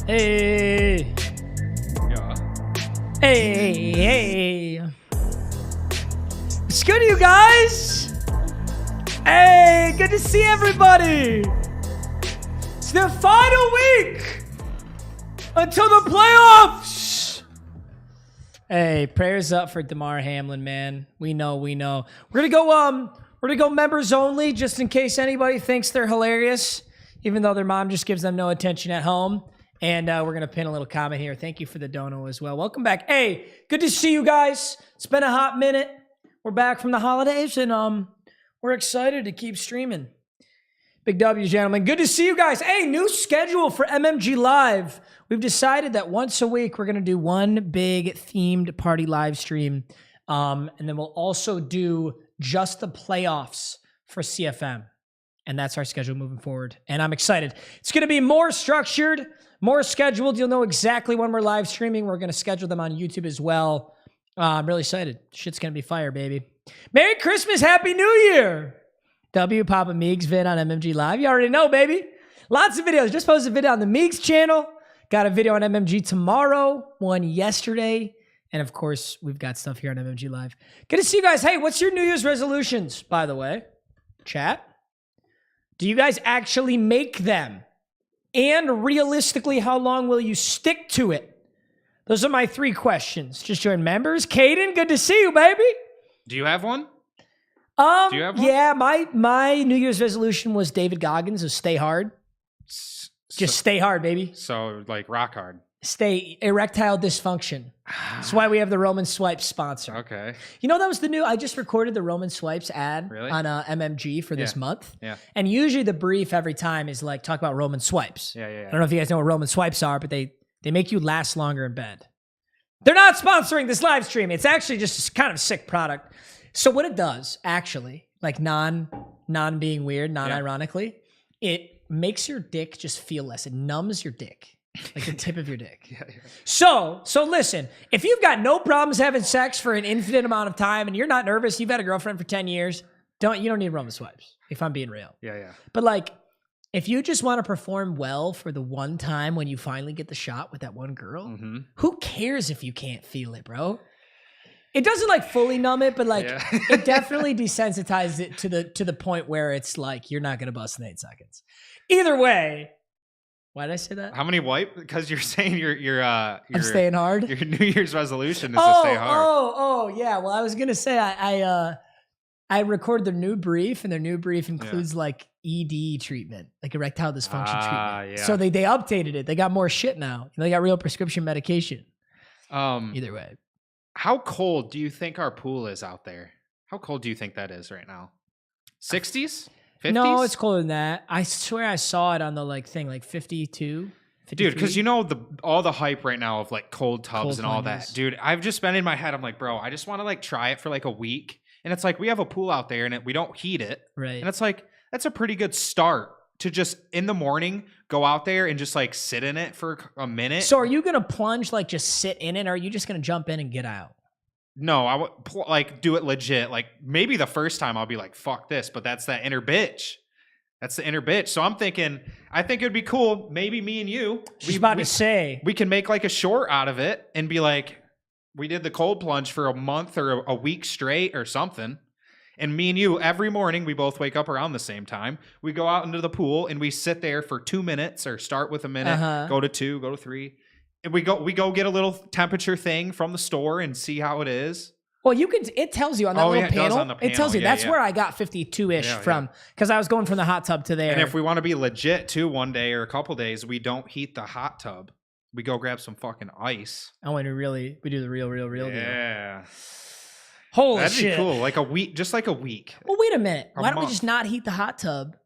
Hey. Yeah. Hey. It's good, you guys. Hey, good to see everybody. It's the final week until the playoffs. Hey, prayers up for DeMar Hamlin, man. We know. We're gonna go members only, just in case anybody thinks they're hilarious, even though their mom just gives them no attention at home. And we're going to pin a little comment here. Thank you for the dono as well. Welcome back. Hey, good to see you guys. It's been a hot minute. We're back from the holidays, and we're excited to keep streaming. Big W, gentlemen. Good to see you guys. Hey, new schedule for MMG Live. We've decided that once a week, we're going to do one big themed party live stream. And then we'll also do just the playoffs for CFM. And that's our schedule moving forward. And I'm excited. It's going to be more structured, more scheduled. You'll know exactly when we're live streaming. We're going to schedule them on YouTube as well. I'm really excited. Shit's going to be fire, baby. Merry Christmas. Happy New Year. W, Papa Meags vid on MMG Live. You already know, baby. Lots of videos. Just posted a video on the Meags channel. Got a video on MMG tomorrow. One yesterday. And of course, we've got stuff here on MMG Live. Good to see you guys. Hey, what's your New Year's resolutions, by the way? Chat. Do you guys actually make them? And realistically, how long will you stick to it? Those are my 3 questions. Just join members. Caden, good to see you, baby. Do you have one? Do you have one? Yeah, my New Year's resolution was David Goggins, of stay hard. Just stay hard, baby. So, like, rock hard. Stay erectile dysfunction. That's why we have the Roman Swipes sponsor. Okay. You know, that was the new, I just recorded the Roman Swipes ad Really? on MMG for this month. Yeah. And usually the brief every time is like, talk about Roman Swipes. Yeah. I don't know if you guys know what Roman Swipes are, but they make you last longer in bed. They're not sponsoring this live stream. It's actually just kind of a sick product. So what it does, actually, like non being weird, non-ironically, it makes your dick just feel less. It numbs your dick. Like the tip of your dick. Yeah. So listen, if you've got no problems having sex for an infinite amount of time and you're not nervous, you've had a girlfriend for 10 years, you don't need Roman Swipes, if I'm being real. Yeah. But like, if you just want to perform well for the one time when you finally get the shot with that one girl, who cares if you can't feel it, bro? It doesn't like fully numb it, but like it definitely desensitizes it to the point where it's like you're not gonna bust in 8 seconds. Either way. Why did I say that? How many wipe? Because you're saying you're I'm staying hard. Your New Year's resolution is to stay hard. Oh, yeah. Well, I was gonna say I recorded their new brief, and their new brief includes like ED treatment, like erectile dysfunction treatment. Yeah. So they updated it. They got more shit now. They got real prescription medication. Either way. How cold do you think our pool is out there? How cold do you think that is right now? 60s? 50s? No, it's colder than that. I swear I saw it on the like thing, like 52. 53. Dude, because you know all the hype right now of like cold tubs and all plunges. that. Dude, I've just been in my head. I'm like, bro, I just want to like try it for like a week. And it's like we have a pool out there and we don't heat it. Right. And it's like that's a pretty good start to just in the morning go out there and just like sit in it for a minute. So are you gonna plunge, like just sit in it, or are you just gonna jump in and get out? No, I would like do it legit. Like maybe the first time I'll be like, fuck this, but that's that inner bitch. That's the inner bitch. So I'm thinking, I think it would be cool. Maybe me and you. We can make like a short out of it and be like, we did the cold plunge for a month or a week straight or something. And me and you, every morning, we both wake up around the same time. We go out into the pool and we sit there for 2 minutes or start with a minute, go to 2, go to 3. And we go get a little temperature thing from the store and see how it is. Well, it tells you on that little panel. It does on the panel. It tells you. That's where I got 52-ish from, because I was going from the hot tub to there. And if we want to be legit too, one day or a couple days, we don't heat the hot tub. We go grab some fucking ice. I want to we do the real deal. Yeah. Holy That'd shit. be cool. Like a week, just like a week. Well, wait a minute. Why don't we just not heat the hot tub?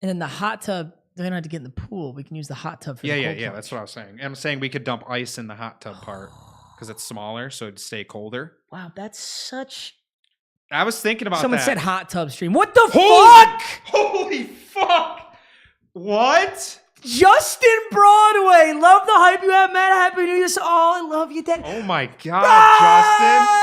And then the hot tub, they don't have to get in the pool. We can use the hot tub for the cold plunge. That's what I was saying. I'm saying we could dump ice in the hot tub part because it's smaller, so it'd stay colder. Wow, that's such... I was thinking about Someone that. said hot tub stream. What the fuck? Holy fuck! What? Justin Broadway. Love the hype you have, man. Happy New Year. Oh, I love you, Dad. Oh my God, Justin.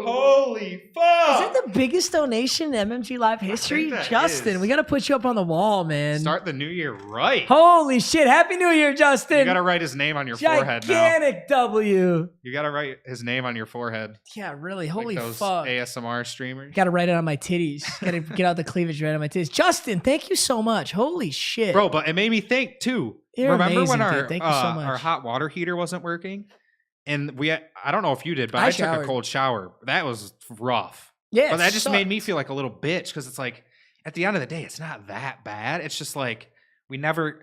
Holy fuck! Is that the biggest donation in MMG Live history? Justin, we got to put you up on the wall, man. Start the new year right. Holy shit. Happy New Year, Justin. You got to write his name on your forehead now. Gigantic W. You got to write his name on your forehead. Yeah, really. Holy like those fuck. ASMR streamers. Got to write it on my titties. Got to get out the cleavage right on my titties. Justin, thank you so much. Holy shit. Bro, but it made me think too. You're Remember amazing, when dude. Thank you so much. our hot water heater wasn't working? And I don't know if you did, but I took showered. a cold shower. That was rough. Yeah, but that just sucked. made me feel like a little bitch because it's like at the end of the day, it's not that bad. It's just like we never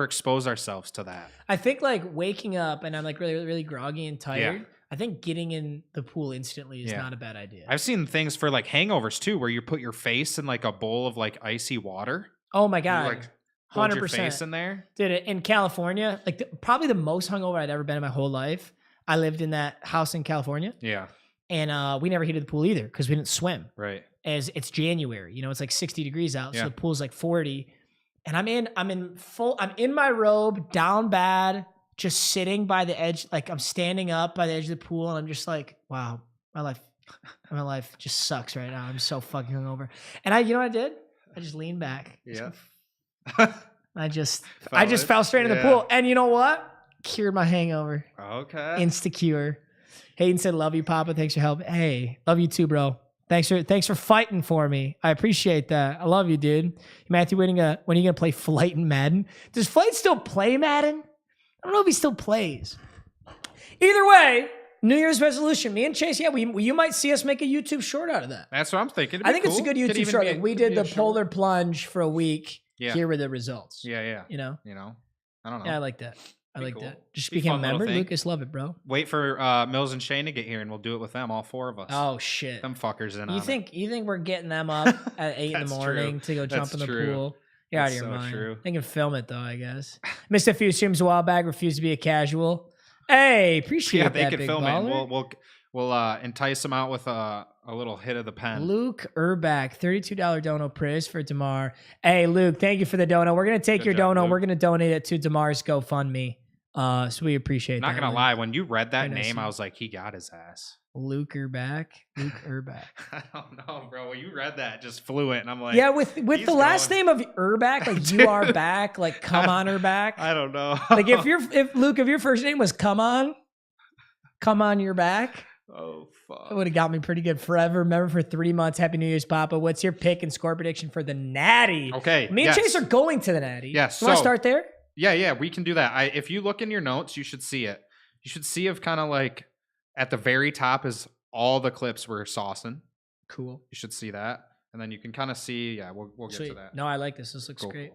expose ourselves to that. I think like waking up and I'm like really, really groggy and tired. Yeah. I think getting in the pool instantly is not a bad idea. I've seen things for like hangovers too, where you put your face in like a bowl of like icy water. Oh my God. You, like, hold 100%. your face in there. Dude, in California, like probably the most hungover I'd ever been in my whole life. I lived in that house in California. Yeah. And we never heated the pool either because we didn't swim. Right. As it's January, it's like 60 degrees out. So the pool's like 40. And I'm in my robe, down bad, just sitting by the edge. Like I'm standing up by the edge of the pool and I'm just like, wow, my life just sucks right now. I'm so fucking hungover. And you know what I did? I just leaned back. Yeah. I just fell straight in the pool. And you know what? Cured my hangover. Okay. Insta-cure. Hayden said, love you, Papa. Thanks for help. Hey, love you too, bro. Thanks for fighting for me. I appreciate that. I love you, dude. Matthew, when are you going to play Flight in Madden? Does Flight still play Madden? I don't know if he still plays. Either way, New Year's resolution. Me and Chase, you might see us make a YouTube short out of that. That's what I'm thinking. I think it's a good YouTube short. Like we did the polar plunge for a week. Yeah. Here were the results. Yeah. You know? I don't know. Yeah, I like that. I like that. Just became a member. Lucas, love it, bro. Wait for Mills and Shane to get here, and we'll do it with them, all four of us. Oh shit, them fuckers in. You think we're getting them up at 8 in the morning to go jump in the pool? You're out of your mind. True. They can film it though, I guess. Missed a few streams a while back. Refused to be a casual. Hey, appreciate that. Yeah, they can film it. We'll entice them out with a little hit of the pen. Luke Urbach, $32 dono prize for Damar. Hey, Luke, thank you for the dono. We're gonna take your dono. Luke. We're gonna donate it to Damar's GoFundMe. So we appreciate that. Not gonna lie, when you read that name, I was like, he got his ass. Luke Urbach. I don't know, bro. When you read that, just flew it, and I'm like, yeah, with the last name of Urbach, like you are back, like come on Urbach. I don't know. Like if your first name was come on, you're back. Oh fuck! It would have got me pretty good forever. Remember for 3 months. Happy New Year's, Papa. What's your pick and score prediction for the Natty? Okay, me and Chase are going to the Natty. Yes. You want to start there? Yeah, we can do that. If you look in your notes, you should see it. You should see of kind of like at the very top is all the clips we're saucing. Cool. You should see that, and then you can kind of see. Yeah, we'll get to that. No, I like this. This looks great.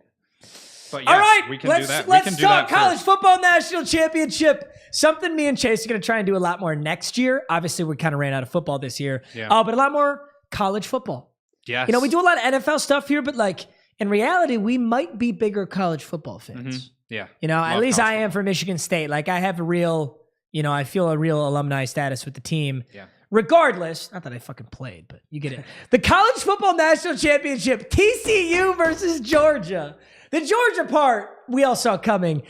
But yes, all right, we can do that. Let's talk college football national championship. Something me and Chase are going to try and do a lot more next year. Obviously, we kind of ran out of football this year. Yeah. But a lot more college football. Yes. We do a lot of NFL stuff here, but like in reality, we might be bigger college football fans. Mm-hmm. Yeah. At least I am for Michigan State. Like I have a real, I feel a real alumni status with the team. Yeah. Regardless, not that I fucking played, but you get it. The college football national championship, TCU versus Georgia. The Georgia part we all saw coming.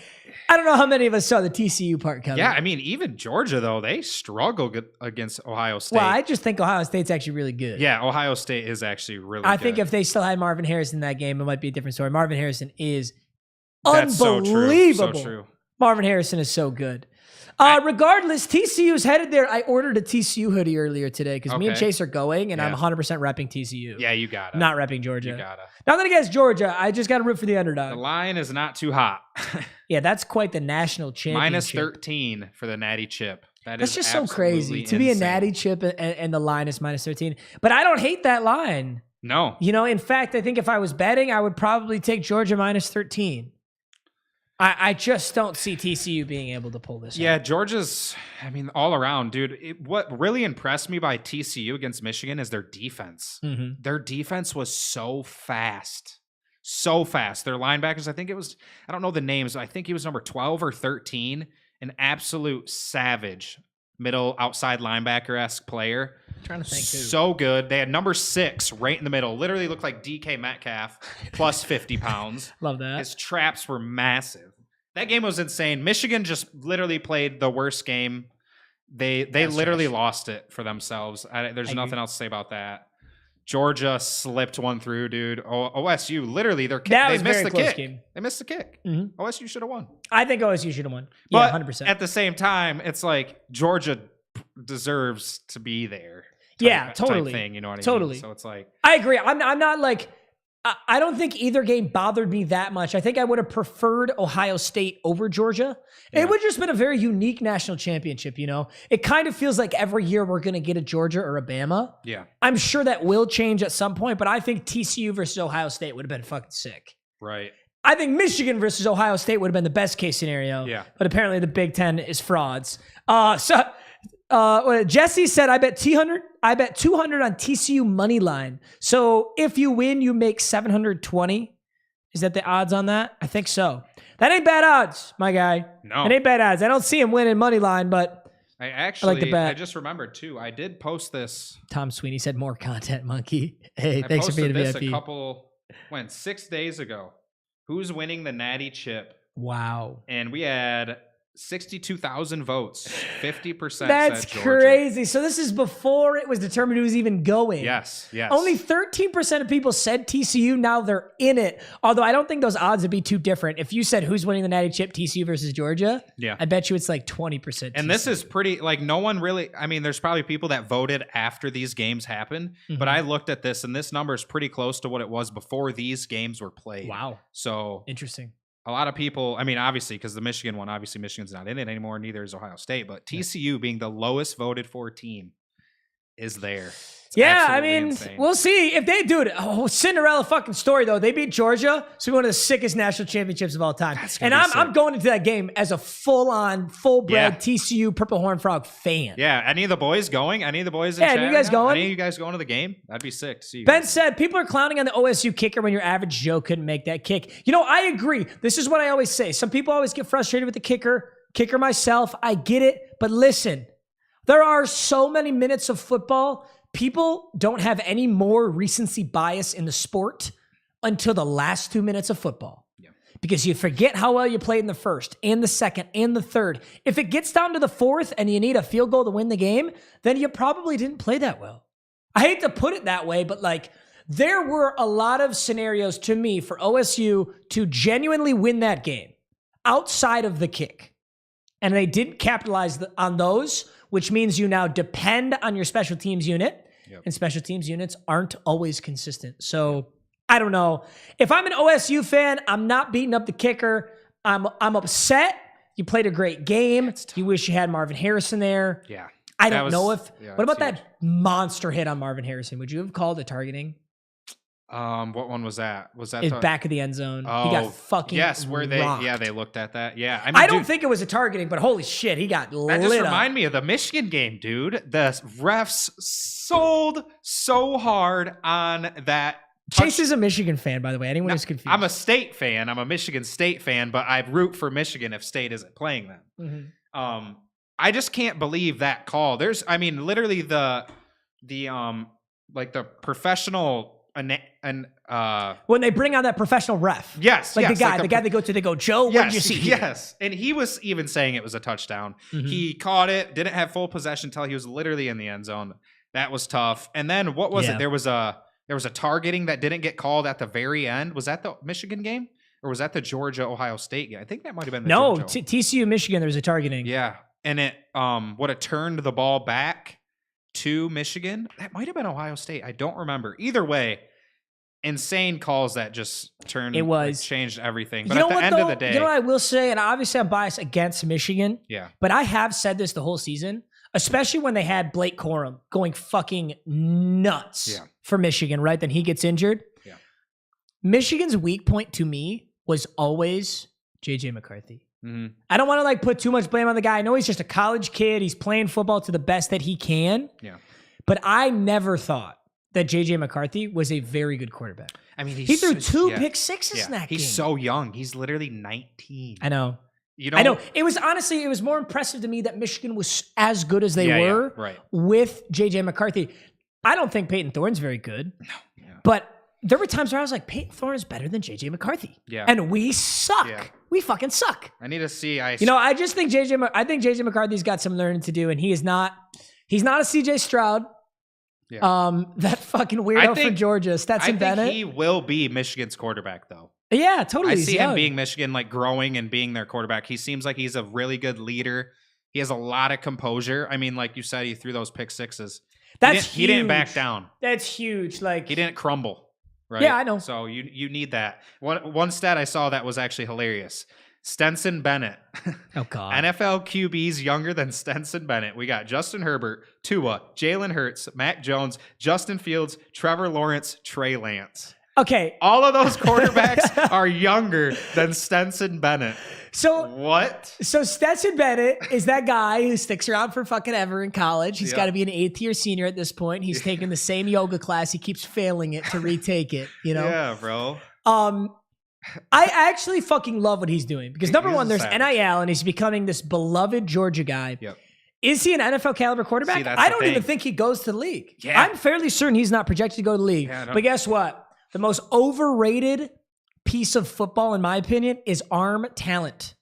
I don't know how many of us saw the TCU part coming. Yeah, I mean, even Georgia, though, they struggle against Ohio State. Well, I just think Ohio State's actually really good. Yeah, Ohio State is actually really good. I think if they still had Marvin Harrison in that game, it might be a different story. Marvin Harrison is unbelievable. So true. Marvin Harrison is so good. Regardless, TCU's headed there. I ordered a TCU hoodie earlier today because me and Chase are going, and I'm 100% repping TCU. Yeah, you got it. Not repping Georgia. You got it. Nothing against Georgia. I just got to root for the underdog. The line is not too hot. Yeah, that's quite the national championship. -13 for the Natty Chip. That's just so crazy to be a Natty Chip and the line is -13. But I don't hate that line. No. In fact, I think if I was betting, I would probably take Georgia -13. I just don't see TCU being able to pull this Yeah, out. Georgia's, all around, dude. What really impressed me by TCU against Michigan is their defense. Mm-hmm. Their defense was so fast. So fast. Their linebackers, I don't know the names, I think he was number 12 or 13, an absolute savage middle outside linebacker-esque player. I'm trying to think who. So good. They had number 6 right in the middle. Literally looked like DK Metcalf plus 50 pounds. Love that. His traps were massive. That game was insane. Michigan just literally played the worst game They literally lost it for themselves. There's nothing else to say about that. Georgia slipped one through, dude. OSU, literally, they missed the kick. Game. They missed the kick. Mm-hmm. OSU should have won. I think OSU should have won. But 100%. At the same time, it's like Georgia deserves to be there. Totally. Thing, you know what I mean? So it's like I agree. I'm not like I don't think either game bothered me that much. I think I would have preferred Ohio State over Georgia. Yeah. It would just been a very unique national championship, you know? It kind of feels like every year we're going to get a Georgia or a Bama. Yeah. I'm sure that will change at some point, but I think TCU versus Ohio State would have been fucking sick. Right. I think Michigan versus Ohio State would have been the best case scenario. Yeah. But apparently the Big Ten is frauds. Jesse said, I bet 200 on TCU money line. So if you win, you make 720. Is that the odds on that? I think so. That ain't bad odds, my guy. No. It ain't bad odds. I don't see him winning money line, but I like the bet. I just remembered too. I did post this. Tom Sweeney said more content, monkey. Hey, thanks for being a VIP. I posted this 6 days ago. Who's winning the Natty Chip? Wow. And we had 62,000 votes. 50%. That's said crazy. So this is before it was determined who was even going. Yes. Only 13% of people said TCU. Now they're in it. Although I don't think those odds would be too different. If you said who's winning the Natty Chip, TCU versus Georgia, I bet you it's like 20%. TCU. And this is pretty, like no one really, I mean, there's probably people that voted after these games happened, but I looked at this and this number is pretty close to what it was before these games were played. Wow. So interesting. A lot of people, I mean, obviously, because the Michigan one, obviously Michigan's not in it anymore, neither is Ohio State, but TCU being the lowest voted for team is there. It's I mean, insane. We'll see if they do it. Cinderella fucking story, though. They beat Georgia, so one of the sickest national championships of all time. And I'm going into that game as a full-on, full-bred TCU Purple Horn Frog fan. Yeah, any of the boys going? Any of the boys in chat? You guys going? Any of you guys going to the game? That'd be sick to see you Ben guys. said, people are clowning on the OSU kicker when your average Joe couldn't make that kick. You know, I agree. This is what I always say. Some people always get frustrated with the kicker. Kicker myself, I get it. But listen, there are so many minutes of football. People don't have any more recency bias in the sport until the last 2 minutes of football. Yeah. Because you forget how well you played in the first and the second and the third. If it gets down to the fourth and you need a field goal to win the game, then you probably didn't play that well. I hate to put it that way, but like there were a lot of scenarios to me for OSU to genuinely win that game outside of the kick. And they didn't capitalize on those, which means you now depend on your special teams unit. Yep. And special teams units aren't always consistent. So I don't know. If I'm an OSU fan, I'm not beating up the kicker. I'm upset. You played a great game. You wish you had Marvin Harrison there. Yeah. I don't know if. What about that monster hit on Marvin Harrison? Would you have called it targeting? What one was that? Was that the back of the end zone? Oh, he got fucking where they rocked. they looked at that. Yeah, I don't think it was a targeting, but holy shit, he got lit up. That just reminded me of the Michigan game, dude. The refs sold so hard on that. Chase is a Michigan fan, by the way. Anyone who's confused? I'm a State fan. I'm a Michigan State fan, but I root for Michigan if State isn't playing them. Mm-hmm. I just can't believe that call. Literally the professional. When they bring on that professional ref. Yes. The guy they go, Joe, what did you see here? Yes. And he was even saying it was a touchdown. Mm-hmm. He caught it, didn't have full possession until he was literally in the end zone. That was tough. And then what was it? There was a targeting that didn't get called at the very end. Was that the Michigan game? Or was that the Georgia-Ohio State game? I think that might have been the Georgia. TCU Michigan, there was a targeting. Yeah. And it would have turned the ball back to Michigan. That might have been Ohio State. I don't remember. Either way, insane calls that just changed everything. But at the end of the day, you know what I will say, and obviously I'm biased against Michigan. Yeah. But I have said this the whole season, especially when they had Blake Corum going fucking nuts for Michigan, right? Then he gets injured. Yeah. Michigan's weak point to me was always JJ McCarthy. Mm-hmm. I don't want to put too much blame on the guy. I know he's just a college kid. He's playing football to the best that he can. Yeah. But I never thought that JJ McCarthy was a very good quarterback. I mean, he threw two pick sixes in that game. He's so young. He's literally 19. I know. I know. It was more impressive to me that Michigan was as good as they were with JJ McCarthy. I don't think Peyton Thorne's very good. No. Yeah. But there were times where I was like, Peyton Thorne is better than JJ McCarthy. Yeah. And we suck. Yeah. we fucking suck. I need to see. I just think JJ McCarthy's got some learning to do, and he's not a CJ Stroud. Yeah. That fucking weirdo from Georgia, Stetson Bennett. I think he will be Michigan's quarterback, though. Yeah, totally. I see him being Michigan, like growing and being their quarterback. He seems like he's a really good leader. He has a lot of composure. I mean, like you said, he threw those pick sixes. He didn't back down. That's huge. Like he didn't crumble. Right? Yeah, I know. So you need that. One stat I saw that was actually hilarious. Stetson Bennett. Oh, God. NFL QBs younger than Stetson Bennett. We got Justin Herbert, Tua, Jalen Hurts, Mac Jones, Justin Fields, Trevor Lawrence, Trey Lance. Okay. All of those quarterbacks are younger than Stetson Bennett. So what? So Stetson Bennett is that guy who sticks around for fucking ever in college. He's got to be an 8th year senior at this point. He's taking the same yoga class. He keeps failing it to retake it, you know? Yeah, bro. I actually fucking love what he's doing because number one, there's NIL and he's becoming this beloved Georgia guy. Yep. Is he an NFL caliber quarterback? I don't even think he goes to the league. Yeah. I'm fairly certain he's not projected to go to the league. Yeah, but guess what? The most overrated piece of football, in my opinion, is arm talent.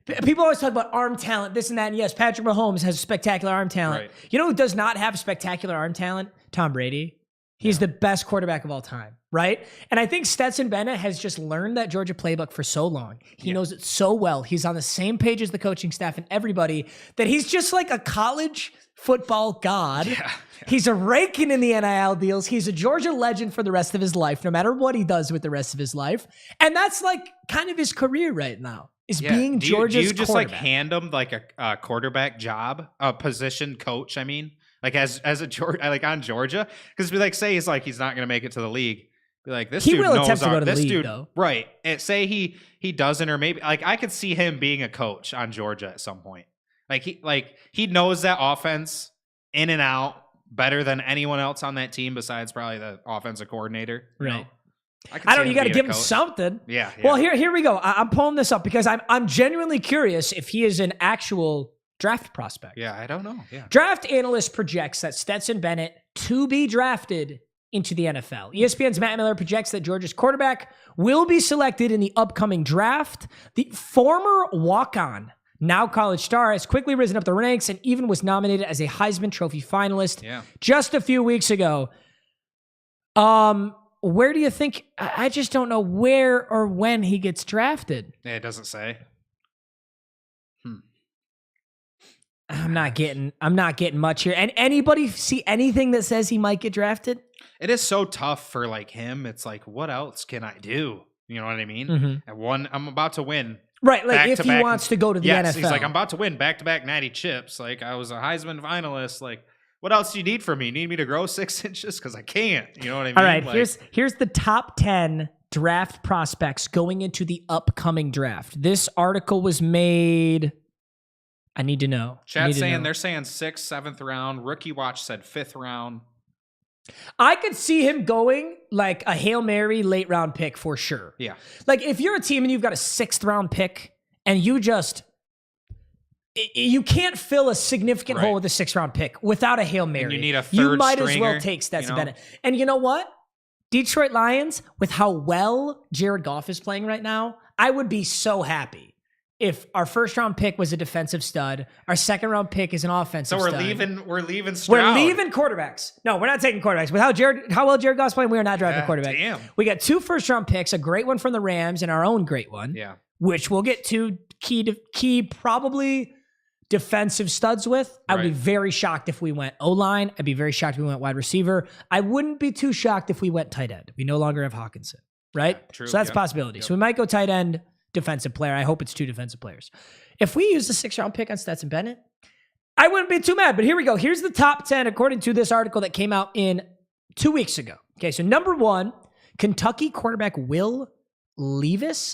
People always talk about arm talent, this and that. And yes, Patrick Mahomes has spectacular arm talent. Right. You know who does not have spectacular arm talent? Tom Brady. He's the best quarterback of all time, right? And I think Stetson Bennett has just learned that Georgia playbook for so long. He knows it so well. He's on the same page as the coaching staff and everybody that he's just like a college football god. Yeah. He's a raking in the NIL deals. He's a Georgia legend for the rest of his life, no matter what he does with the rest of his life. And that's like kind of his career right now. Is being Georgia's do you just like hand him like a quarterback job, a position coach? I mean, like as a Georgia, like on Georgia, because we like say he's not going to make it to the league. Be like this. He dude will knows attempt to go to the league, dude, though. Right? And say he doesn't, or maybe like I could see him being a coach on Georgia at some point. He knows that offense in and out better than anyone else on that team besides probably the offensive coordinator. Right. You know? I don't know. You got to give him something. Yeah. Well, here we go. I'm pulling this up because I'm genuinely curious if he is an actual draft prospect. Yeah, I don't know. Yeah. Draft analyst projects that Stetson Bennett to be drafted into the NFL. ESPN's Matt Miller projects that Georgia's quarterback will be selected in the upcoming draft. The former walk-on, now college star, has quickly risen up the ranks and even was nominated as a Heisman Trophy finalist just a few weeks ago. Where do you think? I just don't know where or when he gets drafted. Yeah, it doesn't say. I'm not getting much here. And anybody see anything that says he might get drafted? It is so tough for like him. It's like, what else can I do? You know what I mean? Mm-hmm. I'm about to win. Right, like if he wants to go to the NFL. He's like, I'm about to win back-to-back natty chips. Like I was a Heisman finalist. Like, what else do you need from me? You need me to grow 6 inches? Because I can't. You know what I mean? All right, here's the top 10 draft prospects going into the upcoming draft. This article was made. I need to know. Chat's saying they're saying 6th, 7th round. Rookie Watch said 5th round. I could see him going like a Hail Mary late round pick for sure. Yeah. Like if you're a team and you've got a 6th round pick and you can't fill a significant hole with a 6th round pick without a Hail Mary. And you need a third You might stringer, as well take Stetson Bennett. And you know what? Detroit Lions, with how well Jared Goff is playing right now, I would be so happy if our 1st round pick was a defensive stud, our 2nd round pick is an offensive stud. So we're leaving Stroud. We're leaving quarterbacks. No, we're not taking quarterbacks. With how well Jared Goff's playing, we are not drafting a quarterback. Damn. We got 2 1st round picks, a great one from the Rams and our own great one. Yeah. Which we'll get to key probably defensive studs with. I would be very shocked if we went O-line. I'd be very shocked if we went wide receiver. I wouldn't be too shocked if we went tight end. We no longer have Hawkinson, right? Yeah, true. So that's a possibility. So we might go tight end, defensive player. I hope it's 2 defensive players. If we use the 6th round pick on Stetson Bennett, I wouldn't be too mad. But here we go. Here's the top 10 according to this article that came out in 2 weeks ago. Okay, so number 1, Kentucky quarterback Will Levis.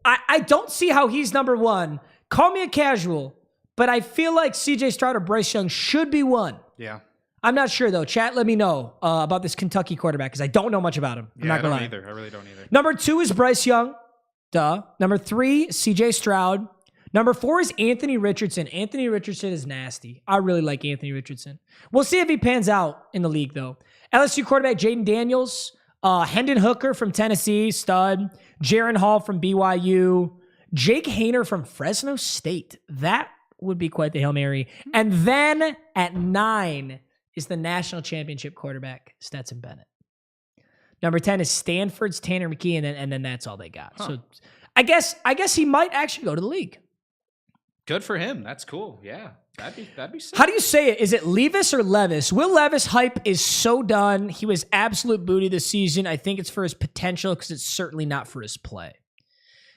I don't see how he's number 1. Call me a casual, but I feel like CJ Stroud or Bryce Young should be 1. Yeah. I'm not sure, though. Chat, let me know about this Kentucky quarterback because I don't know much about him. I'm not gonna lie. I really don't either. Number 2 is Bryce Young. Duh. Number 3, CJ Stroud. Number 4 is Anthony Richardson. Anthony Richardson is nasty. I really like Anthony Richardson. We'll see if he pans out in the league, though. LSU quarterback Jaden Daniels. Hendon Hooker from Tennessee, stud. Jaron Hall from BYU. Jake Hayner from Fresno State. That would be quite the Hail Mary. And then at 9 is the national championship quarterback, Stetson Bennett. Number 10 is Stanford's Tanner McKee, and then that's all they got. Huh. So I guess he might actually go to the league. Good for him. That's cool. Yeah. That'd be sick. How do you say it? Is it Levis or Levis? Will Levis hype is so done. He was absolute booty this season. I think it's for his potential because it's certainly not for his play.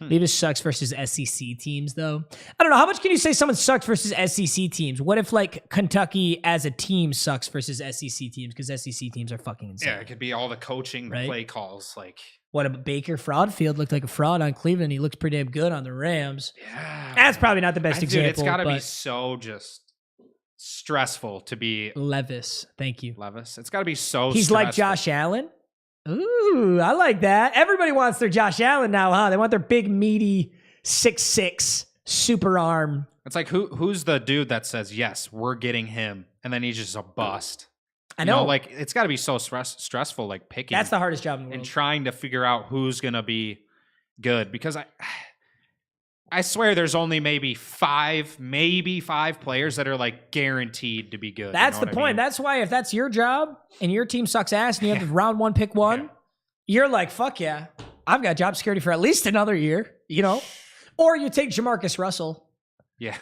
Levis sucks versus SEC teams, though. I don't know. How much can you say someone sucks versus SEC teams? What if, like, Kentucky as a team sucks versus SEC teams? Because SEC teams are fucking insane. Yeah, it could be all the coaching, the play calls. Like, what about Baker Fraudfield looked like a fraud on Cleveland. He looks pretty damn good on the Rams. Yeah. That's probably not the best example. Dude, it's got to be so just stressful to be... Levis. Thank you. Levis. It's got to be so He's stressful. like Josh Allen? Ooh, I like that. Everybody wants their Josh Allen now, huh? They want their big, meaty, 6'6", super arm. It's like, who's the dude that says, yes, we're getting him, and then he's just a bust? I know. Like, it's got to be so stressful, like, picking. That's the hardest job in the world. And trying to figure out who's going to be good. Because I swear there's only maybe five players that are, like, guaranteed to be good. That's the point. I mean? That's why if that's your job and your team sucks ass and you have the round 1 pick 1, you're like, fuck yeah, I've got job security for at least another year, you know? Or you take Jamarcus Russell. Yeah,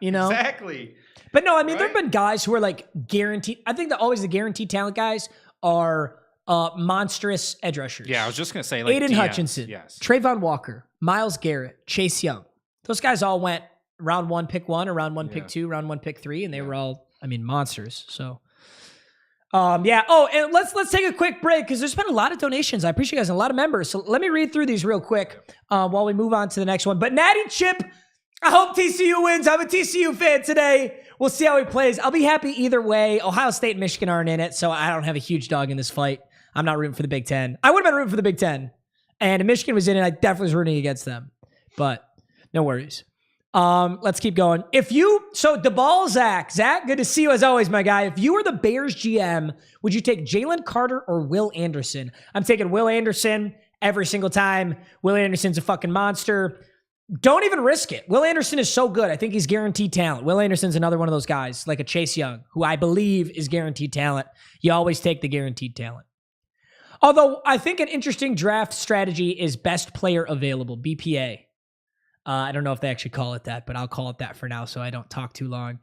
you know? Exactly. But no, I mean, there have been guys who are, like, guaranteed. I think that always the guaranteed talent guys are monstrous edge rushers. Yeah, I was just going to say, like, Aiden Hutchinson, Trayvon Walker, Myles Garrett, Chase Young. Those guys all went round 1, pick 1, or round 1, pick 2, round 1, pick 3, and they were all, I mean, monsters. So, yeah. Oh, and let's take a quick break because there's been a lot of donations. I appreciate you guys and a lot of members. So let me read through these real quick while we move on to the next one. But Natty Chip, I hope TCU wins. I'm a TCU fan today. We'll see how he plays. I'll be happy either way. Ohio State and Michigan aren't in it, so I don't have a huge dog in this fight. I'm not rooting for the Big Ten. I would have been rooting for the Big Ten. And if Michigan was in it, I definitely was rooting against them. But no worries. Let's keep going. So the ball, Zach, good to see you as always, my guy. If you were the Bears GM, would you take Jalen Carter or Will Anderson? I'm taking Will Anderson every single time. Will Anderson's a fucking monster. Don't even risk it. Will Anderson is so good. I think he's guaranteed talent. Will Anderson's another one of those guys, like a Chase Young, who I believe is guaranteed talent. You always take the guaranteed talent. Although I think an interesting draft strategy is best player available, BPA. I don't know if they actually call it that, but I'll call it that for now so I don't talk too long.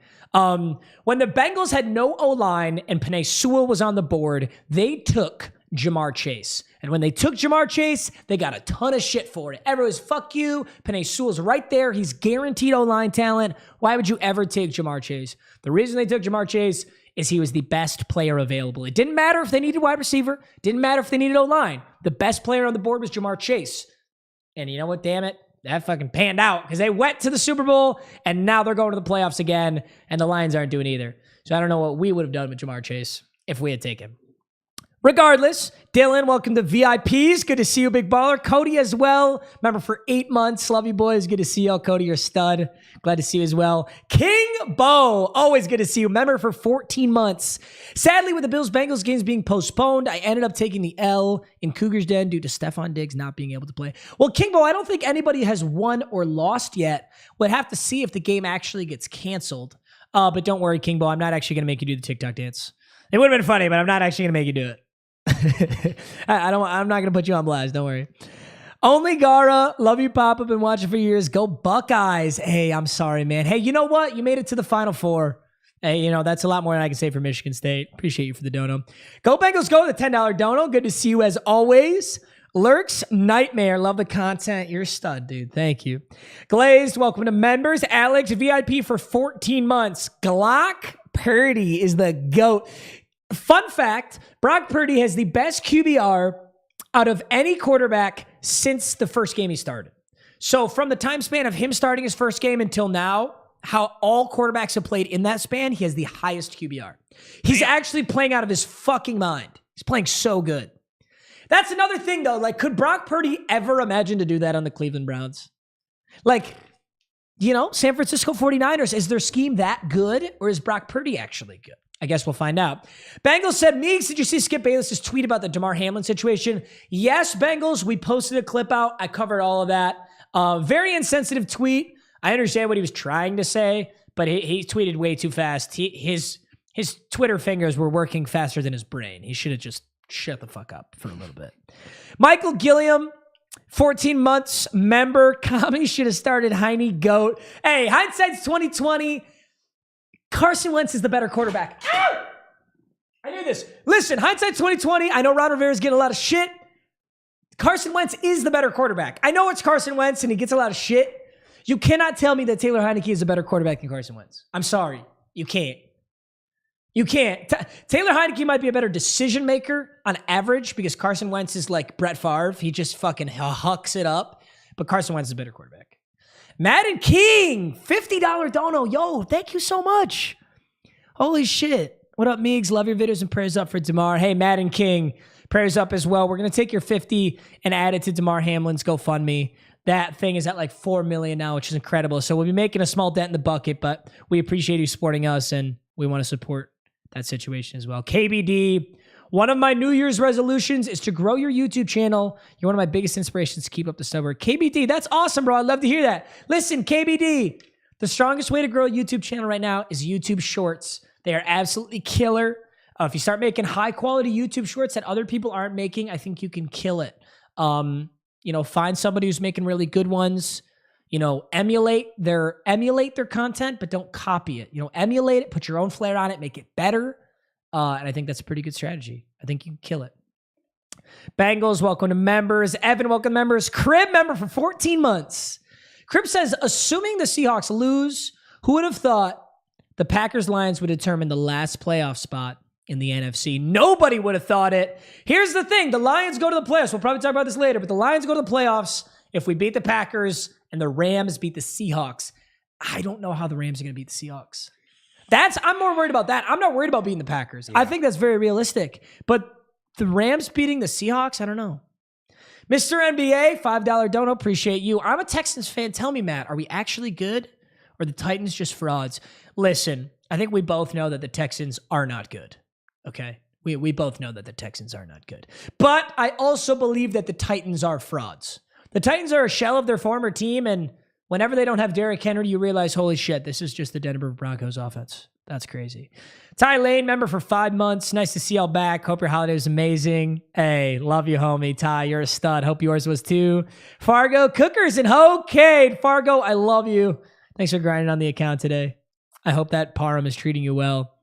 When the Bengals had no O-line and Penei Sewell was on the board, they took Jamar Chase. And when they took Jamar Chase, they got a ton of shit for it. Everyone's, fuck you. Penei Sewell's right there. He's guaranteed O-line talent. Why would you ever take Jamar Chase? The reason they took Jamar Chase is he was the best player available. It didn't matter if they needed wide receiver. Didn't matter if they needed O-line. The best player on the board was Jamar Chase. And you know what, damn it? That fucking panned out because they went to the Super Bowl and now they're going to the playoffs again and the Lions aren't doing either. So I don't know what we would have done with Jamar Chase if we had taken him. Regardless, Dylan, welcome to VIPs. Good to see you, big baller. Cody as well. Member for 8 months. Love you, boys. Good to see y'all. Cody, you're a stud. Glad to see you as well. King Bo, always good to see you. Member for 14 months. Sadly, with the Bills-Bengals games being postponed, I ended up taking the L in Cougars Den due to Stephon Diggs not being able to play. Well, King Bo, I don't think anybody has won or lost yet. We'll have to see if the game actually gets canceled. But don't worry, King Bo, I'm not actually going to make you do the TikTok dance. It would have been funny, but I'm not actually going to make you do it. I'm not going to put you on blast. Don't worry. Only Gara. Love you, Papa. Been watching for years. Go Buckeyes. Hey, I'm sorry, man. Hey, you know what? You made it to the Final Four. Hey, you know, that's a lot more than I can say for Michigan State. Appreciate you for the dono. Go Bengals. Go, the $10 dono. Good to see you as always. Lurks Nightmare. Love the content. You're a stud, dude. Thank you. Glazed. Welcome to members. Alex, VIP for 14 months. Glock Purdy is the GOAT. Fun fact, Brock Purdy has the best QBR out of any quarterback since the first game he started. So from the time span of him starting his first game until now, how all quarterbacks have played in that span, he has the highest QBR. He's actually playing out of his fucking mind. He's playing so good. That's another thing, though. Like, could Brock Purdy ever imagine to do that on the Cleveland Browns? Like, you know, San Francisco 49ers, is their scheme that good, or is Brock Purdy actually good? I guess we'll find out. Bengals said, Meags, did you see Skip Bayless's tweet about the Damar Hamlin situation? Yes, Bengals. We posted a clip out. I covered all of that. Very insensitive tweet. I understand what he was trying to say, but he tweeted way too fast. His Twitter fingers were working faster than his brain. He should have just shut the fuck up for a little bit. Michael Gilliam, 14 months member. Kami should have started Heine Goat. Hey, hindsight's 2020. Carson Wentz is the better quarterback. Ow! I knew this. Listen, hindsight's 2020. I know Ron Rivera's getting a lot of shit. Carson Wentz is the better quarterback. I know it's Carson Wentz and he gets a lot of shit. You cannot tell me that Taylor Heineke is a better quarterback than Carson Wentz. I'm sorry. You can't. You can't. Taylor Heineke might be a better decision maker on average because Carson Wentz is like Brett Favre. He just fucking hucks it up. But Carson Wentz is a better quarterback. Madden King, $50 dono. Yo, thank you so much. Holy shit. What up, Meags? Love your videos and prayers up for Damar. Hey, Madden King, prayers up as well. We're going to take your 50 and add it to Damar Hamlin's GoFundMe. That thing is at like 4 million now, which is incredible. So we'll be making a small dent in the bucket, but we appreciate you supporting us and we want to support that situation as well. KBD, one of my New Year's resolutions is to grow your YouTube channel. You're one of my biggest inspirations to keep up the stud work. KBD, that's awesome, bro. I'd love to hear that. Listen, KBD, the strongest way to grow a YouTube channel right now is YouTube Shorts. They are absolutely killer. If you start making high quality YouTube Shorts that other people aren't making, I think you can kill it. Find somebody who's making really good ones. Emulate their content, but don't copy it. Emulate it, put your own flair on it, make it better. And I think that's a pretty good strategy. I think you can kill it. Bengals, welcome to members. Evan, welcome to members. Crib member for 14 months. Crib says, assuming the Seahawks lose, who would have thought the Packers-Lions would determine the last playoff spot in the NFC? Nobody would have thought it. Here's the thing. The Lions go to the playoffs. We'll probably talk about this later, but the Lions go to the playoffs if we beat the Packers and the Rams beat the Seahawks. I don't know how the Rams are going to beat the Seahawks. I'm more worried about that. I'm not worried about beating the Packers. Yeah. I think that's very realistic. But the Rams beating the Seahawks, I don't know. Mr. NBA, $5 dono. Appreciate you. I'm a Texans fan. Tell me, Matt, are we actually good or the Titans just frauds? Listen, I think we both know that the Texans are not good. Okay? We both know that the Texans are not good. But I also believe that the Titans are frauds. The Titans are a shell of their former team, and whenever they don't have Derrick Henry, you realize, holy shit, this is just the Denver Broncos offense. That's crazy. Ty Lane, member for 5 months. Nice to see y'all back. Hope your holiday was amazing. Hey, love you, homie. Ty, you're a stud. Hope yours was too. Fargo, Cookers, and Hokade. Fargo, I love you. Thanks for grinding on the account today. I hope that Parham is treating you well.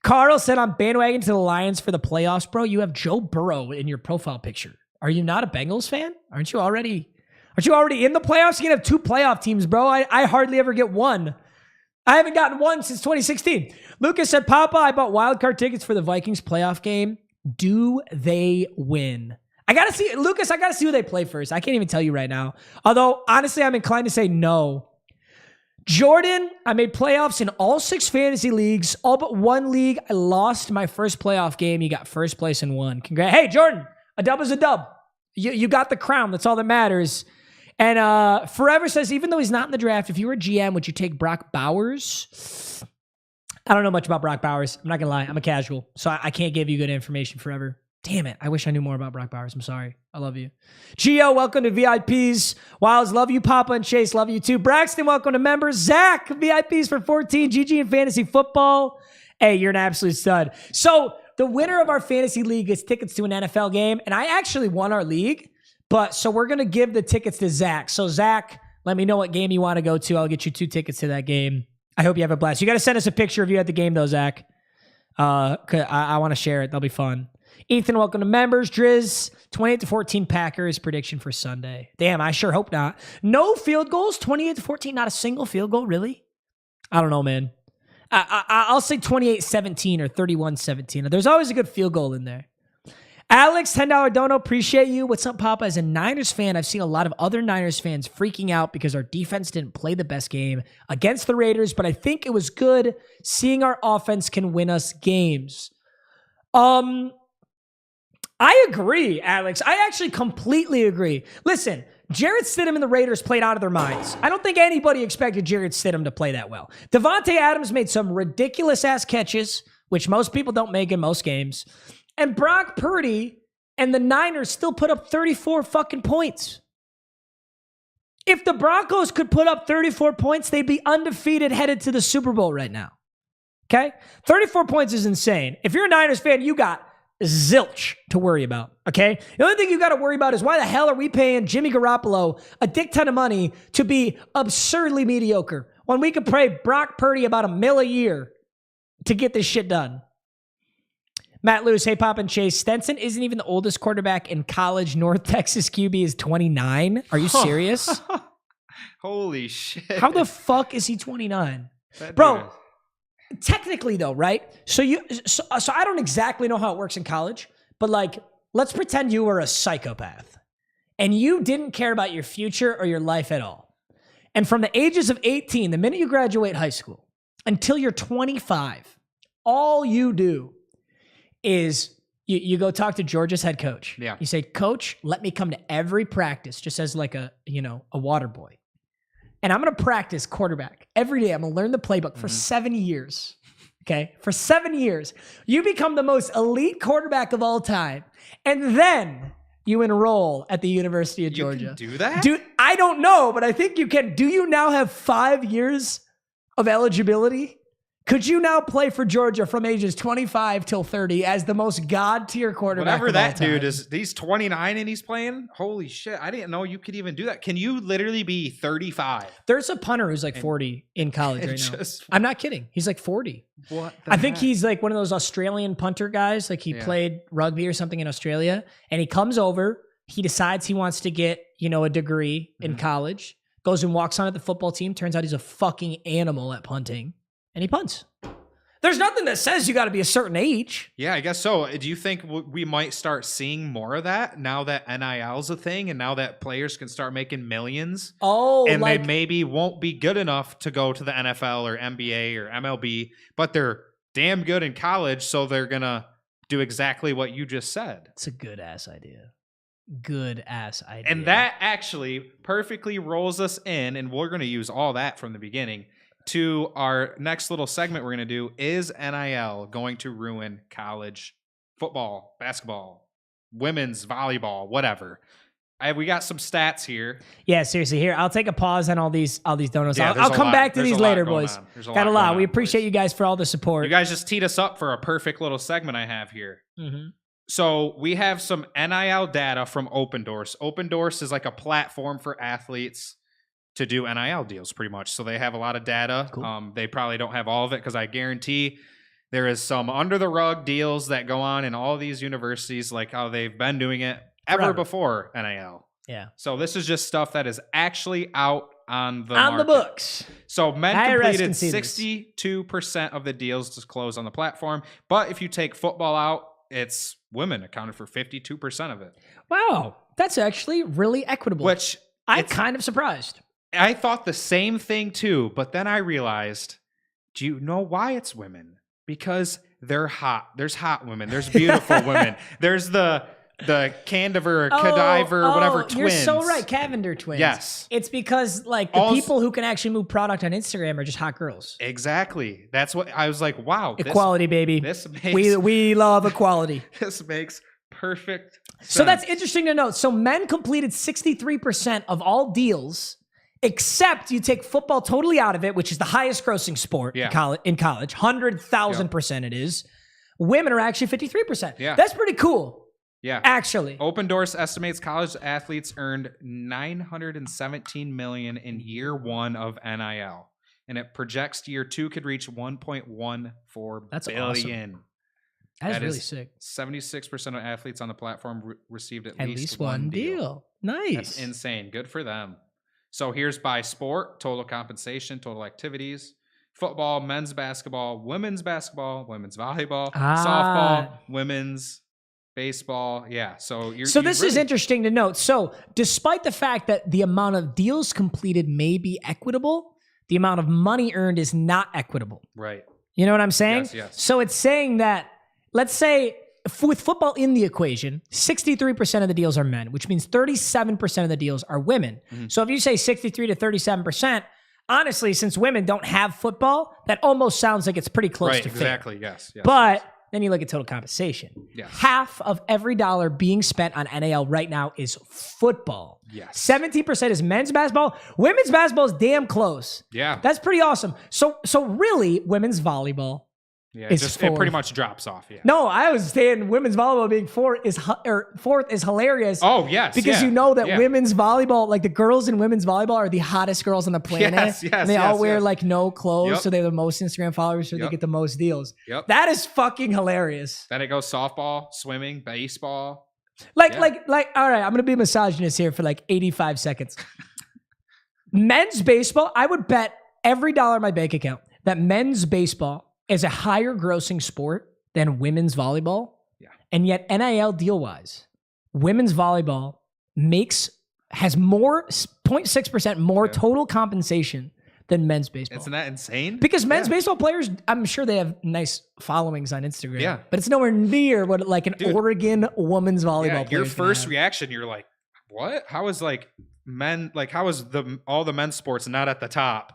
Carl said, I'm bandwagon to the Lions for the playoffs, bro. You have Joe Burrow in your profile picture. Are you not a Bengals fan? Aren't you already in the playoffs? You can have 2 playoff teams, bro. I hardly ever get one. I haven't gotten one since 2016. Lucas said, Papa, I bought wildcard tickets for the Vikings playoff game. Do they win? I got to see who they play first. I can't even tell you right now. Although, honestly, I'm inclined to say no. Jordan, I made playoffs in all 6 fantasy leagues. All but 1 league, I lost my first playoff game. You got first place in 1. Congrats. Hey, Jordan, a dub is a dub. You got the crown. That's all that matters. And Forever says, even though he's not in the draft, if you were a GM, would you take Brock Bowers? I don't know much about Brock Bowers. I'm not going to lie. I'm a casual, so I can't give you good information, Forever. Damn it. I wish I knew more about Brock Bowers. I'm sorry. I love you. Gio, welcome to VIPs. Wilds, love you. Papa and Chase, love you too. Braxton, welcome to members. Zach, VIPs for 14. GG in fantasy football. Hey, you're an absolute stud. So the winner of our fantasy league gets tickets to an NFL game, and I actually won our league. But so we're going to give the tickets to Zach. So Zach, let me know what game you want to go to. I'll get you 2 tickets to that game. I hope you have a blast. You got to send us a picture of you at the game though, Zach. I want to share it. That'll be fun. Ethan, welcome to members. Driz, 28-14 Packers prediction for Sunday. Damn, I sure hope not. No field goals, 28-14, not a single field goal, really? I don't know, man. I'll say 28-17 or 31-17. There's always a good field goal in there. Alex, $10 dono. Appreciate you. What's up, Papa? As a Niners fan, I've seen a lot of other Niners fans freaking out because our defense didn't play the best game against the Raiders, but I think it was good seeing our offense can win us games. I agree, Alex. I actually completely agree. Listen, Jarrett Stidham and the Raiders played out of their minds. I don't think anybody expected Jarrett Stidham to play that well. Devontae Adams made some ridiculous-ass catches which most people don't make in most games. And Brock Purdy and the Niners still put up 34 fucking points. If the Broncos could put up 34 points, they'd be undefeated headed to the Super Bowl right now. Okay? 34 points is insane. If you're a Niners fan, you got zilch to worry about. Okay? The only thing you got to worry about is why the hell are we paying Jimmy Garoppolo a dick ton of money to be absurdly mediocre when we could pay Brock Purdy about $1 million a year to get this shit done? Matt Lewis, hey, Pop and Chase. Stenson isn't even the oldest quarterback in college. North Texas QB is 29. Are you serious? Holy shit. How the fuck is he 29? Bro, technically though, right? So I don't exactly know how it works in college, but like, let's pretend you were a psychopath and you didn't care about your future or your life at all. And from the ages of 18, the minute you graduate high school until you're 25, all you do is you go talk to Georgia's head coach. Yeah. You say, Coach, let me come to every practice just as like a water boy. And I'm going to practice quarterback every day. I'm going to learn the playbook for 7 years. Okay? For 7 years. You become the most elite quarterback of all time. And then you enroll at the University of Georgia. You can do that? Dude, I don't know, but I think you can. Do you now have 5 years of eligibility? Could you now play for Georgia from ages 25 till 30 as the most god-tier quarterback Whatever of all that time? dude is, he's 29 and he's playing? Holy shit. I didn't know you could even do that. Can you literally be 35? There's a punter who's like 40 in college right now. I'm not kidding. He's like 40. What I think he's like one of those Australian punter guys. Like he played rugby or something in Australia. And he comes over. He decides he wants to get, a degree in college. Goes and walks on at the football team. Turns out he's a fucking animal at punting. And he punts. There's nothing that says you got to be a certain age. Yeah, I guess so. Do you think we might start seeing more of that now that NIL's a thing and now that players can start making millions? Oh, and they maybe won't be good enough to go to the NFL or NBA or MLB, but they're damn good in college, so they're going to do exactly what you just said. It's a good-ass idea. Good-ass idea. And that actually perfectly rolls us in, and we're going to use all that from the beginning, to our next little segment we're going to do. Is NIL going to ruin college football, basketball, women's volleyball, whatever? We got some stats here. Yeah, seriously. Here, I'll take a pause on all these donuts. Yeah, I'll come back to these later, boys. Got a lot. We appreciate you guys for all the support. You guys just teed us up for a perfect little segment I have here. So we have some NIL data from Open Doors. Open Doors is like a platform for athletes to do NIL deals, pretty much. So they have a lot of data. Cool. They probably don't have all of it because I guarantee there is some under the rug deals that go on in all these universities, like how they've been doing it ever before NIL. Yeah. So this is just stuff that is actually out on the books. So men completed 62% of the deals disclosed on the platform, but if you take football out, it's women accounted for 52% of it. Wow, that's actually really equitable. Which I'm kind of surprised. I thought the same thing too, but then I realized, do you know why it's women? Because they're hot. There's hot women. There's beautiful women. There's the Candiver, Cadaver, whatever twins. You're so right. Cavender twins. Yes. It's because like the people who can actually move product on Instagram are just hot girls. Exactly. That's what I was like, wow. Equality, baby. This makes, we love equality. This makes perfect sense. So that's interesting to note. So men completed 63% of all deals, except you take football totally out of it, which is the highest grossing sport in college. 100,000% it is. Women are actually 53%. Yeah. That's pretty cool. Yeah. Actually. Open Doors estimates college athletes earned $917 million in year one of NIL. And it projects year two could reach $1.14 billion. Awesome. That is really sick. 76% of athletes on the platform received at least one deal. Nice. That's insane. Good for them. So here's by sport, total compensation, total activities. Football, men's basketball, women's volleyball, softball, women's baseball. Yeah. So this is interesting to note. So despite the fact that the amount of deals completed may be equitable, the amount of money earned is not equitable. Right. You know what I'm saying? Yes. So it's saying that, let's say with football in the equation, 63% of the deals are men, which means 37% of the deals are women. So if you say 63 to 37%, honestly, since women don't have football, that almost sounds like it's pretty close Right, to exactly. fair. Yes. But then you look at total compensation. Yes. Half of every dollar being spent on NIL right now is football. Yes. 17% is men's basketball. Women's basketball is damn close. Yeah. That's pretty awesome. So really, women's volleyball it pretty much drops off. Yeah. No, I was saying women's volleyball being fourth is hilarious. Oh, yes. Because you know that women's volleyball, like the girls in women's volleyball are the hottest girls on the planet. Yes, and they all wear like no clothes. So they have the most Instagram followers, so they get the most deals. Yep. That is fucking hilarious. Then it goes softball, swimming, baseball. Like, all right, I'm going to be a misogynist here for like 85 seconds. Men's baseball, I would bet every dollar in my bank account that men's baseball is a higher grossing sport than women's volleyball. Yeah. And yet NIL deal wise, women's volleyball has more 0.6% more total compensation than men's baseball. Isn't that insane? Because men's baseball players, I'm sure they have nice followings on Instagram. Yeah. But it's nowhere near what like an Oregon women's volleyball player. Your first reaction, you're like, what? How is all the men's sports not at the top?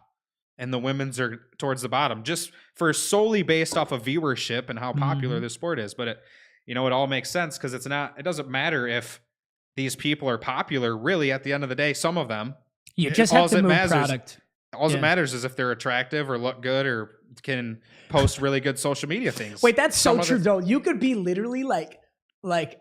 And the women's are towards the bottom, just for solely based off of viewership and how popular the sport is. But it all makes sense because it doesn't matter if these people are popular. Really, at the end of the day, some of them, you just have to move product. All that matters is if they're attractive or look good or can post really good social media things. Wait, that's so true though. You could be literally like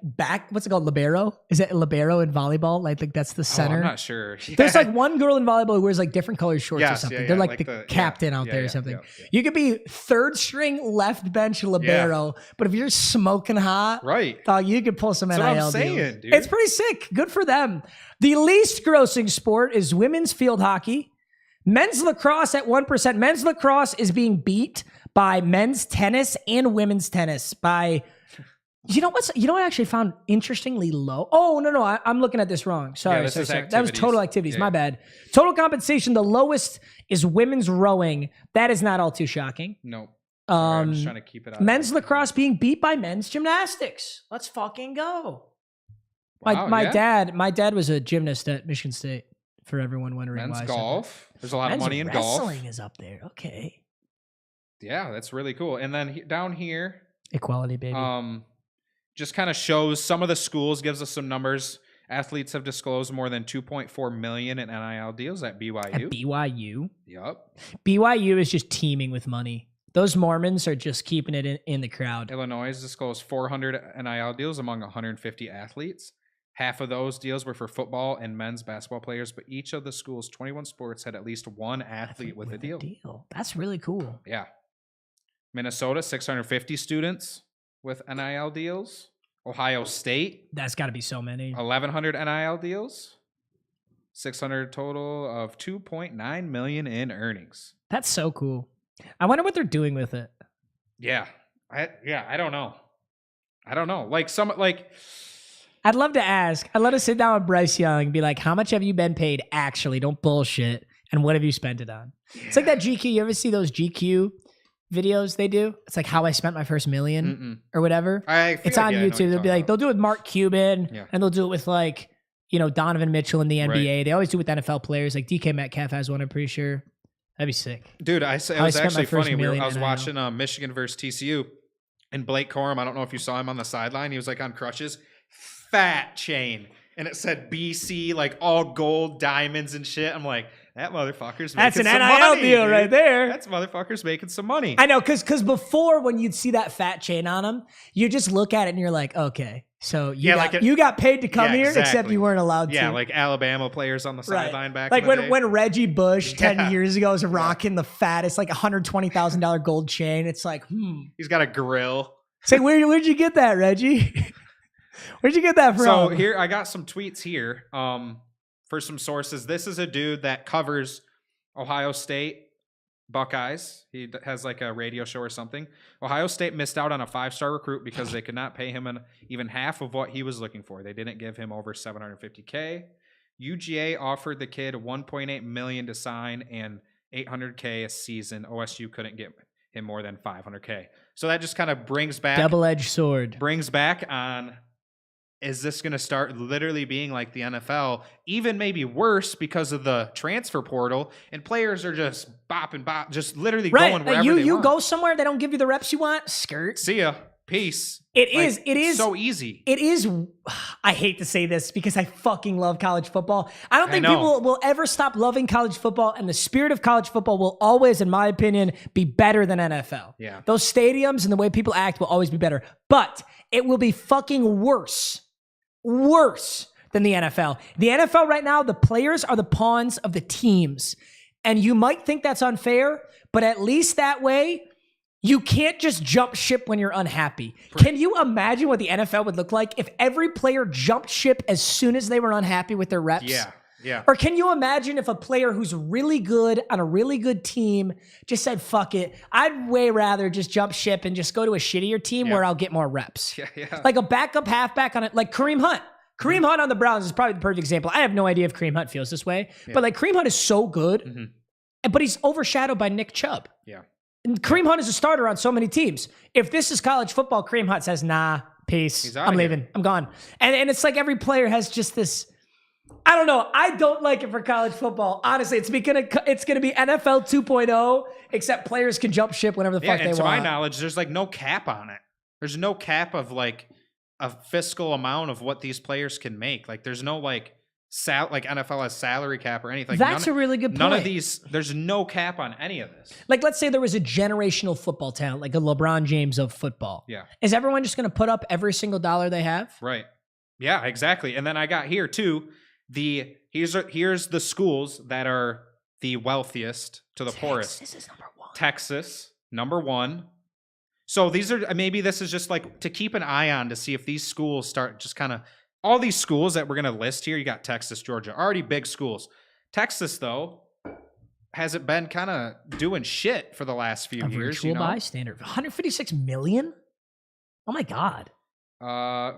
back, what's it called? Libero? Is it libero in volleyball? Like that's the center. I'm not sure. Yeah. There's like one girl in volleyball who wears like different colored shorts or something. They're like the captain out there or something. You could be third string left bench libero, but if you're smoking hot, right? Dog, you could pull some NIL I'm deals. saying, dude. It's pretty sick. Good for them. The least grossing sport is women's field hockey. Men's lacrosse at 1%. Men's lacrosse is being beat by men's tennis and women's tennis by... You know what I actually found interestingly low? Oh, no, I'm looking at this wrong. Sorry. That was total activities. My bad. Total compensation, the lowest is women's rowing. That is not all too shocking. No. I'm just trying to keep it up. Men's lacrosse being beat by men's gymnastics. Let's fucking go. Wow, my dad was a gymnast at Michigan State, for everyone wondering why. Men's golf. There's a lot of money in golf. Wrestling is up there. Okay. Yeah, that's really cool. And then down here, equality, baby. Just kind of shows some of the schools, gives us some numbers. Athletes have disclosed more than $2.4 million in NIL deals at BYU. At BYU? Yep. BYU is just teeming with money. Those Mormons are just keeping it in the crowd. Illinois has disclosed 400 NIL deals among 150 athletes. Half of those deals were for football and men's basketball players, but each of the school's 21 sports had at least one athlete with a deal. That's really cool. Yeah. Minnesota, 650 students with NIL deals. Ohio State. That's got to be so many. 1,100 NIL deals. 600 total of $2.9 million in earnings. That's so cool. I wonder what they're doing with it. Yeah. I don't know. I'd love to ask. I'd love to sit down with Bryce Young and be like, how much have you been paid actually? Don't bullshit. And what have you spent it on? Yeah. It's like that GQ. You ever see those GQ videos they do? It's like how I spent my first million or whatever. It's on YouTube. They'll be like, they'll do it with Mark Cuban and they'll do it with like, Donovan Mitchell in the NBA. Right. They always do it with NFL players. Like DK Metcalf has one, I'm pretty sure. That'd be sick. Dude, it was actually funny. I was watching Michigan versus TCU and Blake Corum, I don't know if you saw him on the sideline. He was like on crutches. Fat chain. And it said BC, like all gold diamonds and shit. I'm like, that motherfucker's making some money. That's an NIL deal right there. That's motherfucker's making some money. I know, because before when you'd see that fat chain on him, you just look at it and you're like, okay, so you got paid to come here, except you weren't allowed to. Yeah, like Alabama players on the sideline back like in the day. When Reggie Bush 10 years ago was rocking the fattest, like $120,000 gold chain. It's like, He's got a grill. It's like, where'd you get that, Reggie? Where'd you get that from? So here, I got some tweets here for some sources. This is a dude that covers Ohio State Buckeyes. He has like a radio show or something. Ohio State missed out on a 5-star recruit because they could not pay him even half of what he was looking for. They didn't give him over $750K. UGA offered the kid $1.8 million to sign and $800K a season. OSU couldn't get him more than $500K. So that just kind of brings back double-edged sword. Brings back on is this going to start literally being like the NFL, even maybe worse because of the transfer portal, and players are just just literally going wherever they you want. go somewhere, they don't give you the reps you want. Skirt. See ya. Peace. It is so easy. It is. I hate to say this because I fucking love college football. I don't think people will ever stop loving college football, and the spirit of college football will always, in my opinion, be better than NFL. Yeah. Those stadiums and the way people act will always be better, but it will be fucking worse than the NFL. The NFL right now, the players are the pawns of the teams, and you might think that's unfair, but at least that way, you can't just jump ship when you're unhappy. Can you imagine what the NFL would look like if every player jumped ship as soon as they were unhappy with their reps? Yeah. Or can you imagine if a player who's really good on a really good team just said, fuck it, I'd way rather just jump ship and just go to a shittier team where I'll get more reps. Yeah. Like a backup halfback on it, like Kareem Hunt. Kareem Hunt on the Browns is probably the perfect example. I have no idea if Kareem Hunt feels this way, but like Kareem Hunt is so good, but he's overshadowed by Nick Chubb. Yeah. And Kareem Hunt is a starter on so many teams. If this is college football, Kareem Hunt says, nah, peace. I'm leaving. I'm gone. And it's like every player has just this, I don't know. I don't like it for college football. Honestly, it's going to be NFL 2.0, except players can jump ship whenever the fuck they want. To my knowledge, there's like no cap on it. There's no cap of like a fiscal amount of what these players can make. Like there's no like NFL has salary cap or anything. That's a really good point. None of these, there's no cap on any of this. Like let's say there was a generational football talent, like a LeBron James of football. Yeah. Is everyone just going to put up every single dollar they have? Right. Yeah, exactly. And then I got here too, here's the schools that are the wealthiest to the poorest. Texas is number one. Texas, number one. So these are, maybe this is just like to keep an eye on to see if these schools start just kind of, all these schools that we're going to list here, you got Texas, Georgia, already big schools. Texas, though, hasn't been kind of doing shit for the last few years. Virtual bystander. 156 million? Oh my God.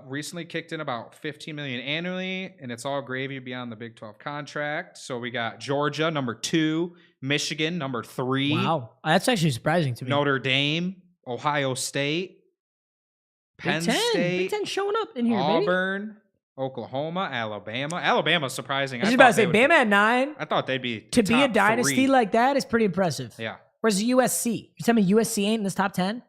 Recently kicked in about 15 million annually, and it's all gravy beyond the Big 12 contract. So we got Georgia, number 2, Michigan, number 3. Wow. That's actually surprising to me. Notre Dame, Ohio State, Penn State, Big Ten showing up in here, Auburn, baby. Oklahoma, Alabama. Alabama's surprising. I was about to say, Bama at 9. I thought they'd be to be a dynasty 3. like that is pretty impressive. Yeah. Where's USC? You tell me USC ain't in this top 10?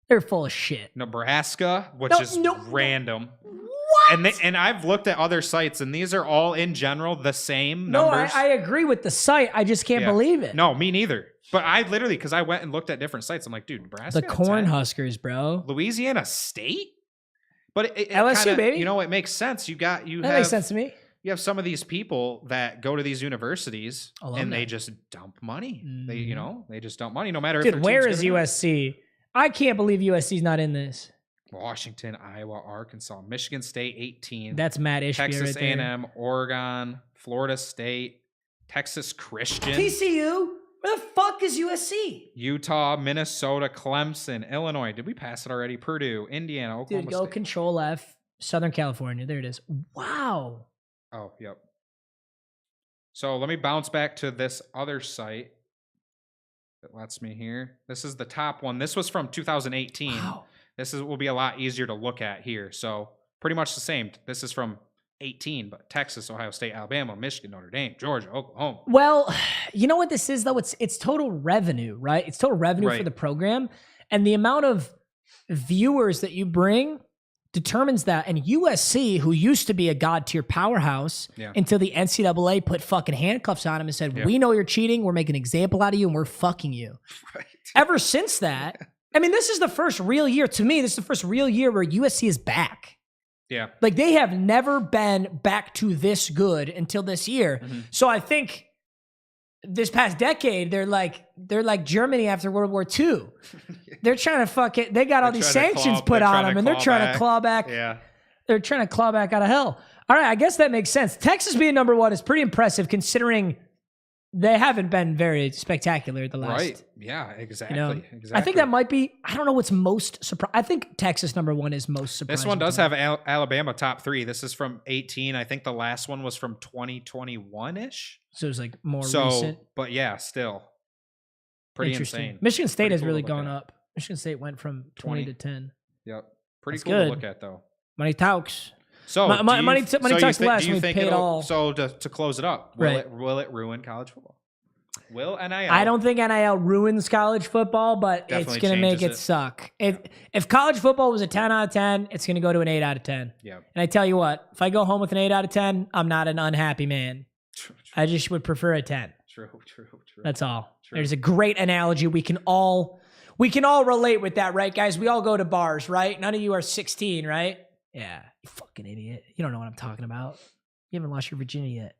They're full of shit. Nebraska, which is random. What? And I've looked at other sites, and these are all in general the same numbers. No, I agree with the site. I just can't believe it. No, me neither. But I literally, because I went and looked at different sites, I'm like, dude, Nebraska. The Cornhuskers, bro. Louisiana State. But it LSU, kinda, baby. You know, it makes sense. That makes sense to me. You have some of these people that go to these universities and they just dump money. They just dump money no matter if Dude, where is USC? I can't believe USC's not in this. Washington, Iowa, Arkansas, Michigan State, 18. That's Matt Ishbia Texas right there. A&M, Oregon, Florida State, Texas Christian. TCU? Where the fuck is USC? Utah, Minnesota, Clemson, Illinois. Did we pass it already? Purdue, Indiana, Oklahoma Dude, go State. Control F. Southern California. There it is. Wow. Oh, yep. So let me bounce back to this other site that lets me here. This is the top one. This was from 2018. Wow. Will be a lot easier to look at here. So pretty much the same. This is from 18, but Texas, Ohio State, Alabama, Michigan, Notre Dame, Georgia, Oklahoma. Well, you know what this is though? It's total revenue, right? It's total revenue for the program, and the amount of viewers that you bring determines that. And USC, who used to be a god tier powerhouse until the NCAA put fucking handcuffs on him and said, "We know you're cheating. We're making an example out of you, and we're fucking you." Right. Ever since that, I mean, this is the first real year to me. This is the first real year where USC is back. Yeah. Like they have never been back to this good until this year. Mm-hmm. So I think this past decade, they're like Germany after World War II. They're trying to fuck it. They got all these sanctions put on them and they're trying to claw back. Yeah. They're trying to claw back out of hell. All right. I guess that makes sense. Texas being number 1 is pretty impressive considering they haven't been very spectacular the last. Right. Yeah, exactly. Exactly. I think that might be, I don't know what's most surprising. I think Texas number 1 is most surprising. This one does have Alabama top 3. This is from 18. I think the last one was from 2021-ish. So it was like more recent. But yeah, still pretty insane. Michigan State has really gone up. Michigan State went from 20 to 10. Yep. Pretty cool to look at though. Money talks. So money talks less. We paid all. So to close it up, will it ruin college football? Will NIL? I don't think NIL ruins college football, but it's going to make it suck. If college football was a 10 out of 10, it's going to go to an 8 out of 10. Yeah. And I tell you what, if I go home with an 8 out of 10, I'm not an unhappy man. True. I just would prefer a 10. True. That's all. True. There's a great analogy. We can all relate with that, right, guys? We all go to bars, right? None of you are 16, right? Yeah. You fucking idiot. You don't know what I'm talking about. You haven't lost your virginity yet.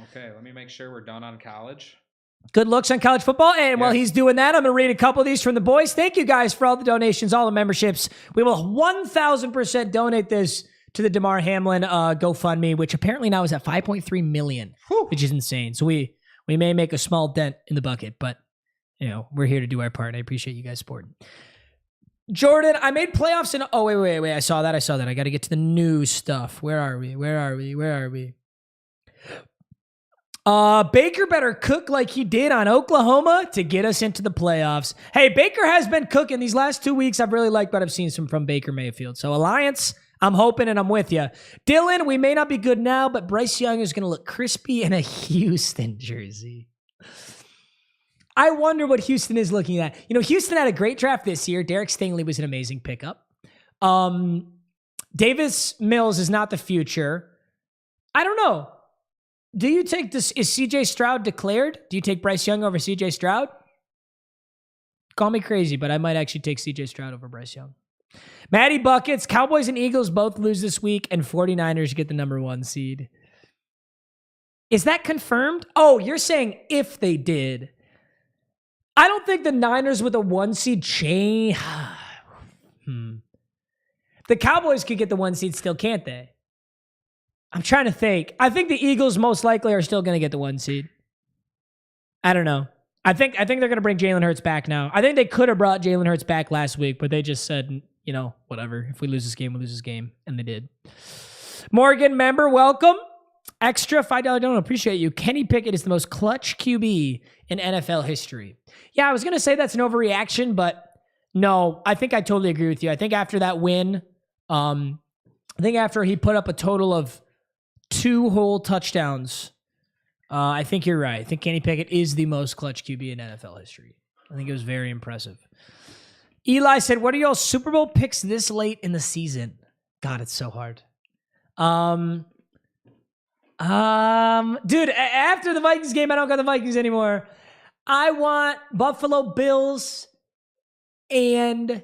Okay, let me make sure we're done on college. Good looks on college football. And while he's doing that, I'm going to read a couple of these from the boys. Thank you guys for all the donations, all the memberships. We will 1,000% donate this to the Damar Hamlin GoFundMe, which apparently now is at 5.3 million, which is insane. So we may make a small dent in the bucket, but we're here to do our part. I appreciate you guys supporting. Jordan, I made playoffs in... Oh, wait. I saw that. I got to get to the news stuff. Where are we? Baker better cook like he did on Oklahoma to get us into the playoffs. Hey, Baker has been cooking these last 2 weeks. I've really liked what I've seen from Baker Mayfield. So Alliance, I'm hoping and I'm with you. Dylan, we may not be good now, but Bryce Young is going to look crispy in a Houston jersey. I wonder what Houston is looking at. Houston had a great draft this year. Derek Stingley was an amazing pickup. Davis Mills is not the future. I don't know. Do you take this? Is CJ Stroud declared? Do you take Bryce Young over CJ Stroud? Call me crazy, but I might actually take CJ Stroud over Bryce Young. Matty Buckets, Cowboys and Eagles both lose this week, and 49ers get the number 1 seed. Is that confirmed? Oh, you're saying if they did. I don't think the Niners with a 1 seed change. The Cowboys could get the 1 seed still, can't they? I'm trying to think. I think the Eagles most likely are still going to get the 1 seed. I don't know. I think they're going to bring Jalen Hurts back now. I think they could have brought Jalen Hurts back last week, but they just said, whatever. If we lose this game, we lose this game. And they did. Morgan, member, welcome. Extra $5 donut. Appreciate you. Kenny Pickett is the most clutch QB in NFL history. Yeah, I was going to say that's an overreaction, but no, I think I totally agree with you. I think after that win, I think after he put up a total of 2 whole touchdowns, I think you're right. I think Kenny Pickett is the most clutch QB in NFL history. I think it was very impressive. Eli said, what are y'all Super Bowl picks this late in the season? God, it's so hard. Dude, after the Vikings game, I don't got the Vikings anymore. I want Buffalo Bills and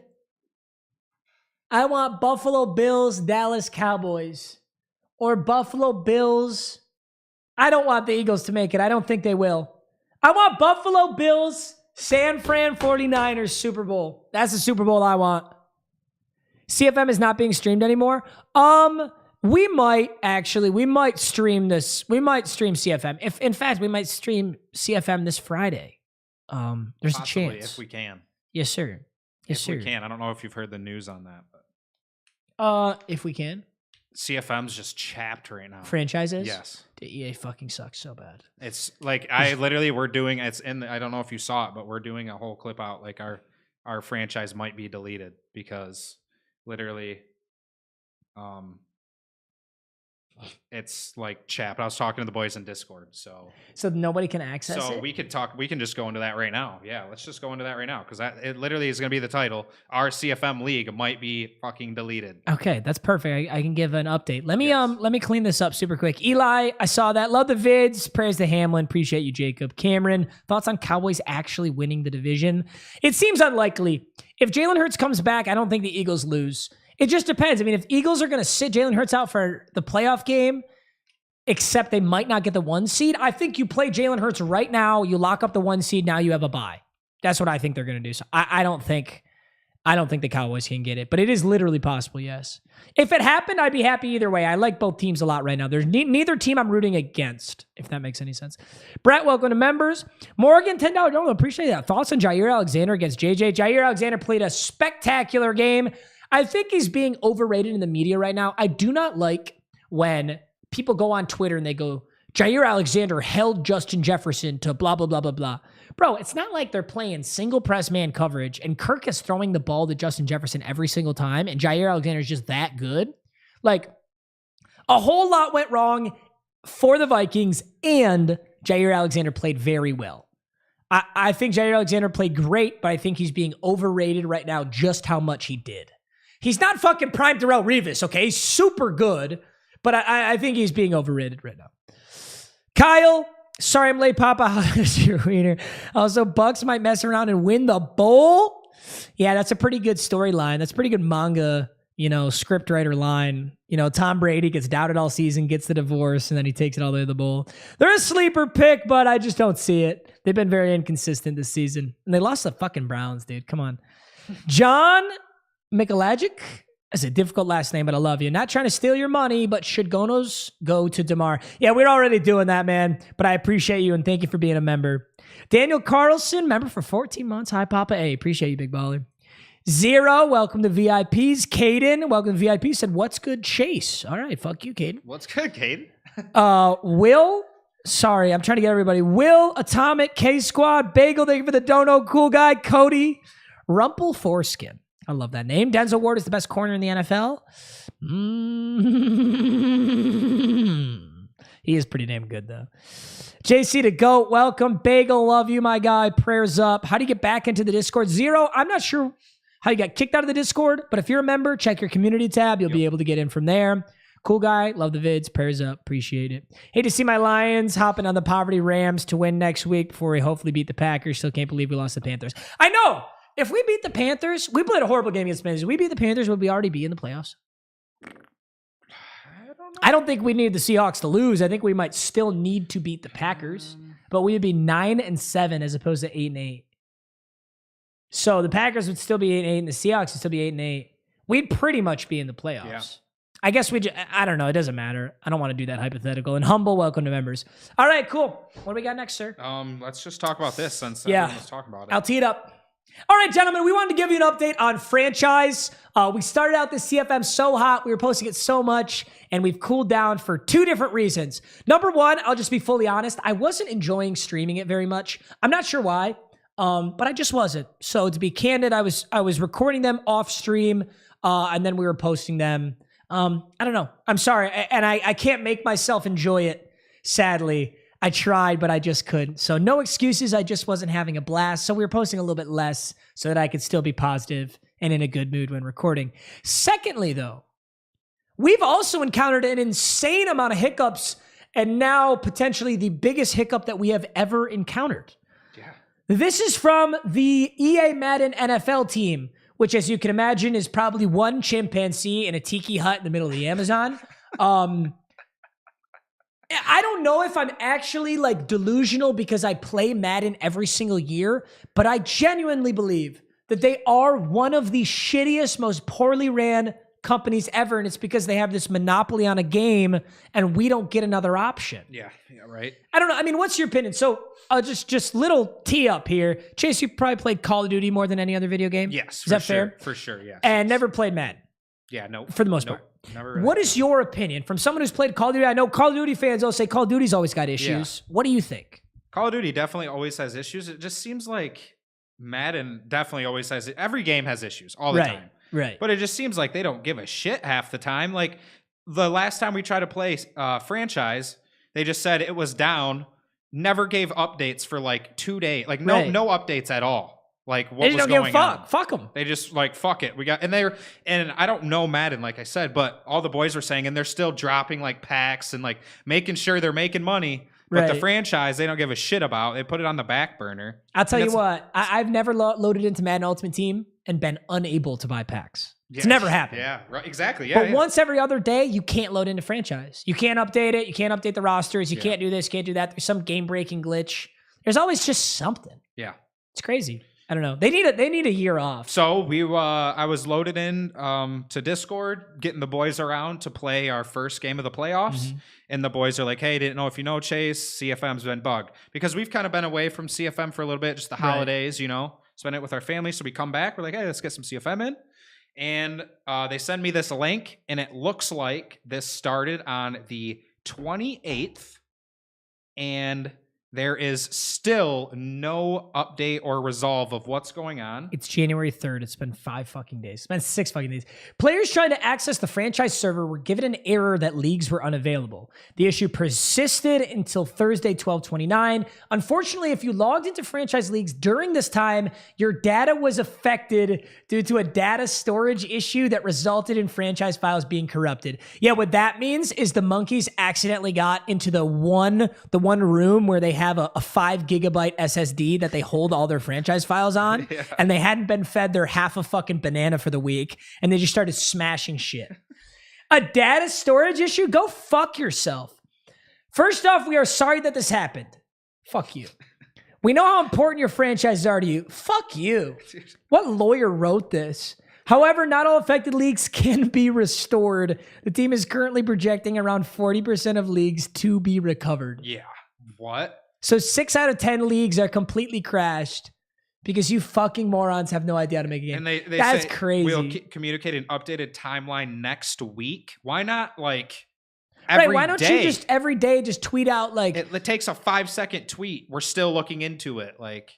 I want Buffalo Bills, Dallas Cowboys. Or Buffalo Bills. I don't want the Eagles to make it. I don't think they will. I want Buffalo Bills, San Fran 49ers Super Bowl. That's the Super Bowl I want. CFM is not being streamed anymore. We might stream this. We might stream CFM. In fact, we might stream CFM this Friday. There's possibly, a chance. If we can. Yes, sir. If we can. I don't know if you've heard the news on that. But. If we can. CFM's just chapped right now. Franchises? Yes. The EA fucking sucks so bad. It's like we're doing I don't know if you saw it, but we're doing a whole clip out like our franchise might be deleted because literally it's like chapped. I was talking to the boys in Discord, so nobody can access it. So we can just go into that right now. Yeah, let's just go into that right now because it literally is going to be the title. Our CFM league might be fucking deleted. Okay, that's perfect. I can give an update. Let me clean this up super quick. Eli, I saw that. Love the vids. Prayers to Hamlin. Appreciate you, Jacob. Cameron, thoughts on Cowboys actually winning the division? It seems unlikely. If Jalen Hurts comes back, I don't think the Eagles lose. It just depends. I mean, if Eagles are going to sit Jalen Hurts out for the playoff game, except they might not get the 1 seed, I think you play Jalen Hurts right now, you lock up the 1 seed, now you have a bye. That's what I think they're going to do. So I don't think the Cowboys can get it, but it is literally possible, yes. If it happened, I'd be happy either way. I like both teams a lot right now. There's neither team I'm rooting against, if that makes any sense. Brett, welcome to members. Morgan, $10 donut. Appreciate that. Thoughts on Jair Alexander against JJ? Jair Alexander played a spectacular game. I think he's being overrated in the media right now. I do not like when people go on Twitter and they go, Jair Alexander held Justin Jefferson to blah, blah, blah, blah, blah. Bro, it's not like they're playing single press man coverage and Kirk is throwing the ball to Justin Jefferson every single time and Jair Alexander is just that good. Like, A whole lot went wrong for the Vikings, and Jair Alexander played very well. I think Jair Alexander played great, but I think he's being overrated right now just how much he did. He's not fucking prime Darrelle Revis, okay? He's super good, but I think he's being overrated right now. Kyle, sorry I'm late, Papa. How's your wiener? Also, Bucks might mess around and win the bowl. Yeah, that's a pretty good storyline. That's a pretty good manga, scriptwriter line. Tom Brady gets doubted all season, gets the divorce, and then he takes it all the way to the bowl. They're a sleeper pick, but I just don't see it. They've been very inconsistent this season. And they lost the fucking Browns, dude. Come on. John Mikalajic. That's a difficult last name, but I love you. Not trying to steal your money, but should Gonos go to DeMar? Yeah, we're already doing that, man. But I appreciate you, and thank you for being a member. Daniel Carlson, member for 14 months. Hi, Papa A. Appreciate you, big baller. Zero, welcome to VIPs. Caden, welcome to VIP. Said, what's good, Chase? All right, fuck you, Caden. What's good, Caden? Will, sorry, I'm trying to get everybody. Will, Atomic, K-Squad, Bagel, thank you for the dono. Cool guy, Cody, Rumple Foreskin. I love that name. Denzel Ward is the best corner in the NFL. He is pretty damn good, though. JC the GOAT, welcome. Bagel, love you, my guy. Prayers up. How do you get back into the Discord? Zero, I'm not sure how you got kicked out of the Discord, but if you're a member, check your community tab. You'll be able to get in from there. Cool guy. Love the vids. Prayers up. Appreciate it. Hate to see my Lions hopping on the poverty Rams to win next week before we hopefully beat the Packers. Still can't believe we lost the Panthers. I know. If we beat the Panthers, we played a horrible game against the Panthers. If we beat the Panthers, would we already be in the playoffs? I don't think we need the Seahawks to lose. I think we might still need to beat the Packers, but we would be 9-7 as opposed to 8-8. So the Packers would still be 8-8, and the Seahawks would still be 8-8. We'd pretty much be in the playoffs. Yeah. I guess I don't know. It doesn't matter. I don't want to do that hypothetical. And humble, welcome to members. All right, cool. What do we got next, sir? Let's just talk about this since everyone was talking about it. I'll tee it up. All right, gentlemen, we wanted to give you an update on franchise. We started out this CFM so hot. We were posting it so much, and we've cooled down for two different reasons. Number one, I'll just be fully honest. I wasn't enjoying streaming it very much. I'm not sure why, but I just wasn't. So to be candid, I was recording them off stream, and then we were posting them. I don't know. I'm sorry, and I can't make myself enjoy it, sadly. I tried, but I just couldn't. So no excuses. I just wasn't having a blast. So we were posting a little bit less so that I could still be positive and in a good mood when recording. Secondly, though, we've also encountered an insane amount of hiccups, and now potentially the biggest hiccup that we have ever encountered. Yeah. This is from the EA Madden NFL team, which, as you can imagine, is probably one chimpanzee in a tiki hut in the middle of the Amazon. I don't know if I'm actually delusional because I play Madden every single year, but I genuinely believe that they are one of the shittiest, most poorly ran companies ever, and it's because they have this monopoly on a game and we don't get another option. Yeah, right. I don't know. I mean, what's your opinion? So just little tee up here. Chase, you probably played Call of Duty more than any other video game? Yes. Is that fair? For sure, yes. And never played Madden? Yeah, no. For the most part. Never really. What is your opinion from someone who's played Call of Duty? I know Call of Duty fans will say Call of Duty's always got issues. Yeah. What do you think? Call of Duty definitely always has issues. It just seems like Madden definitely always has it. Every game has issues all the time. Right. But it just seems like they don't give a shit half the time. Like the last time we tried to play franchise, they just said it was down, never gave updates for 2 days. No updates at all. What was going on? Fuck them. They just fuck it. And I don't know Madden, like I said, but all the boys were saying, and they're still dropping packs and making sure they're making money. But the franchise, they don't give a shit about. They put it on the back burner. I'll tell you what, I've never loaded into Madden Ultimate Team and been unable to buy packs. It's never happened. Yeah, right, exactly. Yeah, but once every other day, you can't load into franchise. You can't update it. You can't update the rosters. You can't do this, can't do that. There's some game-breaking glitch. There's always just something. Yeah. It's crazy. I don't know. They need a year off. So I was loaded in to Discord, getting the boys around to play our first game of the playoffs. Mm-hmm. And the boys are like, hey, didn't know if you know, Chase, CFM's been bugged. Because we've kind of been away from CFM for a little bit, just the holidays, spend it with our family. So we come back, we're like, hey, let's get some CFM in. And they send me this link, and it looks like this started on the 28th. And There is still no update or resolve of what's going on. It's January 3rd. It's been 5 fucking days. It's been 6 fucking days. Players trying to access the franchise server were given an error that leagues were unavailable. The issue persisted until Thursday, 12/29. Unfortunately, if you logged into franchise leagues during this time, your data was affected due to a data storage issue that resulted in franchise files being corrupted. Yeah, what that means is the monkeys accidentally got into the one room where they have a 5 gigabyte SSD that they hold all their franchise files on, and they hadn't been fed their half a fucking banana for the week, and they just started smashing shit. A data storage issue? Go fuck yourself. First off, we are sorry that this happened. Fuck you. We know how important your franchises are to you. Fuck you. What lawyer wrote this? However, not all affected leagues can be restored. The team is currently projecting around 40% of leagues to be recovered. Yeah. What? So 6 out of 10 leagues are completely crashed because you fucking morons have no idea how to make a game. And they That's say, crazy. We'll communicate an updated timeline next week. Why not like every right? Why don't day? you just every day just tweet out like it takes a 5-second tweet. We're still looking into it. Like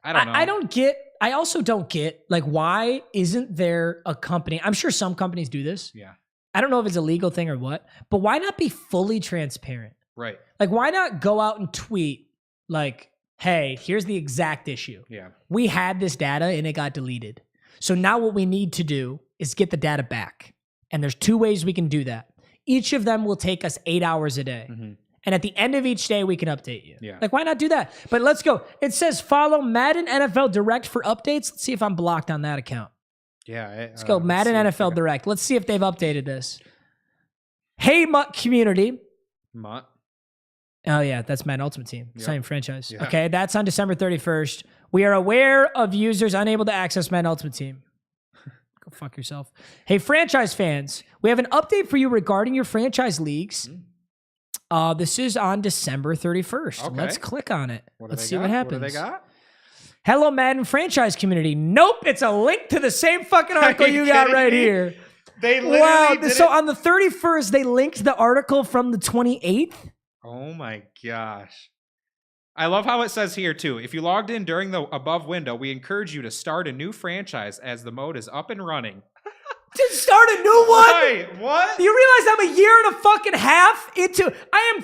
I don't know. I also don't get like why isn't there a company? I'm sure some companies do this. Yeah. I don't know if it's a legal thing or what, but why not be fully transparent? Right. Like why not go out and tweet like, hey, here's the exact issue. Yeah. We had this data and it got deleted. So now what we need to do is get the data back. And there's 2 ways we can do that. Each of them will take us 8 hours a day. Mm-hmm. And at the end of each day, we can update you. Yeah. Like, why not do that? But let's go. It says follow Madden NFL Direct for updates. Let's see if I'm blocked on that account. Yeah. Let's go. Madden NFL Direct. Let's see if they've updated this. Hey, Mutt community. Mutt. Oh, yeah, that's Madden Ultimate Team. Same franchise. Yeah. Okay, that's on December 31st. We are aware of users unable to access Madden Ultimate Team. Go fuck yourself. Hey, franchise fans, we have an update for you regarding your franchise leagues. This is on December 31st. Okay. Let's click on it. Let's see what happens. What do they got? Hello, Madden franchise community. Nope, it's a link to the same fucking article you got right here. They literally did so on the 31st, they linked the article from the 28th. Oh my gosh. I love how it says here too. If you logged in during the above window, we encourage you to start a new franchise as the mode is up and running. To start a new one? Wait, what? Do you realize I'm a year and a fucking half into?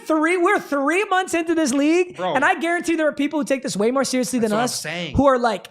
We're 3 months into this league, bro, and I guarantee there are people who take this way more seriously than us. Who are like,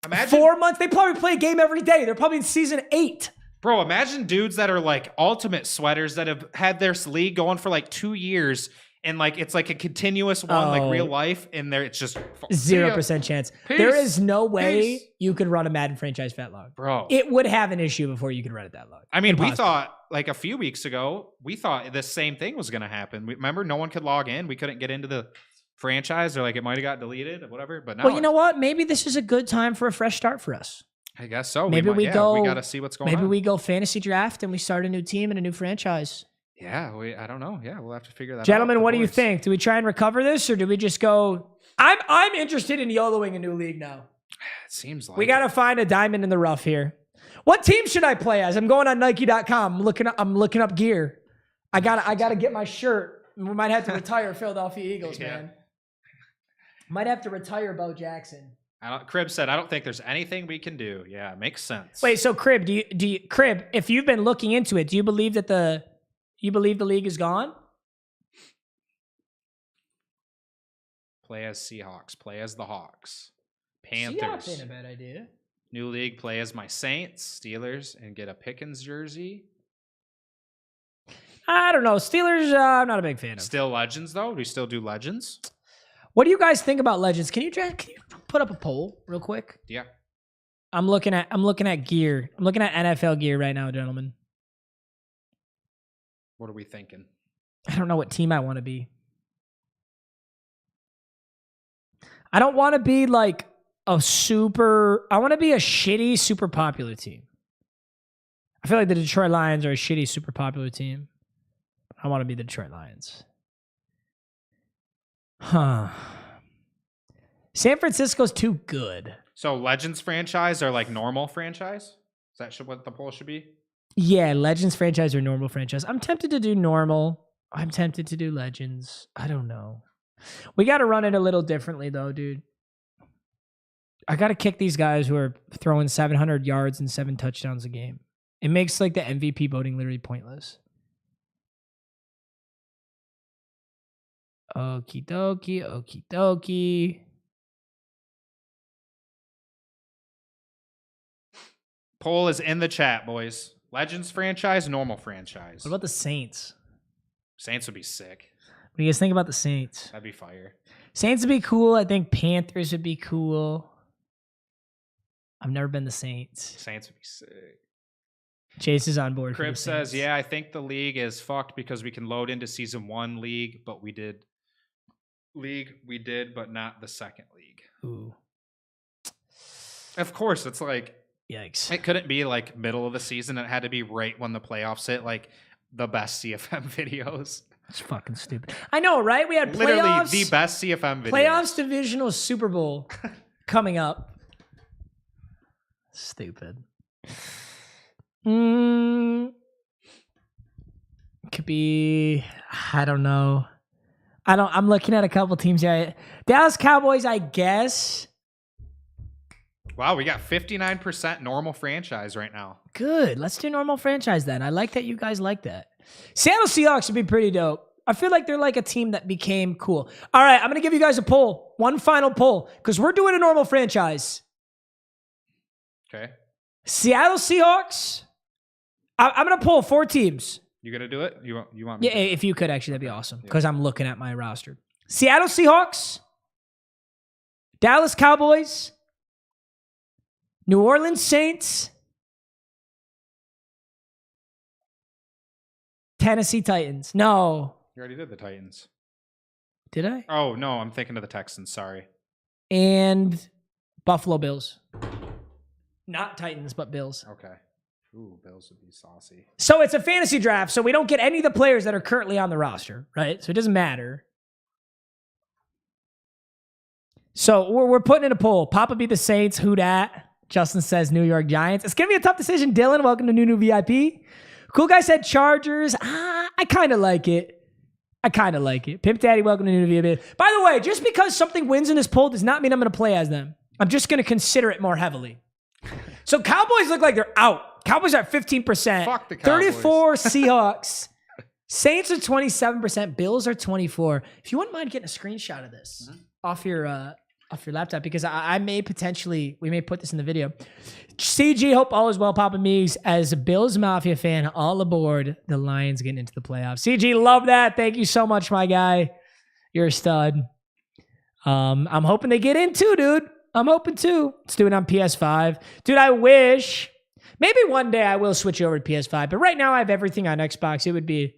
imagine 4 months. They probably play a game every day. They're probably in season 8. Bro, imagine dudes that are like ultimate sweaters that have had their league going for like 2 years. And like it's like a continuous one, like real life, and there it's just 0% chance. Peace. There is no way you could run a Madden franchise fat log, bro. It would have an issue before you could run it that log. I mean, we thought like a few weeks ago, we thought the same thing was going to happen. Remember, no one could log in. We couldn't get into the franchise, or like it might have got deleted or whatever. But now, well, you know what? Maybe this is a good time for a fresh start for us. I guess so. Maybe we got to see what's going on. Maybe we go fantasy draft and we start a new team and a new franchise. Yeah, I don't know. Yeah, we'll have to figure that out. Gentlemen, what do you think? Do we try and recover this, or do we just go? I'm interested in YOLOing a new league now. It seems like we got to find a diamond in the rough here. What team should I play as? I'm going on Nike.com. I'm looking up gear. I gotta get my shirt. We might have to retire Philadelphia Eagles, man. Might have to retire Bo Jackson. Crib said, "I don't think there's anything we can do." Yeah, makes sense. Wait, so Crib, do you Crib? If you've been looking into it, do you believe that the league is gone? Play as Seahawks. Play as the Hawks. Panthers. Seahawks ain't a bad idea. New league. Play as my Saints, Steelers, and get a Pickens jersey. I don't know. Steelers, I'm not a big fan of. Still Legends, though? Do we still do Legends? What do you guys think about Legends? Can you put up a poll real quick? Yeah. I'm looking at gear. I'm looking at NFL gear right now, gentlemen. What are we thinking? I don't know what team I want to be. I don't want to be like I want to be a shitty, super popular team. I feel like the Detroit Lions are a shitty, super popular team. I want to be the Detroit Lions. Huh. San Francisco's too good. So Legends franchise or like normal franchise? Is that what the poll should be? Yeah, Legends franchise or normal franchise. I'm tempted to do normal. I'm tempted to do Legends. I don't know. We got to run it a little differently, though, dude. I got to kick these guys who are throwing 700 yards and 7 touchdowns a game. It makes like the MVP voting literally pointless. Okie dokie, okie dokie. Poll is in the chat, boys. Legends franchise, normal franchise. What about the Saints? Saints would be sick. What do you guys think about the Saints? That'd be fire. Saints would be cool. I think Panthers would be cool. I've never been the Saints. Saints would be sick. Chase is on board. Crib says, yeah, I think the league is fucked because we can load into season 1 league, but we did, but not the second league. Ooh. Of course, it's like, yikes. It couldn't be like middle of the season. It had to be right when the playoffs hit, like the best CFM videos. It's fucking stupid. I know, right? We had literally playoffs, the best CFM videos. Playoffs, divisional, Super Bowl coming up. Stupid. Could be, I don't know. I'm looking at a couple teams here. Dallas Cowboys, I guess. Wow, we got 59% normal franchise right now. Good. Let's do normal franchise then. I like that you guys like that. Seattle Seahawks would be pretty dope. I feel like they're like a team that became cool. All right, I'm going to give you guys a poll. One final poll, because we're doing a normal franchise. Okay. Seattle Seahawks. I'm going to pull 4 teams. You going to do it? You want me Yeah, to do it? if you could, actually, that'd be awesome, because I'm looking at my roster. Seattle Seahawks. Dallas Cowboys. New Orleans Saints. Tennessee Titans. No. You already did the Titans. Did I? Oh, no, I'm thinking of the Texans. Sorry. And Buffalo Bills. Not Titans, but Bills. Okay. Ooh, Bills would be saucy. So it's a fantasy draft, so we don't get any of the players that are currently on the roster, right? So it doesn't matter. So we're putting in a poll. Papa be the Saints. Who dat? Justin says New York Giants. It's going to be a tough decision. Dylan, welcome to New VIP. Cool guy said Chargers. I kind of like it. Pimp Daddy, welcome to New VIP. By the way, just because something wins in this poll does not mean I'm going to play as them. I'm just going to consider it more heavily. So Cowboys look like they're out. Cowboys are at 15%. Fuck the Cowboys. 34 Seahawks. Saints are 27%. Bills are 24%. If you wouldn't mind getting a screenshot of this off your laptop, because we may put this in the video. CG, hope all is well. Papa Meags, as a Bills Mafia fan, all aboard. The Lions getting into the playoffs. CG, love that. Thank you so much, my guy. You're a stud. I'm hoping they get in too, dude. I'm hoping too. Let's do it on PS5. Dude, I wish. Maybe one day I will switch over to PS5, but right now I have everything on Xbox. It would be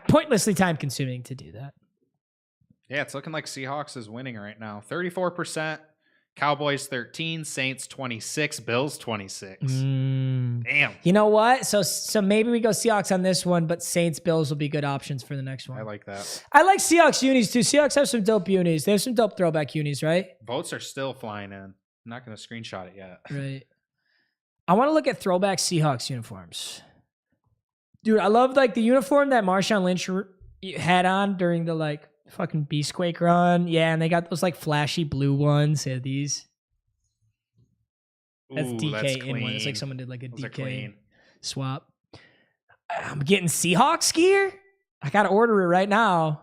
pointlessly time-consuming to do that. Yeah, it's looking like Seahawks is winning right now. 34%, Cowboys 13, Saints 26, Bills 26. Damn. You know what? So maybe we go Seahawks on this one, but Saints, Bills will be good options for the next one. I like that. I like Seahawks unis too. Seahawks have some dope unis. They have some dope throwback unis, right? Votes are still flying in. I'm not going to screenshot it yet. Right. I want to look at throwback Seahawks uniforms. Dude, I love like the uniform that Marshawn Lynch had on during the fucking Beastquake run. Yeah, and they got those like flashy blue ones. Yeah, these. That's Ooh, DK that's in one. It's clean. like someone did like a Those are DK clean. swap. I'm getting Seahawks gear. I gotta order it right now.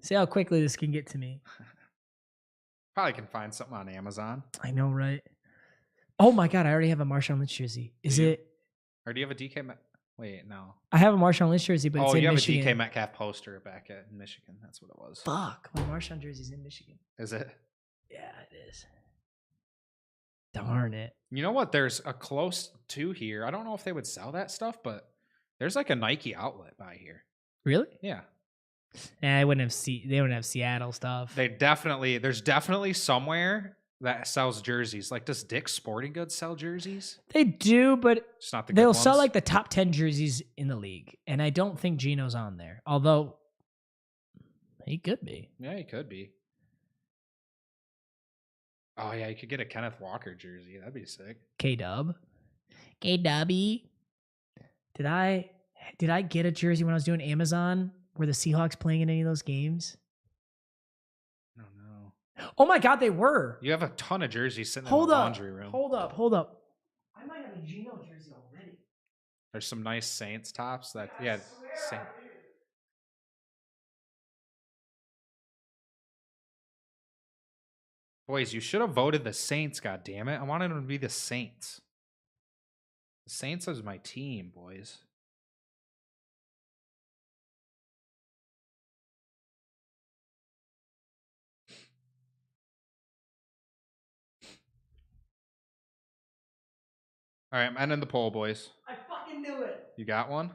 See how quickly this can get to me. Probably can find something on Amazon. I know, right? Oh my god, I already have a Marshawn Lynch jersey. Is it? Or do you have a DK? Wait, no. I have a Marshawn Lynch jersey, but it's in Michigan. You have a DK Metcalf poster back at Michigan. That's what it was. Fuck, my Marshawn jersey's in Michigan. Is it? Yeah, it is. Darn it. You know what? There's a close to here. I don't know if they would sell that stuff, but there's like a Nike outlet by here. Really? Yeah. They wouldn't have Seattle stuff. There's definitely somewhere that sells jerseys. Like, does Dick's Sporting Goods sell jerseys? They do, but It's not the they'll good sell ones. like the top 10 jerseys in the league. And I don't think Gino's on there. Although he could be. Yeah, he could be. Oh yeah, you could get a Kenneth Walker jersey. That'd be sick. K-Dub. K-Dubby. Did I get a jersey when I was doing Amazon Were the Seahawks playing in any of those games? I don't know. Oh my God, they were. You have a ton of jerseys sitting in the laundry room. Hold up. I might have a Geno jersey already. There's some nice Saints tops that, Saint. Boys, you should have voted the Saints, goddammit. I wanted them to be the Saints. The Saints is my team, boys. All right, I'm ending the poll, boys. I fucking knew it. You got one?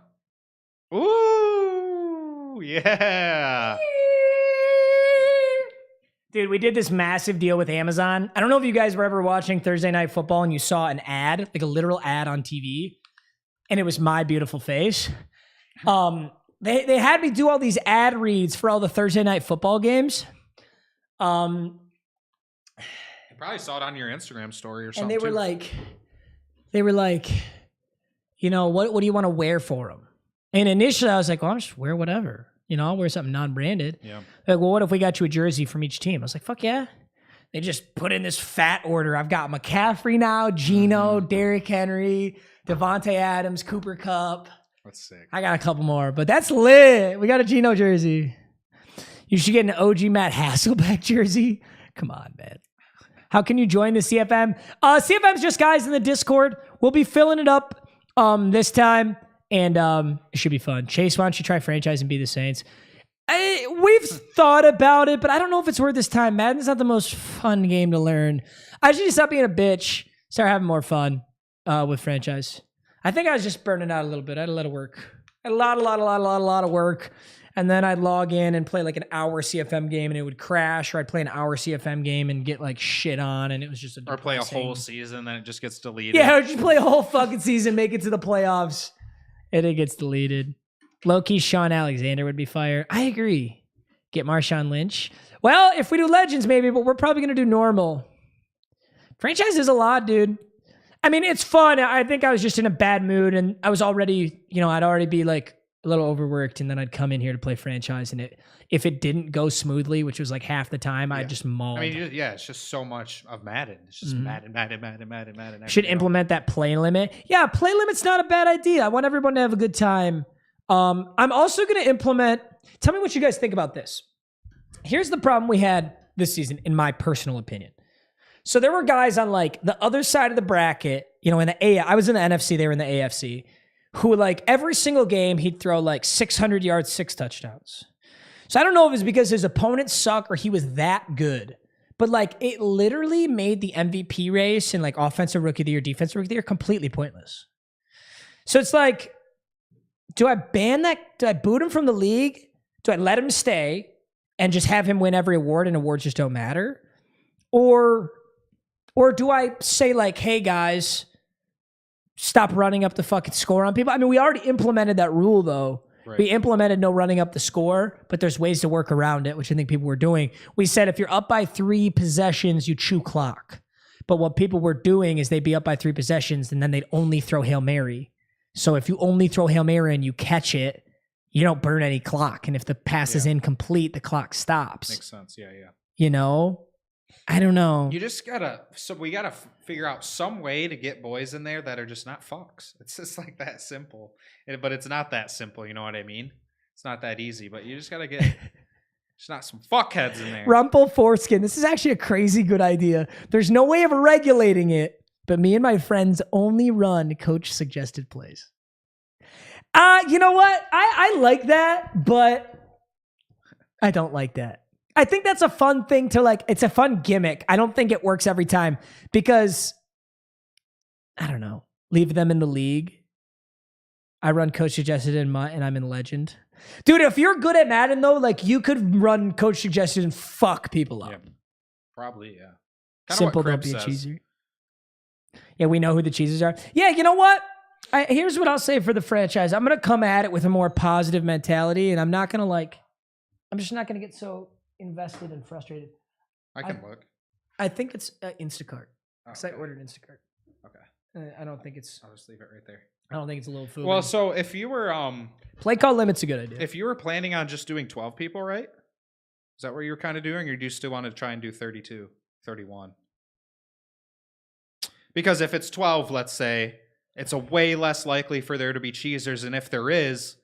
Ooh, yeah. Dude, we did this massive deal with Amazon. I don't know if you guys were ever watching Thursday Night Football and you saw an ad, like a literal ad on TV, and it was my beautiful face. They had me do all these ad reads for all the Thursday Night Football games. You probably saw it on your Instagram story or something. And they were like, you know, what do you want to wear for them? And initially I was like, well, I'll just wear whatever. You know, I'll wear something non-branded. Yeah. Like, well, what if we got you a jersey from each team? I was like, fuck yeah. They just put in this fat order. I've got McCaffrey now, Geno, Derrick Henry, Devontae Adams, Cooper Kupp. That's sick. I got a couple more, but that's lit. We got a Geno jersey. You should get an OG Matt Hasselbeck jersey. Come on, man. How can you join the CFM? CFM's just guys in the Discord. We'll be filling it up this time, and it should be fun. Chase, why don't you try franchise and be the Saints? We've thought about it, but I don't know if it's worth this time. Madden's not the most fun game to learn. I should just stop being a bitch, start having more fun with franchise. I think I was just burning out a little bit. I had a lot of work. I had a lot of work. And then I'd log in and play like an hour CFM game and it would crash, or I'd play an hour CFM game and get like shit on, and it was just or play a whole season, then it just gets deleted. Yeah, or just play a whole fucking season, make it to the playoffs, and it gets deleted. Low-key Sean Alexander would be fire. I agree. Get Marshawn Lynch. Well, if we do Legends, maybe, but we're probably going to do normal. Franchise is a lot, dude. I mean, it's fun. I think I was just in a bad mood, and I was already, I'd already be like a little overworked, and then I'd come in here to play franchise, and if it didn't go smoothly, which was like half the time, I'd just mauled. I mean, it's just so much of Madden. It's just Madden. Should implement that play limit. Yeah, play limit's not a bad idea. I want everyone to have a good time. I'm also going to implement, tell me what you guys think about this. Here's the problem we had this season, in my personal opinion. So there were guys on like the other side of the bracket, in the I was in the NFC, they were in the AFC, who like every single game, he'd throw like 600 yards, 6 touchdowns. So I don't know if it's because his opponents suck or he was that good, but like it literally made the MVP race and like offensive rookie of the year, defensive rookie of the year completely pointless. So it's like, do I ban that? Do I boot him from the league? Do I let him stay and just have him win every award and awards just don't matter? Or do I say like, hey guys, stop running up the fucking score on people? I mean, we already implemented that rule though. Right. We implemented no running up the score, but there's ways to work around it, which I think people were doing. We said if you're up by 3 possessions, you chew clock. But what people were doing is they'd be up by 3 possessions and then they'd only throw Hail Mary. So if you only throw Hail Mary and you catch it, you don't burn any clock. And if the pass is incomplete, the clock stops. Makes sense. Yeah. I don't know. You just we gotta figure out some way to get boys in there that are just not fucks. It's just like that simple. But it's not that simple, you know what I mean? It's not that easy, but you just gotta get there's not some fuckheads in there. Rumple foreskin. This is actually a crazy good idea. There's no way of regulating it, but me and my friends only run coach suggested plays. You know what? I like that, but I don't like that. I think that's a fun thing to like, it's a fun gimmick. I don't think it works every time because, I don't know, leave them in the league. I run coach suggested and I'm in legend. Dude, if you're good at Madden though, like you could run coach suggested and fuck people up. Yeah, probably, yeah. Simple, don't be a cheeser. Yeah, we know who the cheesers are. Yeah, you know what? Here's what I'll say for the franchise. I'm going to come at it with a more positive mentality, and I'm just not going to get so invested and frustrated. I can look. I think it's Instacart. Because I ordered Instacart. Okay. I don't think it's... I'll just leave it right there. I don't think it's a little food. Well, so if you were play call limit's a good idea. if you were planning on just doing 12 people, right? Is that what you were kind of doing, or do you still want to try and do 32, 31? Because if it's 12, let's say, it's a way less likely for there to be cheesers, and if there is,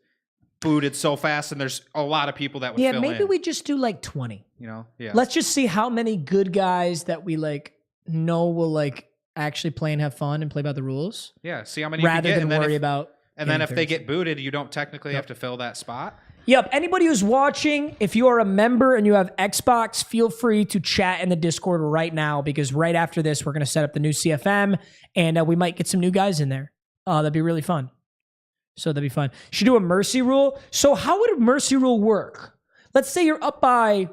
booted so fast, and there's a lot of people that would fill in. Yeah, maybe we just do like 20. You know? Yeah. Let's just see how many good guys that we like know will like actually play and have fun and play by the rules. Yeah, see how many you rather get, than worry about. And then if they get booted, you don't technically have to fill that spot. Yep. Anybody who's watching, if you are a member and you have Xbox, feel free to chat in the Discord right now, because right after this, we're going to set up the new CFM, and we might get some new guys in there. That'd be really fun. So that'd be fun. Should do a mercy rule. So how would a mercy rule work? Let's say you're up by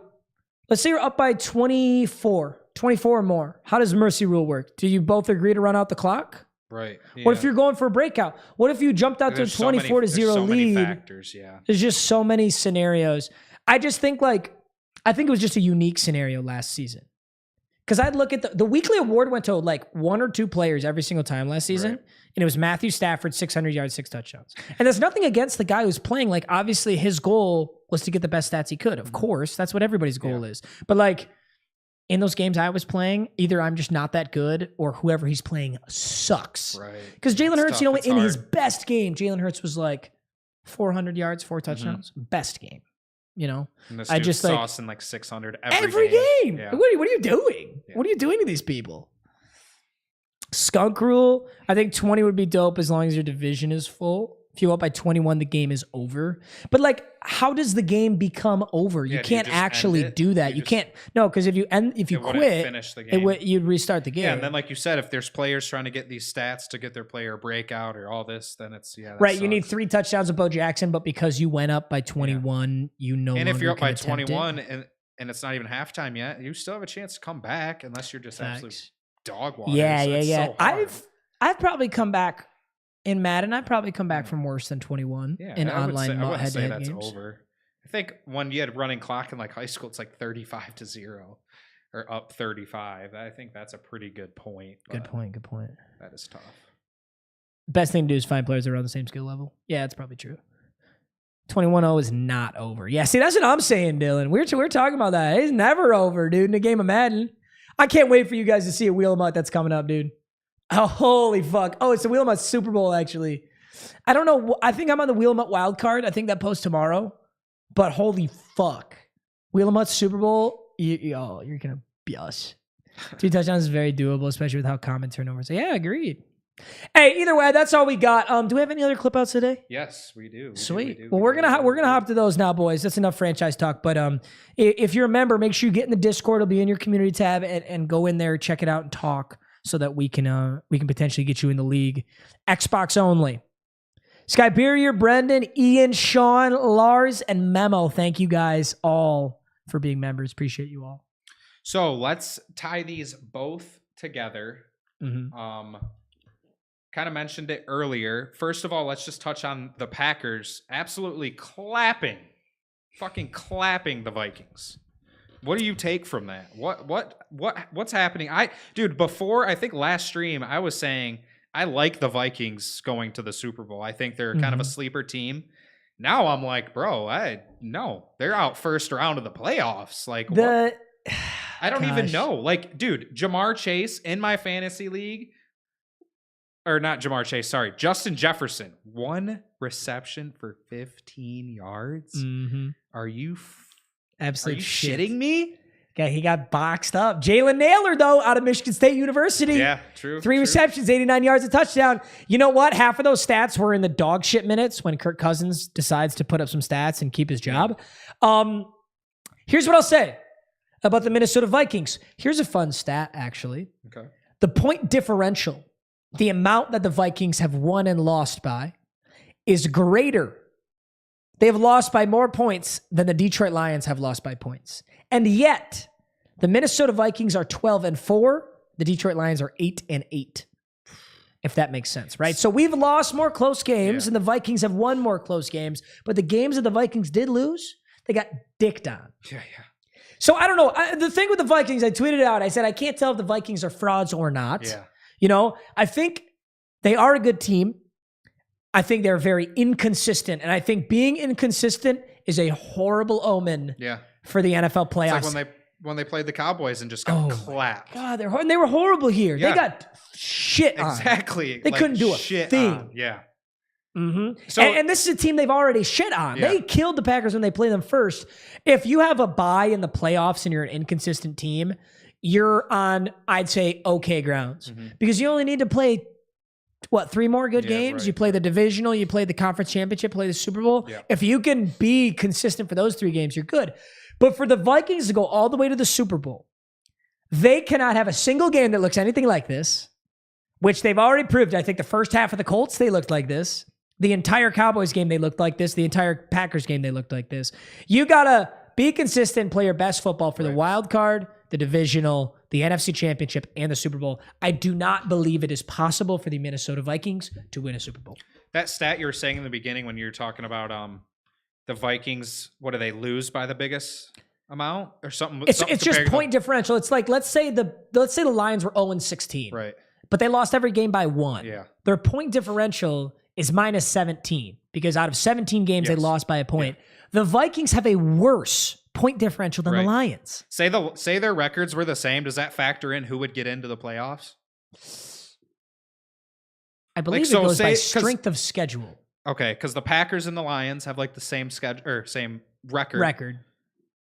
24 or more. How does mercy rule work? Do you both agree to run out the clock? Right. Yeah. What if you're going for a breakout? What if you jumped out to a 24-0 lead? Many factors, yeah. There's just so many scenarios. I just think I think it was just a unique scenario last season. Because I'd look at the weekly award went to like 1 or 2 players every single time last season. Right. And it was Matthew Stafford, 600 yards, 6 touchdowns. And there's nothing against the guy who's playing. Like, obviously his goal was to get the best stats he could. Of course, that's what everybody's goal is. But like, in those games I was playing, either I'm just not that good or whoever he's playing sucks. Right. Because Jalen Hurts, you know, in his hard. best game, Jalen Hurts was like 400 yards, 4 touchdowns. Best game, you know? And this I dude just saucing like 600 every game. Yeah. What are you doing? Yeah. What are you doing to these people? Skunk rule. I think 20 would be dope as long as your division is full. If you go up by 21, the game is over. But like, how does the game become over? Yeah, You can't do you just actually end it? do that. You can't. No, because if you wouldn't quit, finish the game. you'd restart the game. Yeah, and then like you said, if there's players trying to get these stats to get their player breakout or all this, then it's that right. You need sucks. 3 touchdowns of Bo Jackson, but because you went up by 21, you know. And if you're up by 21 and it's not even halftime yet, you still have a chance to come back unless you're just absolute dog water. Yeah, So yeah, it's yeah. so hard. I've probably come back in Madden. I've probably come back from worse than 21 in I online I wouldn't say head-to-head that's games. over. I think when you had running clock in like high school, it's like 35-0 or up 35. I think that's a pretty good point. Good point. That is tough. Best thing to do is find players that are on the same skill level. Yeah, that's probably true. 21-0 is not over. Yeah, see, that's what I'm saying, Dylan. We're talking about that. It's never over, dude, in a game of Madden. I can't wait for you guys to see a Wheel 'em Out that's coming up, dude. Oh, holy fuck. Oh, it's the Wheel 'em Out Super Bowl, actually. I don't know. I think I'm on the Wheel 'em Out wild card. I think that posts tomorrow. But holy fuck. Wheel 'em Out Super Bowl, you're going to be us. 2 touchdowns is very doable, especially with how common turnovers are. Yeah, agreed. Hey, either way, that's all we got. Do we have any other clip outs today? Yes, we do. Sweet. Well, we're gonna hop to those now, boys. That's enough franchise talk. But if you're a member, make sure you get in the Discord. It'll be in your community tab, and go in there, check it out, and talk so that we can potentially get you in the league. Xbox only. Skyberia, Brendan, Ian, Sean, Lars, and Memo. Thank you guys all for being members. Appreciate you all. So let's tie these both together. Mm-hmm. Kind of mentioned it earlier. First of all, let's just touch on the Packers absolutely fucking clapping the Vikings. What do you take from that? What's happening? Before, I think last stream I was saying I like the Vikings going to the Super Bowl. I think they're kind of a sleeper team. Now I'm like, bro, no, they're out first round of the playoffs. Like what? I don't even know. Like, dude, Jamar Chase in my fantasy league. Or not Jamar Chase, sorry. Justin Jefferson. 1 reception for 15 yards. Mm-hmm. Are you absolutely shitting me? Yeah, he got boxed up. Jalen Naylor, though, out of Michigan State University. Yeah, true. 3 receptions, 89 yards, a touchdown. You know what? Half of those stats were in the dog shit minutes when Kirk Cousins decides to put up some stats and keep his job. Here's what I'll say about the Minnesota Vikings. Here's a fun stat, actually. Okay. The point differential, the amount that the Vikings have won and lost by, is greater. They have lost by more points than the Detroit Lions have lost by points. And yet, the Minnesota Vikings are 12-4. The Detroit Lions are 8-8. If that makes sense, right? So we've lost more close games, and the Vikings have won more close games. But the games that the Vikings did lose, they got dicked on. Yeah. So I don't know. The thing with the Vikings, I tweeted out, I said, I can't tell if the Vikings are frauds or not. Yeah. You know, I think they are a good team. I think they're very inconsistent. And I think being inconsistent is a horrible omen for the NFL playoffs. It's like when they played the Cowboys and just got clapped. God, they were horrible here. Yeah. They got shit on. Exactly. They couldn't do a thing. On. Yeah. Mm-hmm. So, and this is a team they've already shit on. Yeah. They killed the Packers when they played them first. If you have a bye in the playoffs and you're an inconsistent team, you're on, I'd say, okay grounds. Because you only need to play, 3 more good games? Right. You play the divisional, you play the conference championship, play the Super Bowl. Yeah. If you can be consistent for those 3 games, you're good. But for the Vikings to go all the way to the Super Bowl, they cannot have a single game that looks anything like this, which they've already proved. I think the first half of the Colts, they looked like this. The entire Cowboys game, they looked like this. The entire Packers game, they looked like this. You got to be consistent, play your best football for the wild card, the divisional, the NFC Championship, and the Super Bowl. I do not believe it is possible for the Minnesota Vikings to win a Super Bowl. That stat you were saying in the beginning when you were talking about the Vikings, what do they lose by the biggest amount or something? It's just point differential. It's like let's say the Lions were 0-16, right? But they lost every game by 1. Yeah, their point differential is minus 17 because out of 17 games they lost by a point. Yeah. The Vikings have a worse point differential than the Lions. Say their records were the same. Does that factor in who would get into the playoffs? I believe it goes by strength of schedule. Okay, because the Packers and the Lions have like the same schedule or same record.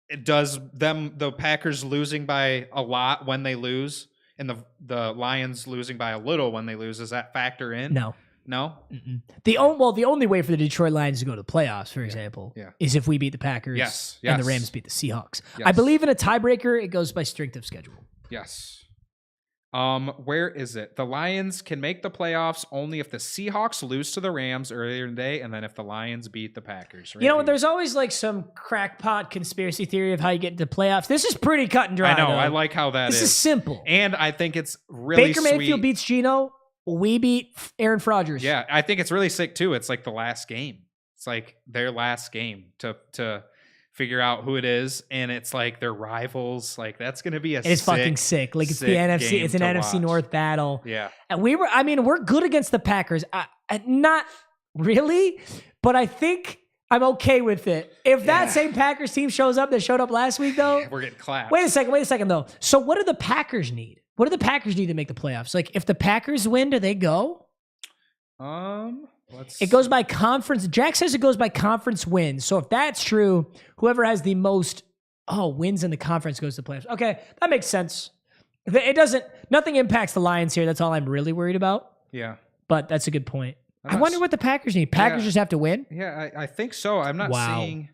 It does the Packers losing by a lot when they lose, and the Lions losing by a little when they lose. Does that factor in? No. No? Mm-mm. The only way for the Detroit Lions to go to the playoffs, for example, is if we beat the Packers and the Rams beat the Seahawks. Yes. I believe in a tiebreaker, it goes by strength of schedule. Yes. Where is it? The Lions can make the playoffs only if the Seahawks lose to the Rams earlier in the day, and then if the Lions beat the Packers. Right? You know, there's always like some crackpot conspiracy theory of how you get into playoffs. This is pretty cut and dry. I know. Though. I like how this is simple. And I think it's really Baker Mayfield beats Geno. We beat Aaron Rodgers. Yeah, I think it's really sick too. It's like the last game. It's like their last game to figure out who it is, and it's like their rivals. Like that's gonna be it's fucking sick. Like it's the NFC. It's an NFC North battle. Yeah, and we're good against the Packers. Not really, but I think I'm okay with it. If that same Packers team shows up that showed up last week, though, we're getting clapped. Wait a second, though. So what do the Packers need? What do the Packers need to make the playoffs? Like, if the Packers win, do they go? It goes by conference. Jack says it goes by conference wins. So if that's true, whoever has the most wins in the conference goes to the playoffs. Okay, that makes sense. Nothing impacts the Lions here. That's all I'm really worried about. Yeah. But that's a good point. I wonder what the Packers need. Packers just have to win? Yeah, I think so. I'm not seeing...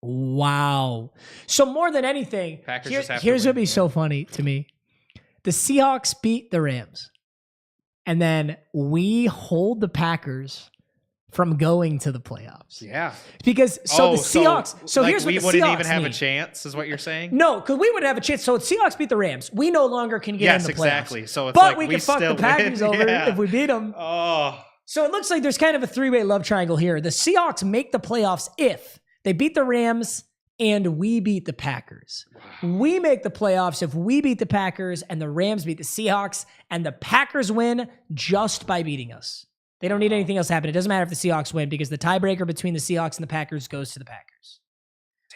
Wow. So more than anything, here's what would be so funny to me. The Seahawks beat the Rams, and then we hold the Packers from going to the playoffs. Yeah. Because the Seahawks. So here's what the Seahawks we wouldn't even have a chance, is what you're saying? No, because we wouldn't have a chance. So the Seahawks beat the Rams. We no longer can get in the playoffs. Exactly. So it's but we can fuck the Packers over if we beat them. Oh. So it looks like there's kind of a 3-way love triangle here. The Seahawks make the playoffs if they beat the Rams and we beat the Packers. Wow. We make the playoffs if we beat the Packers and the Rams beat the Seahawks, and the Packers win just by beating us. They don't need anything else to happen. It doesn't matter if the Seahawks win because the tiebreaker between the Seahawks and the Packers goes to the Packers.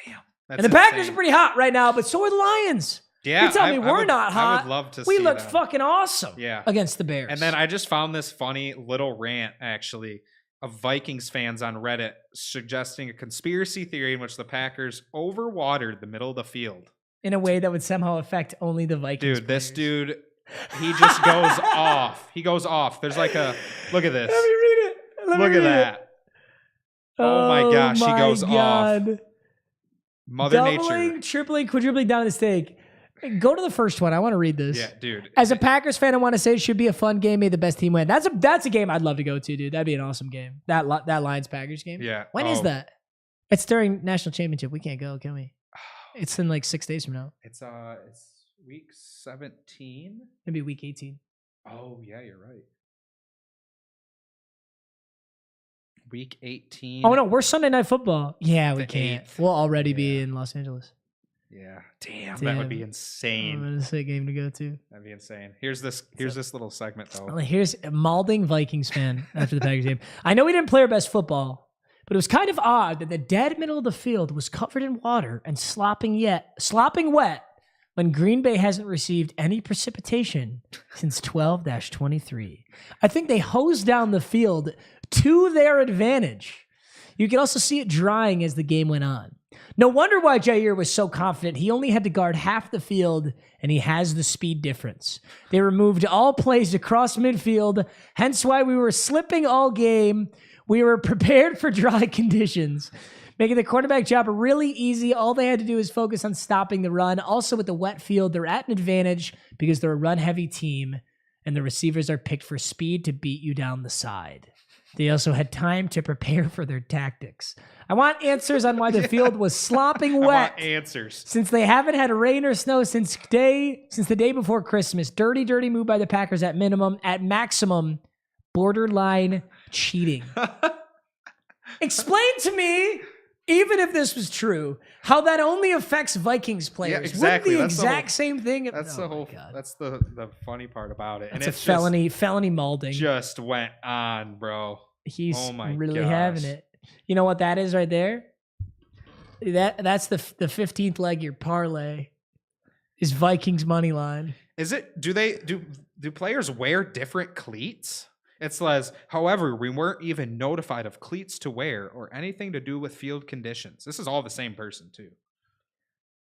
Damn. And the Packers are pretty hot right now, but so are the Lions. Yeah. You tell me we're not hot. I would love to see We looked fucking awesome against the Bears. And then I just found this funny little rant, actually, of Vikings fans on Reddit suggesting a conspiracy theory in which the Packers overwatered the middle of the field. In a way that would somehow affect only the Vikings. Dude, this dude, he just goes off. He goes off. There's like look at this. Let me read it. Look at that. Oh my gosh, he goes off. Mother Doubling, Nature. tripling, quadrupling down the stake. Go to the first one. I want to read this. Yeah, dude. As a Packers fan, I want to say it should be a fun game. May the best team win. That's a game I'd love to go to, dude. That'd be an awesome game. That Lions-Packers game. Yeah. When is that? It's during National Championship. We can't go, can we? It's in like 6 days from now. It's week 17. Maybe week 18. Oh, yeah, you're right. Week 18. Oh, no, we're Sunday Night Football. Yeah, we can't. 8th. We'll already be in Los Angeles. Yeah. Damn, that would be insane. That's a sick game to go to. That'd be insane. Here's this little segment though. Well, here's a Malding Vikings fan after the Packers game. I know we didn't play our best football, but it was kind of odd that the dead middle of the field was covered in water and slopping wet when Green Bay hasn't received any precipitation since 12-23. I think they hosed down the field to their advantage. You can also see it drying as the game went on. No wonder why Jair was so confident. He only had to guard half the field, and he has the speed difference. They removed all plays across midfield, hence why we were slipping all game. We were prepared for dry conditions, making the quarterback job really easy. All they had to do is focus on stopping the run. Also, with the wet field, they're at an advantage because they're a run-heavy team, and the receivers are picked for speed to beat you down the side. They also had time to prepare for their tactics. I want answers on why the field was slopping wet. I want answers. Since they haven't had rain or snow since the day before Christmas. Dirty move by the Packers at minimum. At maximum, borderline cheating. Explain to me, even if this was true, how that only affects Vikings players. Yeah, exactly. Wouldn't the exact same thing? That's the whole. That's the funny part about it. That's and it's felony Malding. Just went on, bro. He's really having it. You know what that is right there? That's the 15th leg your parlay is Vikings money line. Is it? Do players wear different cleats? It says, however, we weren't even notified of cleats to wear or anything to do with field conditions. This is all the same person too.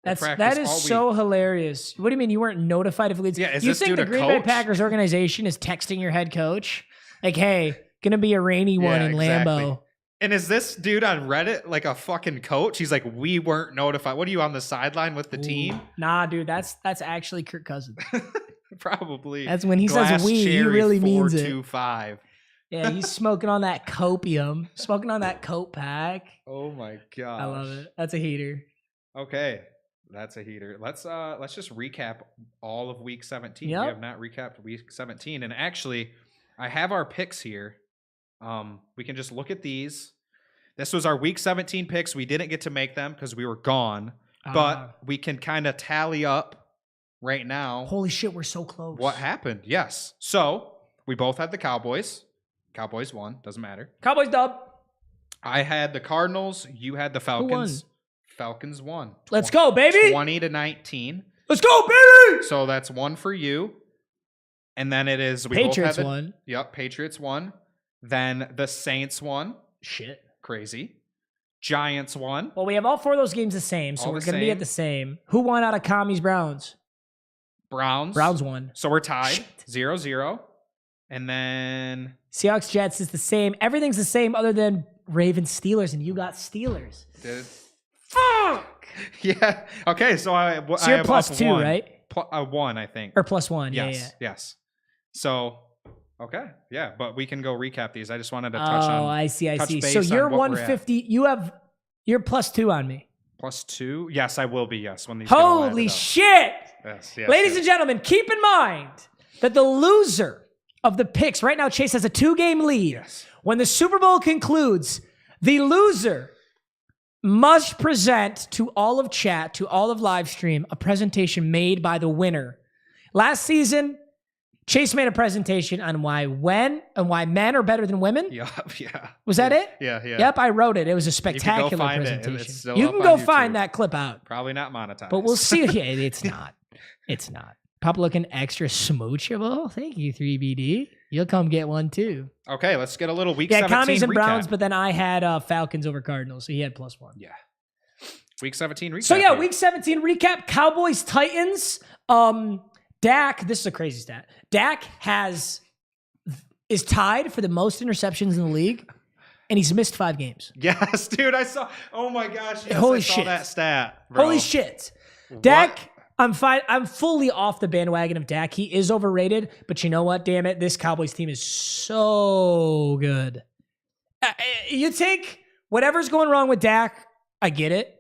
That is so hilarious. What do you mean you weren't notified of cleats? Yeah, you think the Green Bay Packers organization is texting your head coach? Like, hey, gonna be a rainy one in Lambeau. And is this dude on Reddit like a fucking coach? He's like, we weren't notified. What are you on the sideline with the team? Nah, dude, that's actually Kirk Cousins. Probably. That's when he says we, he really means it. 425. Yeah, he's smoking on that copium, smoking on that coat pack. Oh my god, I love it. That's a heater. Okay, that's a heater. Let's just recap all of week 17. Yep. We have not recapped week 17, and actually, I have our picks here. We can just look at these. This was our week 17 picks. We didn't get to make them because we were gone, but we can kind of tally up right now. Holy shit, we're so close. What happened? Yes. So we both had the Cowboys. Cowboys won. Doesn't matter. Cowboys dub. I had the Cardinals. You had the Falcons. Who won? Falcons won. Let's go, baby. 20-19. Let's go, baby. So that's one for you. And then it is Patriots won. Yep, Patriots won. Then the Saints won. Shit. Crazy. Giants won. Well, we have all four of those games the same, so we're going to be at the same. Who won out of Commies Browns? Browns. Browns won. So we're tied. 0-0. And then Seahawks Jets is the same. Everything's the same other than Ravens Steelers, and you got Steelers. Fuck. Yeah. Okay. So you're have plus two, one. right? One, I think. Or plus one. Yes. Yeah. Yes. So, okay. Yeah. But we can go recap these. I just wanted to touch on. Oh, I see. So you're 150. You're plus two on me. Plus two? Yes, I will be. Yes. When these Holy shit. Yes. Ladies and gentlemen, keep in mind that the loser of the picks, right now, Chase has a 2-game lead. Yes. When the Super Bowl concludes, the loser must present to all of chat, to all of live stream, a presentation made by the winner. Last season, Chase made a presentation on why men are better than women. Yep, yeah. Was that it? Yeah. Yep, I wrote it. It was a spectacular presentation. You can go find that clip out. Probably not monetized. But we'll see. Yeah, it's not. It's not. Pop looking extra smoochable. Thank you, 3BD. You'll come get one too. Okay, let's get a little week 17 Commies and recap. Browns, but then I had Falcons over Cardinals, so he had plus one. Yeah. Week 17 recap. So yeah, week 17 recap. Cowboys, Titans. Dak, this is a crazy stat. Dak is tied for the most interceptions in the league, and he's missed 5 games. Yes, dude, I saw. Oh my gosh, yes, Holy I saw shit. that stat. Bro. Holy shit. Dak, I'm fine. I'm fully off the bandwagon of Dak. He is overrated, but you know what? Damn it, this Cowboys team is so good. You take whatever's going wrong with Dak, I get it,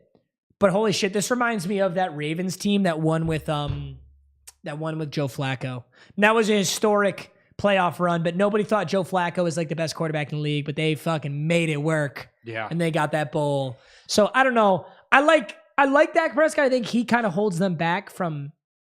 but holy shit, this reminds me of that Ravens team that won with Joe Flacco. And that was a historic playoff run, but nobody thought Joe Flacco was like the best quarterback in the league, but they fucking made it work. Yeah. And they got that bowl. So I don't know. I I like Dak Prescott. I think he kind of holds them back from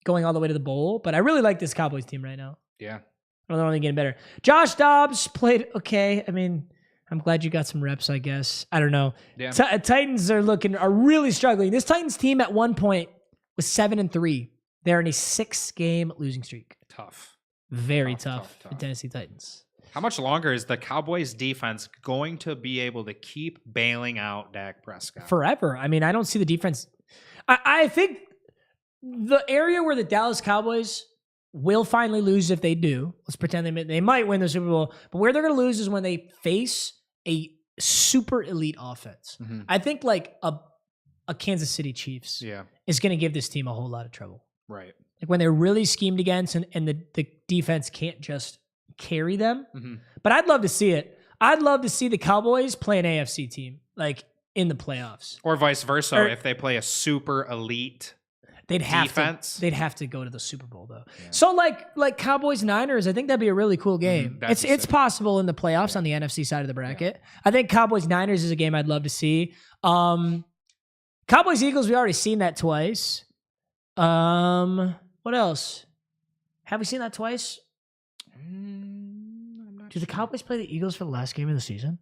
going all the way to the bowl. But I really like this Cowboys team right now. Yeah. I don't know, they're only getting better. Josh Dobbs played okay. I mean, I'm glad you got some reps, I guess. I don't know. Yeah. Titans are really struggling. This Titans team at one point was 7-3. They're in a 6-game losing streak. Tough. Very tough for Tennessee Titans. How much longer is the Cowboys defense going to be able to keep bailing out Dak Prescott? Forever. I mean, I don't see the defense. I think the area where the Dallas Cowboys will finally lose, if they do, let's pretend they might win the Super Bowl, but where they're going to lose is when they face a super elite offense. Mm-hmm. I think like a Kansas City Chiefs is going to give this team a whole lot of trouble. Right. Like when they're really schemed against and the defense can't just carry them. Mm-hmm. But I'd love to see it. I'd love to see the Cowboys play an AFC team like in the playoffs. Or vice versa, if they play a super elite defense. They'd have to go to the Super Bowl though. Yeah. So like Cowboys Niners, I think that'd be a really cool game. Mm-hmm. It's possible in the playoffs on the NFC side of the bracket. Yeah. I think Cowboys Niners is a game I'd love to see. Cowboys Eagles, we already seen that twice. What else? Have we seen that twice? Did the Cowboys play the Eagles for the last game of the season?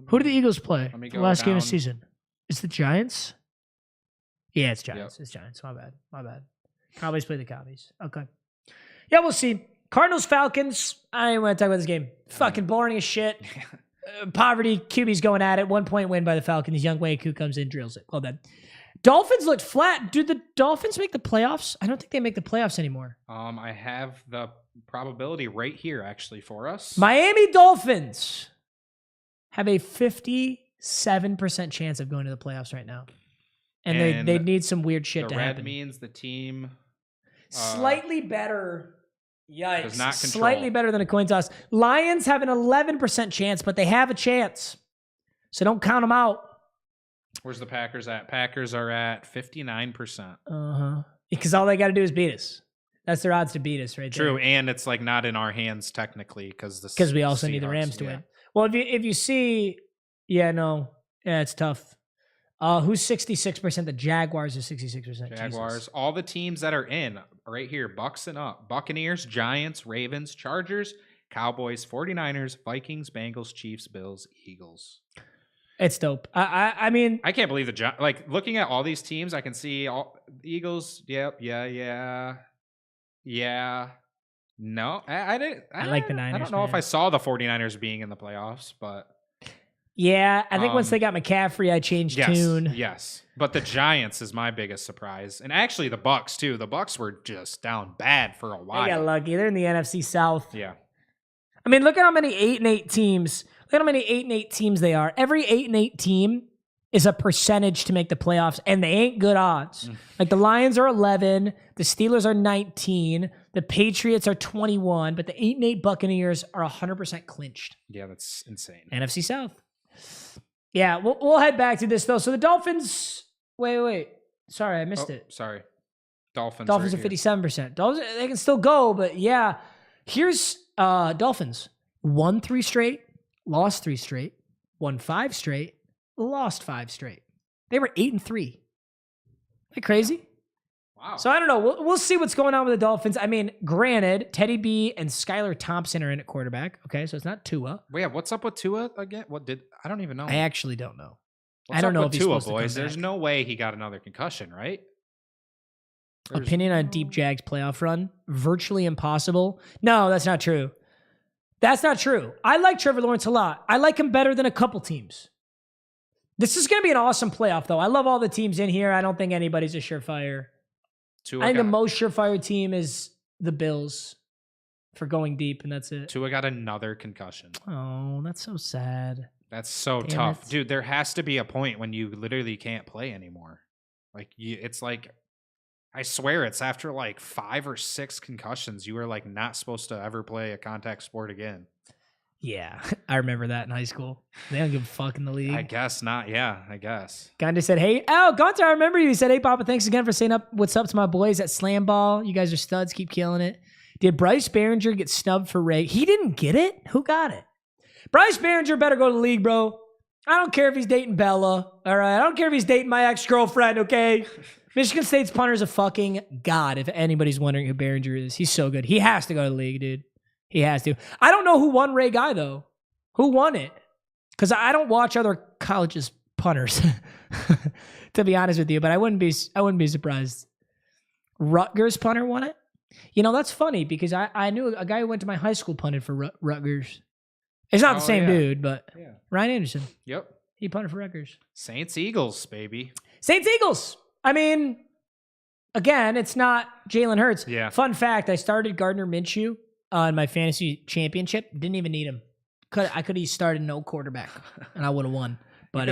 Who did the Eagles play for the last game of the season? Is the Giants? Yeah, it's Giants. Yep. It's Giants. My bad. Cowboys play the Cowboys. Okay. Yeah, we'll see. Cardinals, Falcons. I don't want to talk about this game. Fucking boring as shit. Poverty. QB's going at it. 1 point win by the Falcons. Young Wei Koo comes in, drills it. Well done. Dolphins looked flat. Do the Dolphins make the playoffs? I don't think they make the playoffs anymore. I have the probability right here actually for us. Miami Dolphins have a 57% chance of going to the playoffs right now. And they need some weird shit to happen. The red means the team slightly better. Yikes. Does not control. Slightly better than a coin toss. Lions have an 11% chance, but they have a chance. So don't count them out. Where's the Packers at? Packers are at 59%. Uh-huh. Because all they got to do is beat us. That's their odds to beat us right there. True, and it's like not in our hands technically because we also need the Rams to win. Well, if you see, it's tough. Who's 66%? The Jaguars are 66%. Jaguars. Jesus. All the teams that are in right here, Bucks and up. Buccaneers, Giants, Ravens, Chargers, Cowboys, 49ers, Vikings, Bengals, Chiefs, Bills, Eagles. It's dope. I mean, I can't believe looking at all these teams, I can see all the Eagles. Yep. Yeah. No, I didn't. I like the Niners. I don't know if I saw the 49ers being in the playoffs, but yeah, I think once they got McCaffrey, I changed tune. Yes, but the Giants is my biggest surprise, and actually the Bucks too. The Bucks were just down bad for a while. They got lucky. They're in the NFC South. Yeah. I mean, look at how many 8-8 teams. Look at how many 8-8 teams they are. Every 8-8 team is a percentage to make the playoffs, and they ain't good odds. Like the Lions are 11, the Steelers are 19, the Patriots are 21, but the 8-8 Buccaneers are 100% clinched. Yeah, that's insane. NFC South. Yeah, we'll head back to this though. So the Dolphins. Wait. Sorry, I missed it. Sorry. Dolphins are 57%. Dolphins, they can still go, but yeah. Here's Dolphins. Won 3 straight, lost 3 straight, won 5 straight, lost 5 straight. They were 8-3. Isn't that crazy? Wow. So I don't know. We'll see what's going on with the Dolphins. I mean, granted, Teddy B and Skylar Thompson are in at quarterback. Okay, so it's not Tua. Wait, what's up with Tua again? I don't even know. I actually don't know. I don't know if he's Tua, boys. There's no way he got another concussion, right? Opinion on Deep Jags playoff run? Virtually impossible. No, that's not true. That's not true. I like Trevor Lawrence a lot. I like him better than a couple teams. This is going to be an awesome playoff, though. I love all the teams in here. I don't think anybody's a surefire. I think the most surefire team is the Bills for going deep, and that's it. Tua got another concussion. Oh, that's so sad. That's so tough. Dude, there has to be a point when you literally can't play anymore. It's like, I swear it's after like 5 or 6 concussions, you are like not supposed to ever play a contact sport again. Yeah, I remember that in high school. They don't give a fuck in the league. I guess not. Yeah, I guess. Gunter said, hey, Gunter, I remember you. He said, hey, Papa, thanks again for saying what's up to my boys at Slam Ball. You guys are studs. Keep killing it. Did Bryce Behringer get snubbed for Ray? He didn't get it? Who got it? Bryce Behringer better go to the league, bro. I don't care if he's dating Bella. All right. I don't care if he's dating my ex-girlfriend, okay? Michigan State's punter's a fucking god, if anybody's wondering who Behringer is. He's so good. He has to go to the league, dude. He has to. I don't know who won Ray Guy, though. Who won it? Because I don't watch other colleges' punters, to be honest with you. But I wouldn't be surprised. Rutgers punter won it? You know, that's funny because I knew a guy who went to my high school punted for Rutgers. It's not the same dude, but Ryan Anderson. Yep. He punted for Rutgers. Saints Eagles, baby. Saints Eagles. I mean, again, it's not Jalen Hurts. Yeah. Fun fact, I started Gardner Minshew on my fantasy championship. Didn't even need him. I could have started no quarterback, and I would have won. But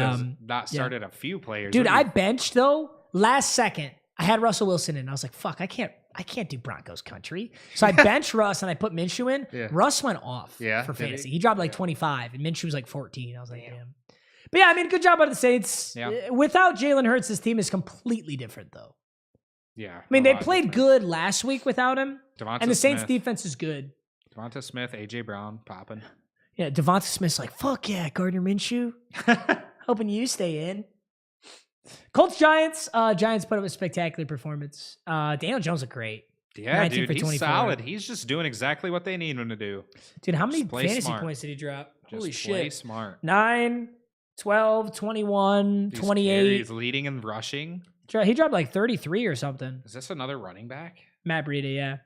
not started a few players. Dude, I benched, though, last second. I had Russell Wilson in. I was like, fuck, I can't do Broncos country. So I benched Russ and I put Minshew in. Yeah. Russ went off for fantasy. He dropped like 25 and Minshew was like 14. I was like, damn. But yeah, I mean, good job out of the Saints. Yeah. Without Jalen Hurts, this team is completely different, though. Yeah. I mean, they played good last week without him. And the Saints defense is good. Devonta Smith, A.J. Brown, popping. Yeah, Devonta Smith's like, fuck yeah, Gardner Minshew. Hoping you stay in. Colts Giants. Giants put up a spectacular performance. Daniel Jones looked great. Yeah, dude, he's solid. He's just doing exactly what they need him to do. Dude, how many fantasy points did he drop? Holy shit. Play smart. 9, 12, 21, 28. He's leading and rushing. He dropped like 33 or something. Is this another running back? Matt Breida, yeah.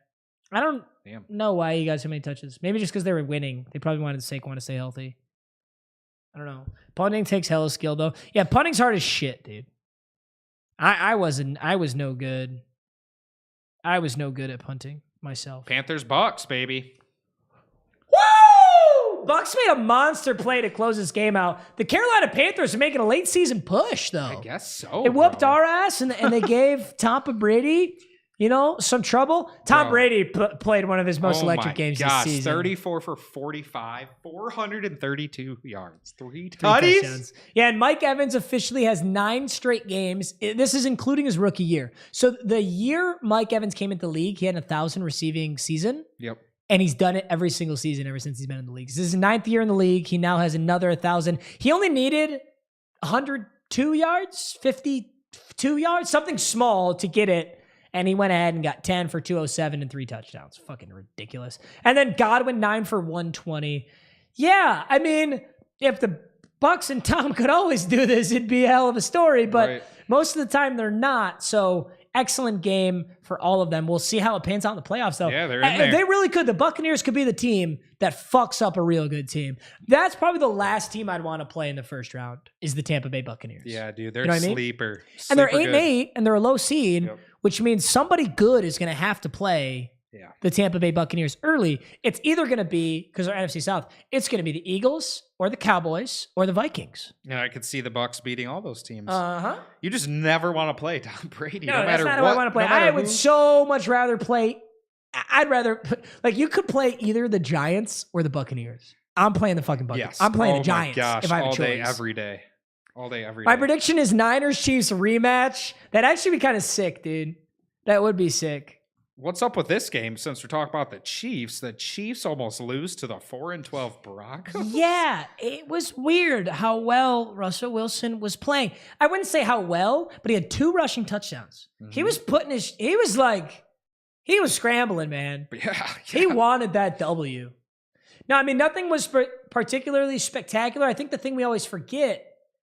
I don't know why he got so many touches. Maybe just because they were winning. They probably wanted Saquon to stay healthy. I don't know. Punting takes hella skill, though. Yeah, punting's hard as shit, dude. I was no good. I was no good at punting myself. Panthers Bucks, baby. Woo! Bucks made a monster play to close this game out. The Carolina Panthers are making a late season push, though. I guess so. It whooped our ass, and they gave Tampa Brady, some trouble. Tom Brady played one of his most electric games this season. 34 for 45, 432 yards, 3 touchdowns. Yeah, and Mike Evans officially has 9 straight games. This is including his rookie year. So the year Mike Evans came into the league, he had 1,000 receiving season. Yep. And he's done it every single season ever since he's been in the league. This is his 9th year in the league. He now has another 1,000. He only needed 102 yards, 52 yards, something small to get it. And he went ahead and got 10 for 207 and 3 touchdowns. Fucking ridiculous. And then Godwin, 9 for 120. Yeah, I mean, if the Bucks and Tom could always do this, it'd be a hell of a story. But most of the time, they're not. So excellent game for all of them. We'll see how it pans out in the playoffs, though. Yeah, they're in there. They really could. The Buccaneers could be the team that fucks up a real good team. That's probably the last team I'd want to play in the first round is the Tampa Bay Buccaneers. Yeah, dude. They're sleeper. And they're 8-8, and they're a low seed. Yep. Which means somebody good is going to have to play the Tampa Bay Buccaneers early. It's either going to be, because they're NFC South, it's going to be the Eagles or the Cowboys or the Vikings. Yeah, I could see the Bucks beating all those teams. Uh-huh. You just never want to play Tom Brady. No, that's not how I want to play. I would so much rather play. I'd rather, you could play either the Giants or the Buccaneers. I'm playing the fucking Buccaneers. Yes. I'm playing the Giants gosh, if I have a choice. All day, every day. All day, every day. My prediction is Niners-Chiefs rematch. That'd actually be kind of sick, dude. That would be sick. What's up with this game? Since we're talking about the Chiefs almost lose to the 4-12 Broncos. Yeah, it was weird how well Russell Wilson was playing. I wouldn't say how well, but he had 2 rushing touchdowns. Mm-hmm. He was scrambling, man. Yeah. He wanted that W. No, I mean, nothing was particularly spectacular. I think the thing we always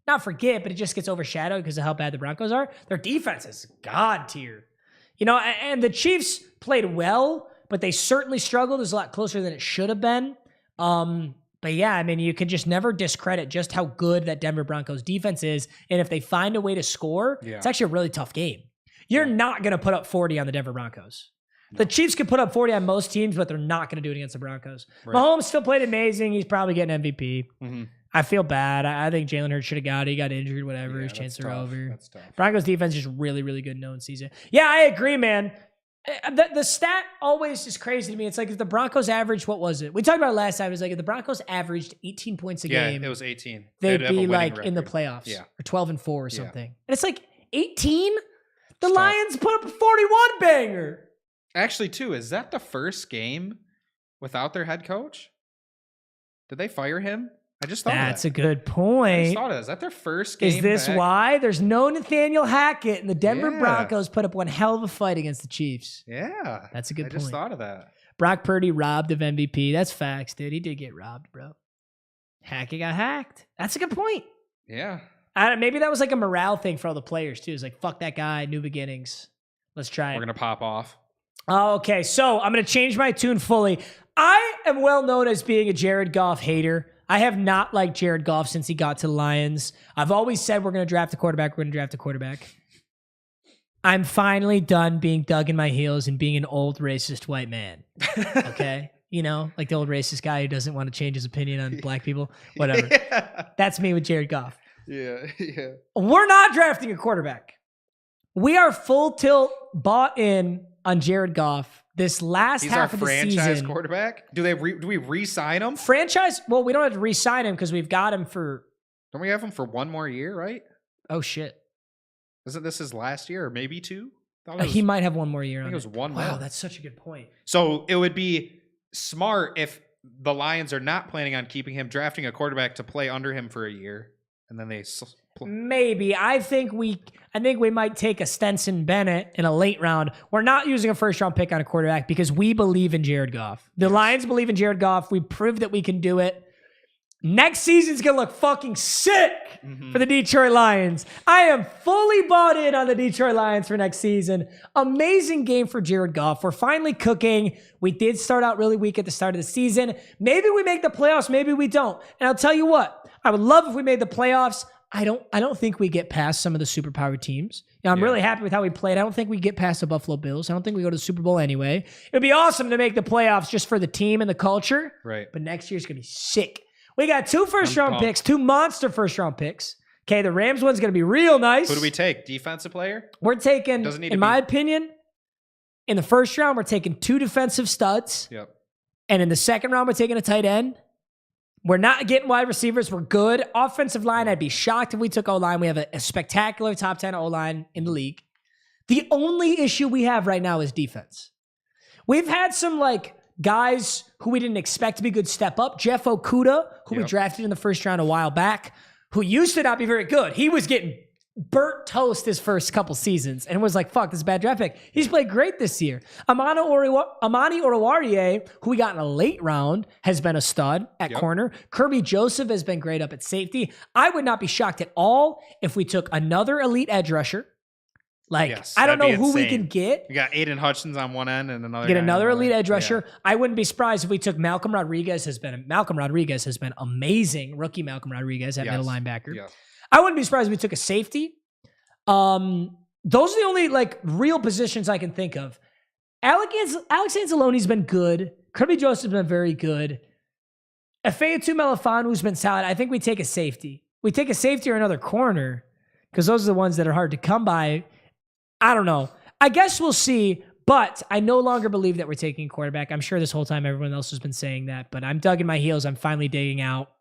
not forget, but it just gets overshadowed because of how bad the Broncos are. Their defense is God tier. And the Chiefs played well, but they certainly struggled. It was a lot closer than it should have been. But yeah, I mean, you can just never discredit just how good that Denver Broncos defense is. And if they find a way to score, it's actually a really tough game. You're not going to put up 40 on the Denver Broncos. The Chiefs could put up 40 on most teams, but they're not going to do it against the Broncos. Right. Mahomes still played amazing. He's probably getting MVP. Mm-hmm. I feel bad. I think Jalen Hurts should have got it. He got injured, whatever. His chances are over. That's tough. Broncos defense is really, really good known season. Yeah, I agree, man. The stat always is crazy to me. It's like if the Broncos averaged, what was it? We talked about it last time. It was like if the Broncos averaged 18 points a game. Yeah, it was 18. They'd be like in the playoffs. Yeah. Or 12-4 or something. And it's like 18? The Lions put up a 41 banger. Actually, too, is that the first game without their head coach? Did they fire him? I just thought That's of a good I just point. thought of that. Is that their first game Is this back? why? There's no Nathaniel Hackett, and the Denver Yeah. Broncos put up one hell of a fight against the Chiefs. Yeah. That's a good I point. just thought of that. Brock Purdy robbed of MVP. That's facts, dude. He did get robbed, bro. Hackett got hacked. That's a good point. Yeah. Maybe that was like a morale thing for all the players, too. It's like, fuck that guy, new beginnings. Let's try it. We're going to pop off. Okay, so I'm going to change my tune fully. I am well known as being a Jared Goff hater. I have not liked Jared Goff since he got to the Lions. I've always said we're going to draft a quarterback. We're going to draft a quarterback. I'm finally done being dug in my heels and being an old racist white man. Okay? You know, like the old racist guy who doesn't want to change his opinion on black people. Whatever. Yeah. That's me with Jared Goff. Yeah. We're not drafting a quarterback. We are full tilt bought in on Jared Goff this last He's half our of the franchise season. quarterback. Do we re-sign him? Franchise? Well, we don't have to re-sign him because we've got him for. Don't we have him for one more year, right? Oh shit! Isn't this his last year or maybe two? He might have one more year. I think it was one more. Wow, that's such a good point. So it would be smart if the Lions are not planning on keeping him, drafting a quarterback to play under him for a year, and then they. Maybe. I think we might take a Stenson Bennett in a late round. We're not using a first round pick on a quarterback because we believe in Jared Goff. The Lions believe in Jared Goff. We proved that we can do it. Next season's going to look fucking sick for the Detroit Lions. I am fully bought in on the Detroit Lions for next season. Amazing game for Jared Goff. We're finally cooking. We did start out really weak at the start of the season. Maybe we make the playoffs. Maybe we don't. And I'll tell you what, I would love if we made the playoffs. I don't think we get past some of the superpower teams. I'm really happy with how we played. I don't think we get past the Buffalo Bills. I don't think we go to the Super Bowl anyway. It would be awesome to make the playoffs just for the team and the culture. Right. But next year's going to be sick. We got 2 first-round picks, 2 monster first-round picks. Okay, the Rams one's going to be real nice. Who do we take? Defensive player? We're taking, in my opinion, in the first round, we're taking 2 defensive studs. Yep. And in the second round, we're taking a tight end. We're not getting wide receivers. We're good. Offensive line, I'd be shocked if we took O-line. We have a spectacular top 10 O-line in the league. The only issue we have right now is defense. We've had some guys who we didn't expect to be good step up. Jeff Okuda, who we drafted in the first round a while back, who used to not be very good. He was getting burnt toast his first couple seasons and was like, fuck, this is a bad draft pick. He's played great this year. Amani Oruwariye, who we got in a late round, has been a stud at corner. Kirby Joseph has been great up at safety. I would not be shocked at all if we took another elite edge rusher. I don't know who we can get. You got Aiden Hutchins on one end and another. Get another elite edge rusher. Yeah. I wouldn't be surprised if we took Malcolm Rodriguez has been amazing. Rookie Malcolm Rodriguez at middle linebacker. Yeah. I wouldn't be surprised if we took a safety. Those are the only real positions I can think of. Alex Anzalone's been good. Kirby Joseph's been very good. Efeatu Melifonwu's been solid. I think we take a safety. We take a safety or another corner because those are the ones that are hard to come by. I don't know. I guess we'll see, but I no longer believe that we're taking a quarterback. I'm sure this whole time everyone else has been saying that, but I'm dug in my heels. I'm finally digging out.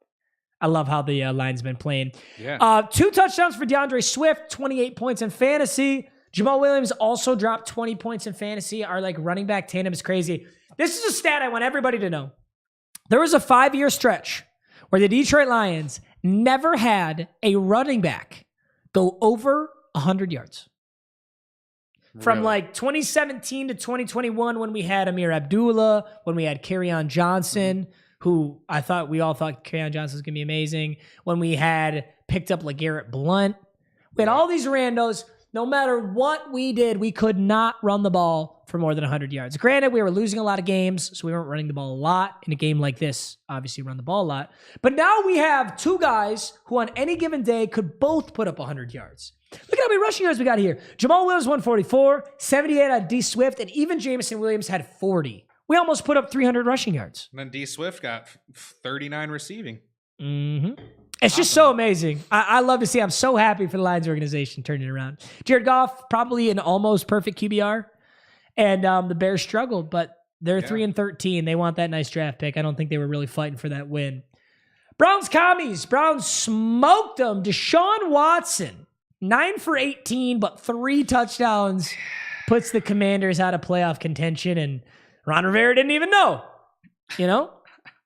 I love how the line's been playing. Yeah. 2 touchdowns for DeAndre Swift, 28 points in fantasy. Jamal Williams also dropped 20 points in fantasy. Our running back tandem is crazy. This is a stat I want everybody to know. There was a 5-year stretch where the Detroit Lions never had a running back go over 100 yards. From 2017 to 2021 when we had Amir Abdullah, when we had Kerryon Johnson, who we all thought Kerryon Johnson was going to be amazing. When we had picked up LeGarrette Blount. We had all these randos. No matter what we did, we could not run the ball for more than 100 yards. Granted, we were losing a lot of games, so we weren't running the ball a lot. In a game like this, obviously run the ball a lot. But now we have 2 guys who on any given day could both put up 100 yards. Look at how many rushing yards we got here. Jamal Williams, 144, 78 on D Swift, and even Jameson Williams had 40. We almost put up 300 rushing yards. And then D Swift got 39 receiving. Mm-hmm. It's just so amazing. I love to see. I'm so happy for the Lions organization turning it around. Jared Goff, probably an almost perfect QBR. And the Bears struggled, but they're 3-13. They want that nice draft pick. I don't think they were really fighting for that win. Browns commies. Browns smoked them. Deshaun Watson, 9 for 18, but 3 touchdowns. Puts the Commanders out of playoff contention, and Ron Rivera didn't even know. You know?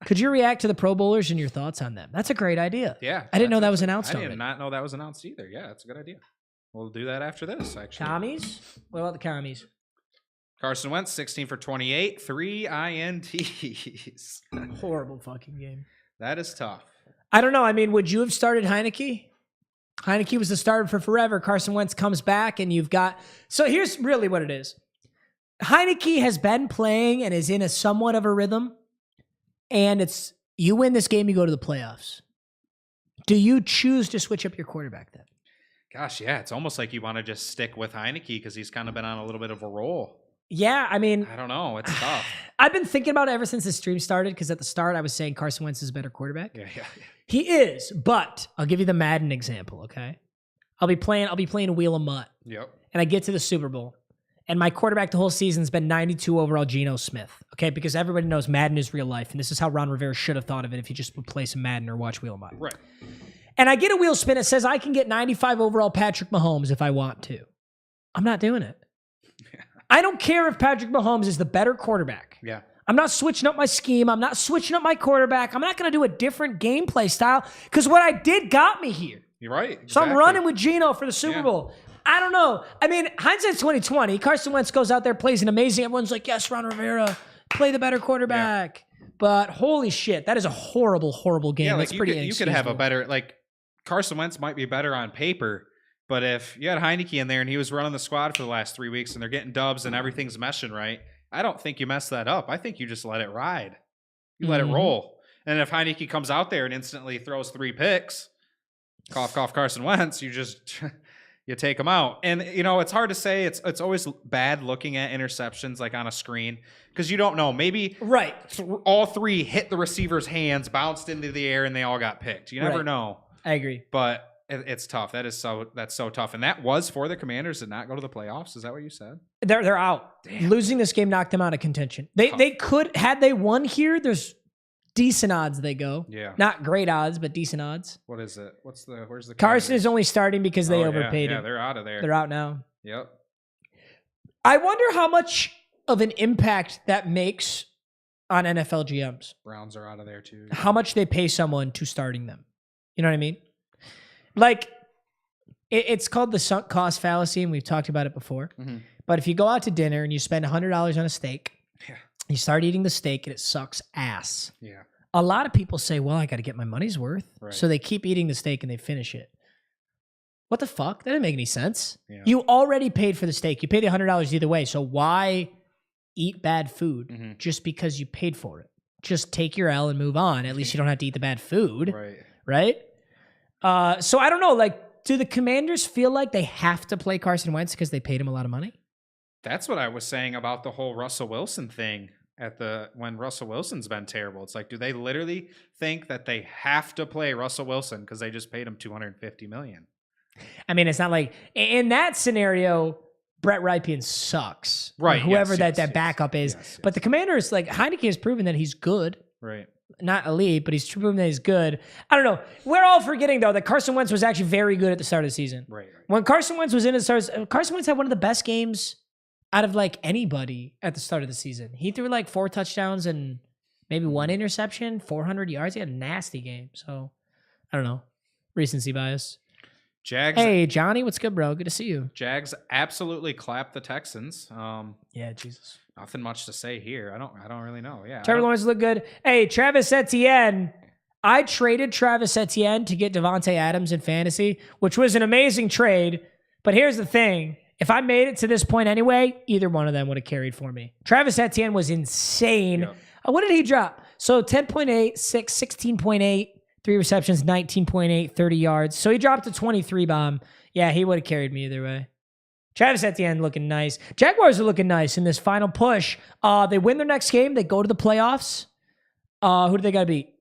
Could you react to the Pro Bowlers and your thoughts on them? That's a great idea. Yeah. I didn't know that was announced I already. did not know that was announced either. Yeah, that's a good idea. We'll do that after this, actually. Commies? What about the commies? Carson Wentz, 16 for 28, 3 INTs. Horrible fucking game. That is tough. I don't know. I mean, would you have started Heineke? Heineke was the starter for forever. Carson Wentz comes back and you've got... So here's really what it is. Heineke has been playing and is in a somewhat of a rhythm. And it's, you win this game, you go to the playoffs. Do you choose to switch up your quarterback then? Gosh, yeah. It's almost like you want to just stick with Heineke because he's kind of been on a little bit of a roll. Yeah, I mean... I don't know. It's tough. I've been thinking about it ever since the stream started because at the start I was saying Carson Wentz is a better quarterback. Yeah. He is, but I'll give you the Madden example, okay? I'll be playing Wheel of Mutt. Yep. And I get to the Super Bowl. And my quarterback the whole season's been 92 overall Geno Smith, okay? Because everybody knows Madden is real life. And this is how Ron Rivera should have thought of it if he just would play some Madden or watch Wheel of Mutt. Right. And I get a wheel spin that says I can get 95 overall Patrick Mahomes if I want to. I'm not doing it. I don't care if Patrick Mahomes is the better quarterback. Yeah. I'm not switching up my scheme. I'm not switching up my quarterback. I'm not going to do a different gameplay style because what I did got me here. You're right. Exactly. So I'm running with Geno for the Super Bowl. I don't know. I mean, hindsight's 2020. Carson Wentz goes out there, plays an amazing. Everyone's like, yes, Ron Rivera, play the better quarterback. Yeah. But holy shit, that is a horrible, horrible game. Yeah, like That's pretty you could have a better, like Carson Wentz might be better on paper. But if you had Heineke in there and he was running the squad for the last 3 weeks and they're getting dubs and everything's meshing right, I don't think you mess that up. I think you just let it ride. You let it roll. And if Heineke comes out there and instantly throws 3 picks, cough, cough, Carson Wentz, you just you take him out. And, you know, it's hard to say. It's always bad looking at interceptions like on a screen because you don't know. Maybe all 3 hit the receiver's hands, bounced into the air, and they all got picked. You never know. I agree. But it's tough. That's so tough. And that was for the Commanders to not go to the playoffs. Is that what you said? They're out. Damn. Losing this game knocked them out of contention. They could, had they won here, there's decent odds they go. Yeah. Not great odds, but decent odds. What is it? Where's the Carson is only starting because they overpaid him. Yeah, they're out of there. They're out now. Yep. I wonder how much of an impact that makes on NFL GMs. Browns are out of there too. How much they pay someone to starting them. You know what I mean? Like, it's called the sunk cost fallacy, and we've talked about it before. Mm-hmm. But if you go out to dinner and you spend $100 on a steak, you start eating the steak and it sucks ass. Yeah. A lot of people say, well, I got to get my money's worth. Right. So they keep eating the steak and they finish it. What the fuck? That didn't make any sense. Yeah. You already paid for the steak. You paid the $100 either way. So why eat bad food just because you paid for it? Just take your L and move on. At least you don't have to eat the bad food. Right? So I don't know, like, do the Commanders feel like they have to play Carson Wentz because they paid him a lot of money? That's what I was saying about the whole Russell Wilson thing when Russell Wilson's been terrible. It's like, do they literally think that they have to play Russell Wilson because they just paid him $250 million? I mean, it's not like in that scenario, Brett Rypien sucks. Right. Whoever that backup is. But the Commanders, like, Heineke has proven that he's good. Right. Not elite, but he's proven that he's good. I don't know. We're all forgetting, though, that Carson Wentz was actually very good at the start of the season. Right. When Carson Wentz was in his start, Carson Wentz had one of the best games out of, like, anybody at the start of the season. He threw, like, 4 touchdowns and maybe 1 interception, 400 yards. He had a nasty game. So, I don't know. Recency bias. Jags. Hey, Johnny, what's good, bro? Good to see you. Jags absolutely clapped the Texans. Yeah, Jesus. Nothing much to say here. I don't really know. Yeah. Trevor Lawrence looked good. Hey, Travis Etienne. I traded Travis Etienne to get Devontae Adams in fantasy, which was an amazing trade. But here's the thing. If I made it to this point anyway, either one of them would have carried for me. Travis Etienne was insane. Yep. What did he drop? So 10.8, 16.8, 3 receptions, 19.8, 30 yards. So he dropped a 23 bomb. Yeah, he would have carried me either way. Travis Etienne looking nice. Jaguars are looking nice in this final push. They win their next game. They go to the playoffs. Who do they got to beat?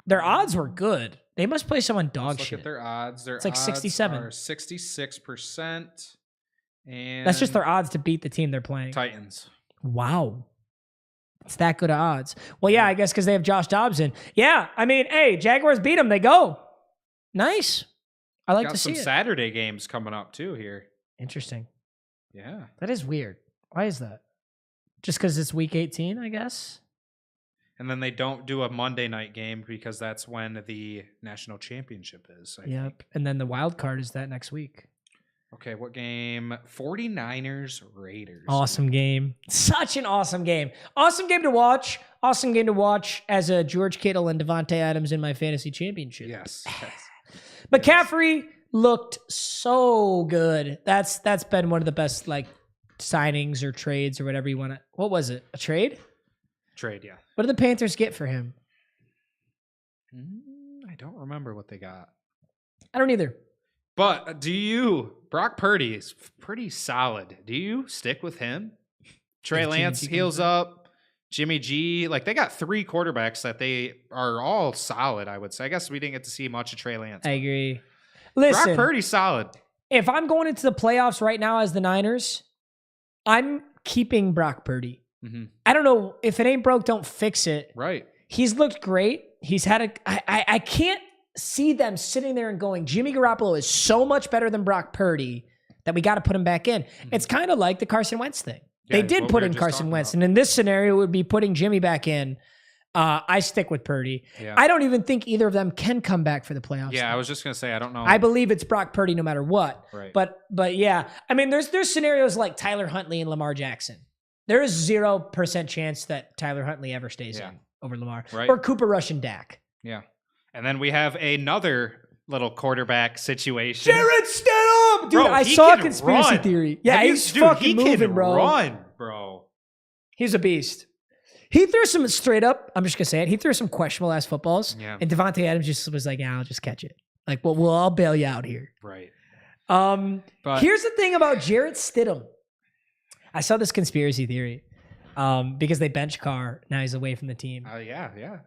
Their odds were good. They must play someone dog shit. Look at their odds. It's like 67. 66%. And that's just their odds to beat the team they're playing. Titans. Wow. It's that good of odds. Well, yeah, I guess because they have Josh Dobbs in. Yeah, I mean, hey, Jaguars beat them. They go. Nice. I like to see it. Got some Saturday games coming up, too, here. Interesting. Yeah. That is weird. Why is that? Just because it's week 18, I guess? And then they don't do a Monday night game because that's when the national championship is. I think. And then the wild card is that next week. Okay, what game? 49ers Raiders. Awesome game. Such an awesome game. Awesome game to watch. Awesome game to watch as a George Kittle and Devontae Adams in my fantasy championship. Yes. McCaffrey looked so good. That's been one of the best like signings or trades or whatever you want to. What was it? A trade? Trade, yeah. What did the Panthers get for him? I don't remember what they got. I don't either. But Brock Purdy is pretty solid. Do you stick with him? Trey Lance heals up. Jimmy G. Like, they got 3 quarterbacks that they are all solid, I would say. I guess we didn't get to see much of Trey Lance. I agree. Listen, Brock Purdy's solid. If I'm going into the playoffs right now as the Niners, I'm keeping Brock Purdy. Mm-hmm. I don't know. If it ain't broke, don't fix it. Right. He's looked great. He's had I can't see them sitting there and going, Jimmy Garoppolo is so much better than Brock Purdy that we got to put him back in. Mm-hmm. It's kind of like the Carson Wentz thing. They did put in Carson Wentz. And in this scenario, it would be putting Jimmy back in. I stick with Purdy. Yeah. I don't even think either of them can come back for the playoffs. Yeah, I was just going to say, I don't know. I believe it's Brock Purdy no matter what. Right. But yeah, I mean, there's scenarios like Tyler Huntley and Lamar Jackson. There is 0% chance that Tyler Huntley ever stays in over Lamar. Right. Or Cooper Rush and Dak. Yeah. And then we have another little quarterback situation. Jarrett Stidham! Dude, bro, I saw a conspiracy theory. Yeah, he's fucking moving, bro. Run, bro. He's a beast. He threw some straight up, I'm just going to say it, he threw some questionable ass footballs. Yeah. And Devontae Adams just was like, yeah, I'll just catch it. Like, well, I'll bail you out here. Right. But here's the thing about Jarrett Stidham. I saw this conspiracy theory because they bench Carr. Now he's away from the team. Yeah.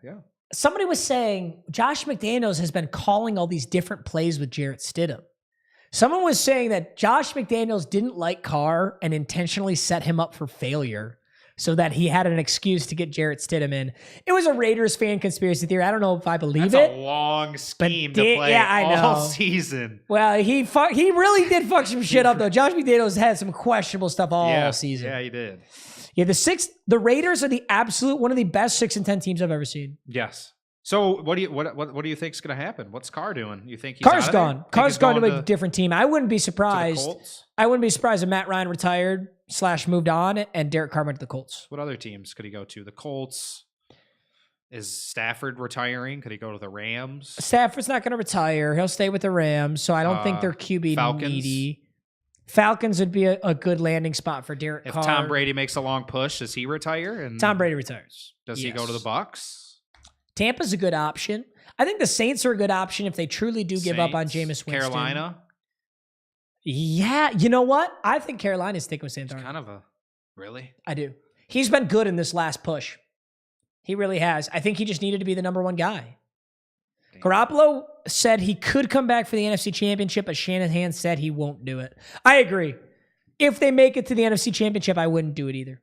Somebody was saying Josh McDaniels has been calling all these different plays with Jarrett Stidham. Someone was saying that Josh McDaniels didn't like Carr and intentionally set him up for failure so that he had an excuse to get Jarrett Stidham in. It was a Raiders fan conspiracy theory. I don't know if I believe it. That's a long scheme to play all season. Well, he really did fuck some shit up, though. Josh McDaniels had some questionable stuff all season. Yeah, he did. Yeah, the Raiders are the absolute one of the best 6-10 teams I've ever seen. Yes. So what do you think is going to happen? What's Carr doing? You think he's Carr's gone? Carr's gone to a different team. I wouldn't be to the surprised. Colts? I wouldn't be surprised if Matt Ryan retired / moved on and Derek Carr went to the Colts. What other teams could he go to? The Colts. Is Stafford retiring? Could he go to the Rams? Stafford's not going to retire. He'll stay with the Rams. So I don't think they're QB needy. Falcons would be a good landing spot for Derek Carr. If Tom Brady makes a long push, does he retire? And Tom Brady retires. Does he go to the Bucs? Tampa's a good option. I think the Saints are a good option if they truly do give up on Jameis Winston. Carolina? Yeah. You know what? I think Carolina's sticking with Sam Darnold. Kind of a... Really? I do. He's been good in this last push. He really has. I think he just needed to be the number one guy. Damn. Garoppolo said he could come back for the NFC Championship, but Shanahan said he won't do it. I agree. If they make it to the NFC Championship, I wouldn't do it either.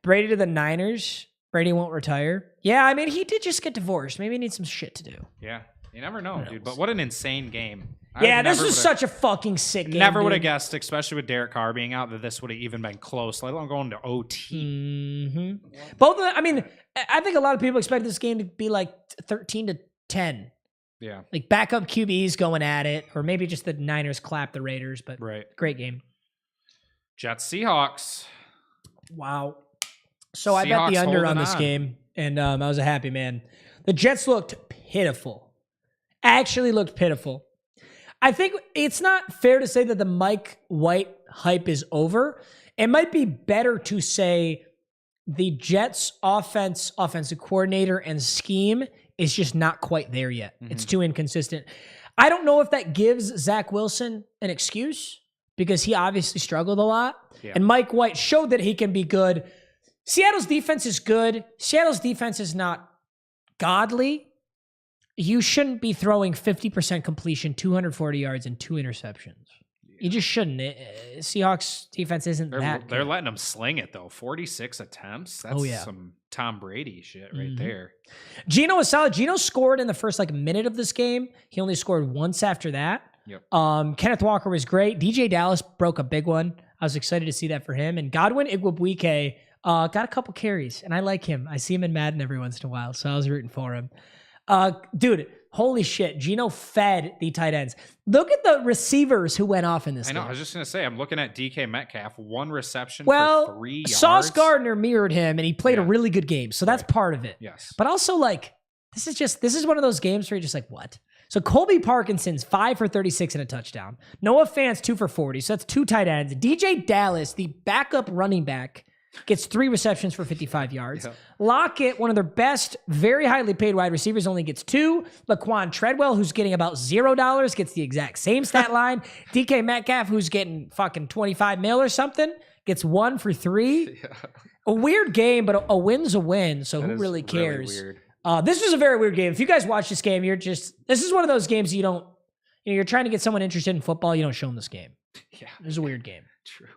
Brady to the Niners. Brady won't retire. Yeah, I mean, he did just get divorced. Maybe he needs some shit to do. Yeah. You never know, dude. But what an insane game. This was such a fucking sick game. Never would have guessed, especially with Derek Carr being out, that this would have even been close, let alone going to OT. Mm-hmm. I think a lot of people expect this game to be like 13-10. Yeah. Like backup QBs going at it, or maybe just the Niners clap the Raiders, but great game. Jets Seahawks. Wow. So I bet the under on this game, and I was a happy man. The Jets looked pitiful. Actually looked pitiful. I think it's not fair to say that the Mike White hype is over. It might be better to say the Jets offensive coordinator and scheme is just not quite there yet. Mm-hmm. It's too inconsistent. I don't know if that gives Zach Wilson an excuse because he obviously struggled a lot. Yeah. And Mike White showed that he can be good. Seattle's defense is good. Seattle's defense is not godly. You shouldn't be throwing 50% completion, 240 yards, and 2 interceptions. Yeah. You just shouldn't. Seahawks defense isn't that good. They're letting them sling it, though. 46 attempts. That's some Tom Brady shit right there. Geno was solid. Geno scored in the first minute of this game. He only scored once after that. Yep. Kenneth Walker was great. DJ Dallas broke a big one. I was excited to see that for him. And Godwin Igwebuike Got a couple carries, and I like him. I see him in Madden every once in a while, so I was rooting for him. Dude, holy shit. Gino fed the tight ends. Look at the receivers who went off in this game. I know. I was just going to say, I'm looking at DK Metcalf, 1 reception well, for 3 yards. Sauce Gardner mirrored him, and he played a really good game, so that's part of it. Yes. But also, like, this is one of those games where you're just like, what? So Colby Parkinson's 5 for 36 and a touchdown. Noah Fant's 2 for 40. So that's 2 tight ends. DJ Dallas, the backup running back, gets 3 receptions for 55 yards. Yep. Lockett, one of their best, very highly paid wide receivers, only gets 2. Laquan Treadwell, who's getting about $0, gets the exact same stat line. DK Metcalf, who's getting fucking 25 mil or something, gets 1 for 3. Yeah. A weird game, but a win's a win. So who really cares? Really weird. This was a very weird game. If you guys watch this game, this is one of those games you're trying to get someone interested in football, you don't show them this game. Yeah. It was a weird game. True.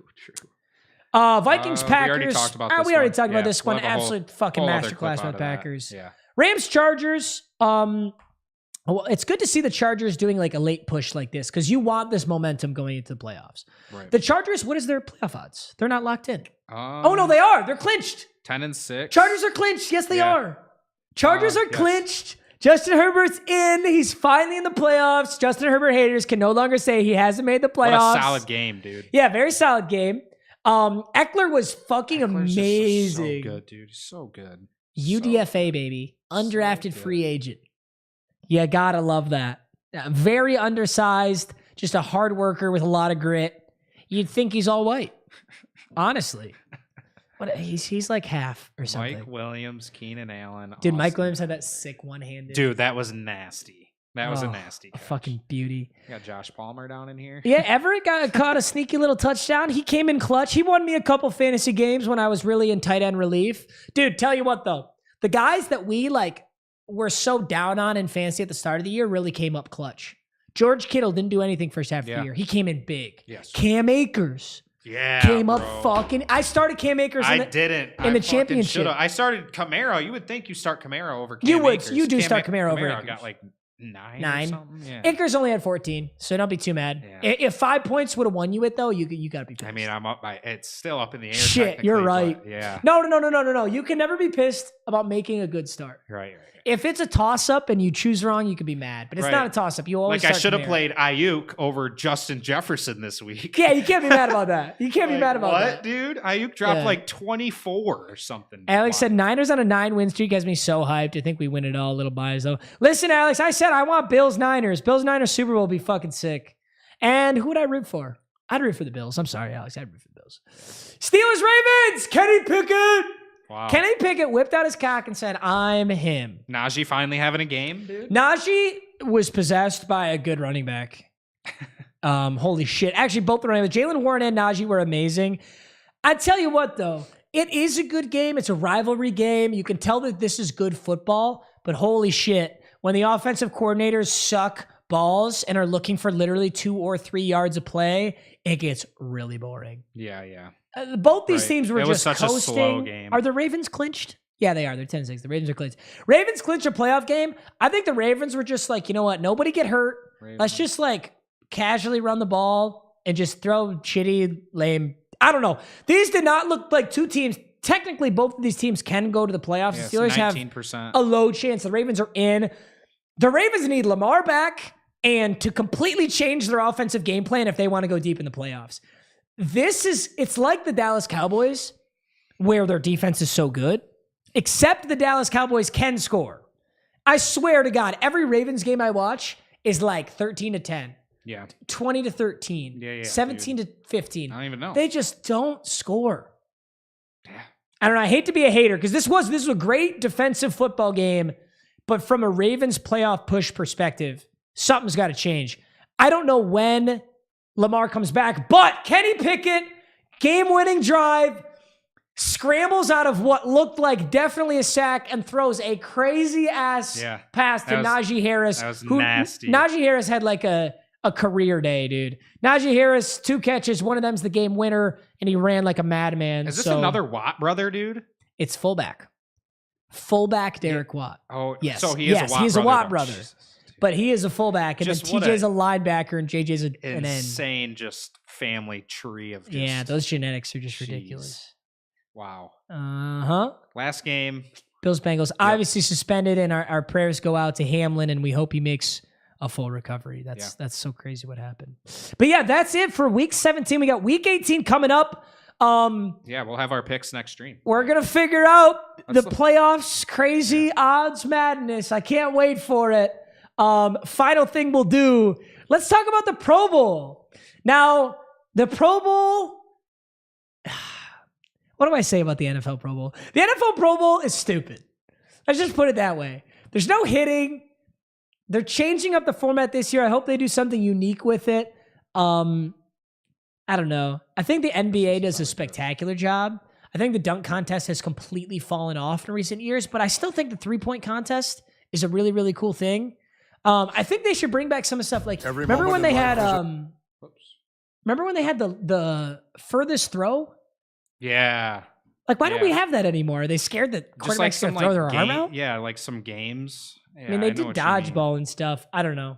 Vikings, Packers. We already talked about this we already talked about this one. Absolute fucking masterclass by the Packers. Yeah. Rams, Chargers. Well, it's good to see the Chargers doing like a late push like this because you want this momentum going into the playoffs. Right. The Chargers, what is their playoff odds? They're not locked in. Oh, no, they are. They're clinched. 10-6. Chargers are clinched. Yes, they are. Chargers are clinched. Justin Herbert's in. He's finally in the playoffs. Justin Herbert haters can no longer say he hasn't made the playoffs. What a solid game, dude. Yeah, very solid game. Eckler was fucking amazing. So good, dude. So good. UDFA, baby. Undrafted free agent. You gotta love that. Very undersized. Just a hard worker with a lot of grit. You'd think he's all white. Honestly. But he's like half or something. Mike Williams, Keenan Allen. Dude, Mike Williams had that sick one-handed. Dude, that was nasty. That was a nasty catch. Fucking beauty. You got Josh Palmer down in here. Yeah, Everett caught a sneaky little touchdown. He came in clutch. He won me a couple fantasy games when I was really in tight end relief. Dude, tell you what though. The guys that we were so down on in fantasy at the start of the year really came up clutch. George Kittle didn't do anything first half of the year. He came in big. Yes. Cam Akers. Yeah, came up fucking. I started Cam Akers in the championship. I started Kamara. You would think you start Kamara over Cam You would. Akers. You do start Kamara over Akers. Got like 9 or something. Yeah. Akers only had 14, so don't be too mad. Yeah. If 5 points would have won you it though, you got to be pissed. I mean, I'm up by. It's still up in the air. Shit, you're right. Yeah. No. You can never be pissed about making a good start. Right. If it's a toss-up and you choose wrong, you could be mad. But it's not a toss-up. You always I should have played Ayuk over Justin Jefferson this week. Yeah, you can't be mad about that. You can't be mad about that. What, dude? Ayuk dropped 24 or something. Alex said Niners on a 9-win streak has me so hyped. I think we win it all. A little biased though. Listen, Alex, I said I want Bills-Niners. Bills-Niners Super Bowl would be fucking sick. And who would I root for? I'd root for the Bills. I'm sorry, Alex. I'd root for the Bills. Steelers-Ravens! Kenny Pickett! Wow. Kenny Pickett whipped out his cock and said, I'm him. Najee finally having a game, dude? Najee was possessed by a good running back. Holy shit. Actually, both the running backs, Jalen Warren and Najee were amazing. I tell you what, though, it is a good game. It's a rivalry game. You can tell that this is good football, but holy shit. When the offensive coordinators suck balls and are looking for literally 2 or 3 yards of play, it gets really boring. Yeah. Both these teams were just such coasting. A slow game. Are the Ravens clinched? Yeah, they are. They're 10-6. The Ravens are clinched. Ravens clinched a playoff game. I think the Ravens were just like, you know what? Nobody get hurt. Let's just casually run the ball and just throw shitty, lame. I don't know. These did not look like two teams. Technically, both of these teams can go to the playoffs. The Steelers 19%. Have a low chance. The Ravens are in. The Ravens need Lamar back and to completely change their offensive game plan if they want to go deep in the playoffs. It's like the Dallas Cowboys where their defense is so good, except the Dallas Cowboys can score. I swear to God, every Ravens game I watch is like 13-10. Yeah. 20-13. Yeah. 17-15. I don't even know. They just don't score. Yeah. I don't know. I hate to be a hater because this was a great defensive football game, but from a Ravens playoff push perspective, something's got to change. I don't know when Lamar comes back, but Kenny Pickett, game-winning drive, scrambles out of what looked like definitely a sack and throws a crazy-ass pass to Najee Harris. That was nasty. Najee Harris had a career day, dude. Najee Harris, 2 catches. One of them's the game winner, and he ran like a madman. Is this another Watt brother, dude? It's fullback. Fullback Derek Watt. Oh, yes. So he is a Watt brother. He's a Watt brother. But he is a fullback, and then TJ's a linebacker, and JJ's an end. Insane, just family tree of. Those genetics are just ridiculous. Wow. Last game. Bills Bengals. Yep. Obviously suspended, and our prayers go out to Hamlin, and we hope he makes a full recovery. That's so crazy what happened. But yeah, that's it for week 17. We got week 18 coming up. We'll have our picks next stream. We're gonna figure out the playoffs, crazy odds madness. I can't wait for it. Final thing we'll do. Let's talk about the Pro Bowl. Now, the Pro Bowl. What do I say about the NFL Pro Bowl? The NFL Pro Bowl is stupid. Let's just put it that way. There's no hitting. They're changing up the format this year. I hope they do something unique with it. I don't know. I think the NBA does a spectacular job. I think the dunk contest has completely fallen off in recent years, but I still think the three-point contest is a really, really cool thing. I think they should bring back some of the stuff like remember when they had the furthest throw? Yeah. Like, why don't we have that anymore? Are they scared that quarterbacks going to throw their arm out? Yeah, like some games. Yeah, I mean, they did dodgeball and stuff. I don't know.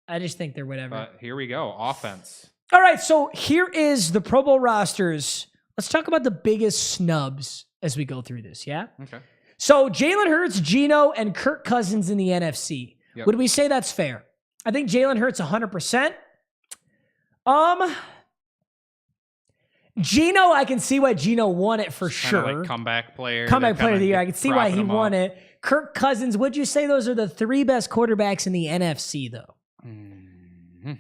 I just think they're whatever. But here we go. Offense. All right, so here is the Pro Bowl rosters. Let's talk about the biggest snubs as we go through this, yeah? Okay. So Jalen Hurts, Geno, and Kirk Cousins in the NFC. Yep. Would we say that's fair? I think Jalen Hurts 100%. Geno, I can see why Geno won it for sure. Like comeback player. Comeback player of the year. I can see why he won it. Kirk Cousins, would you say those are the three best quarterbacks in the NFC, though? Mm-hmm.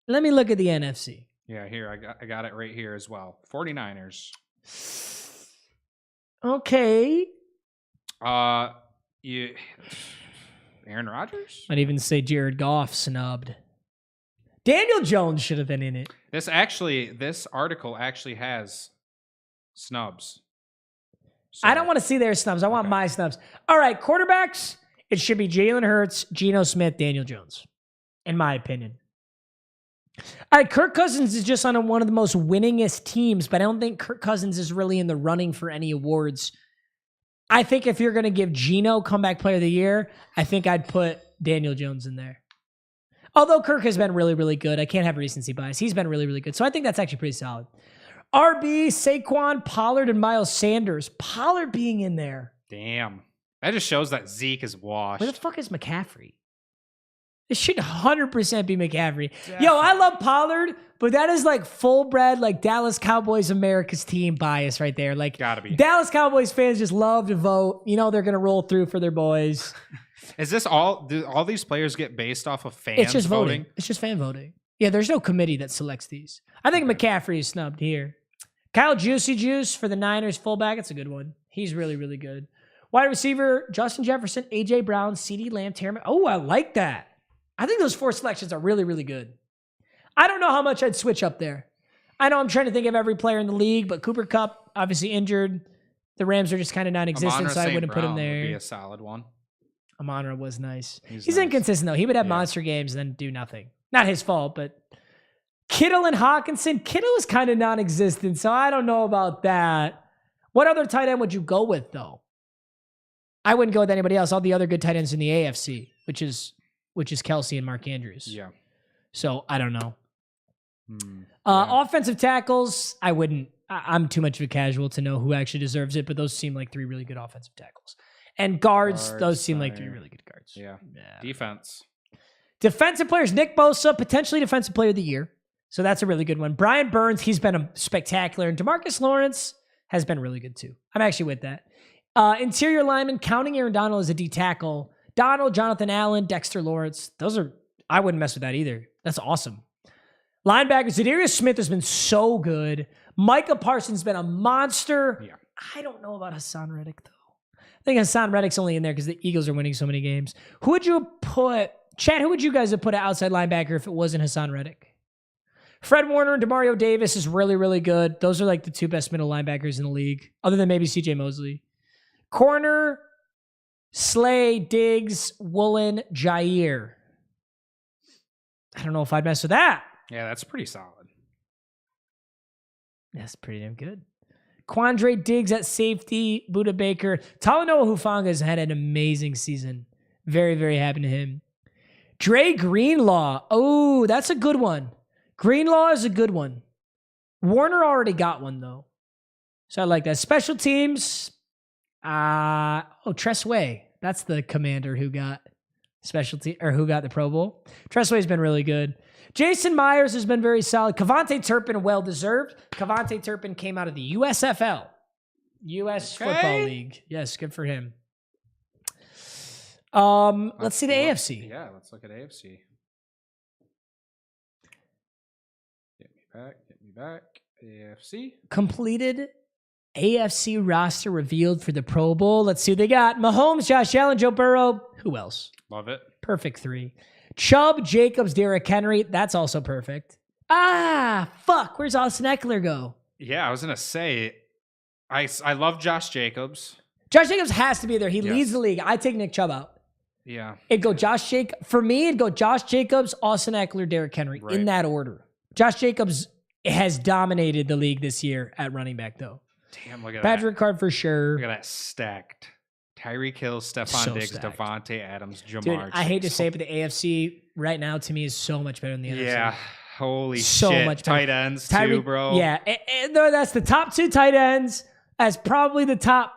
Let me look at the NFC. Yeah, here. I got it right here as well. 49ers. Okay. Aaron Rodgers? I'd even say Jared Goff snubbed. Daniel Jones should have been in it. This article actually has snubs. So. I don't want to see their snubs. I want my snubs. All right, quarterbacks, it should be Jalen Hurts, Geno Smith, Daniel Jones, in my opinion. All right, Kirk Cousins is just on one of the most winningest teams, but I don't think Kirk Cousins is really in the running for any awards. I think if you're going to give Geno comeback player of the year, I think I'd put Daniel Jones in there. Although Kirk has been really, really good. I can't have recency bias. He's been really, really good. So I think that's actually pretty solid. RB, Saquon, Pollard, and Miles Sanders. Pollard being in there. Damn. That just shows that Zeke is washed. Where the fuck is McCaffrey? It should 100% be McCaffrey. Definitely. Yo, I love Pollard, but that is like full-bred, like Dallas Cowboys America's team bias right there. Like, gotta be. Dallas Cowboys fans just love to vote. You know they're going to roll through for their boys. Is this do all these players get based off of fans It's just voting? It's just fan voting. Yeah, there's no committee that selects these. I think McCaffrey is snubbed here. Kyle Juicy Juice for the Niners fullback. It's a good one. He's really, really good. Wide receiver, Justin Jefferson, A.J. Brown, C.D. Lamb, Terry. Oh, I like that. I think those four selections are really, really good. I don't know how much I'd switch up there. I know I'm trying to think of every player in the league, but Cooper Kupp, obviously injured. The Rams are just kind of non-existent, so I wouldn't put him there. Would be a solid one. Amon-Ra was nice. He's nice. Inconsistent, though. He would have monster games and then do nothing. Not his fault, but Kittle and Hawkinson. Kittle is kind of non-existent, so I don't know about that. What other tight end would you go with, though? I wouldn't go with anybody else. All the other good tight ends in the AFC, which is Kelsey and Mark Andrews. Yeah. So I don't know. Offensive tackles, I wouldn't. I'm too much of a casual to know who actually deserves it, but those seem like three really good offensive tackles. And guards, those seem like three really good guards. Yeah. Defense. Defensive players, Nick Bosa, potentially defensive player of the year. So that's a really good one. Brian Burns, he's been spectacular. And DeMarcus Lawrence has been really good too. I'm actually with that. Interior lineman, counting Aaron Donald as a D tackle. Donald, Jonathan Allen, Dexter Lawrence. I wouldn't mess with that either. That's awesome. Linebackers, Zadarius Smith has been so good. Micah Parsons has been a monster. Yeah. I don't know about Hassan Reddick, though. I think Hassan Reddick's only in there because the Eagles are winning so many games. Who would you put, Chad, who would you guys have put an outside linebacker if it wasn't Hassan Reddick? Fred Warner and DeMario Davis is really, really good. Those are like the two best middle linebackers in the league, other than maybe CJ Mosley. Corner, Slay, Diggs, Woolen, Jair. I don't know if I'd mess with that. Yeah, that's pretty solid. That's pretty damn good. Quandre Diggs at safety, Buda Baker. Talanoa Hufanga has had an amazing season. Very, very happy to him. Dre Greenlaw. Oh, that's a good one. Greenlaw is a good one. Warner already got one, though. So I like that. Special teams. Tressway. That's the commander who got who got the Pro Bowl. Tressway's been really good. Jason Myers has been very solid. Kavontae Turpin, well-deserved. Kavontae Turpin came out of the USFL. Football League. Yes, good for him. Let's see the AFC. Yeah, let's look at AFC. Get me back. AFC. Completed AFC roster revealed for the Pro Bowl. Let's see what they got. Mahomes, Josh Allen, Joe Burrow. Who else? Love it. Perfect 3. Chubb, Jacobs, Derrick Henry. That's also perfect. Fuck. Where's Austin Eckler go? Yeah, I was going to say, I love Josh Jacobs. Josh Jacobs has to be there. He leads the league. I take Nick Chubb out. Yeah. For me, it'd go Josh Jacobs, Austin Eckler, Derrick Henry in that order. Josh Jacobs has dominated the league this year at running back, though. Damn, look at Patrick Card for sure. Look at that stacked. Tyreek Hill, Stephon Diggs, stacked. Devontae Adams, Jamar Dude, Chase. I hate to say it, but the AFC right now to me is so much better than the NFC. Yeah. Holy so shit. Much tight ends too, bro. Yeah. That's the top 2 tight ends. That's probably the top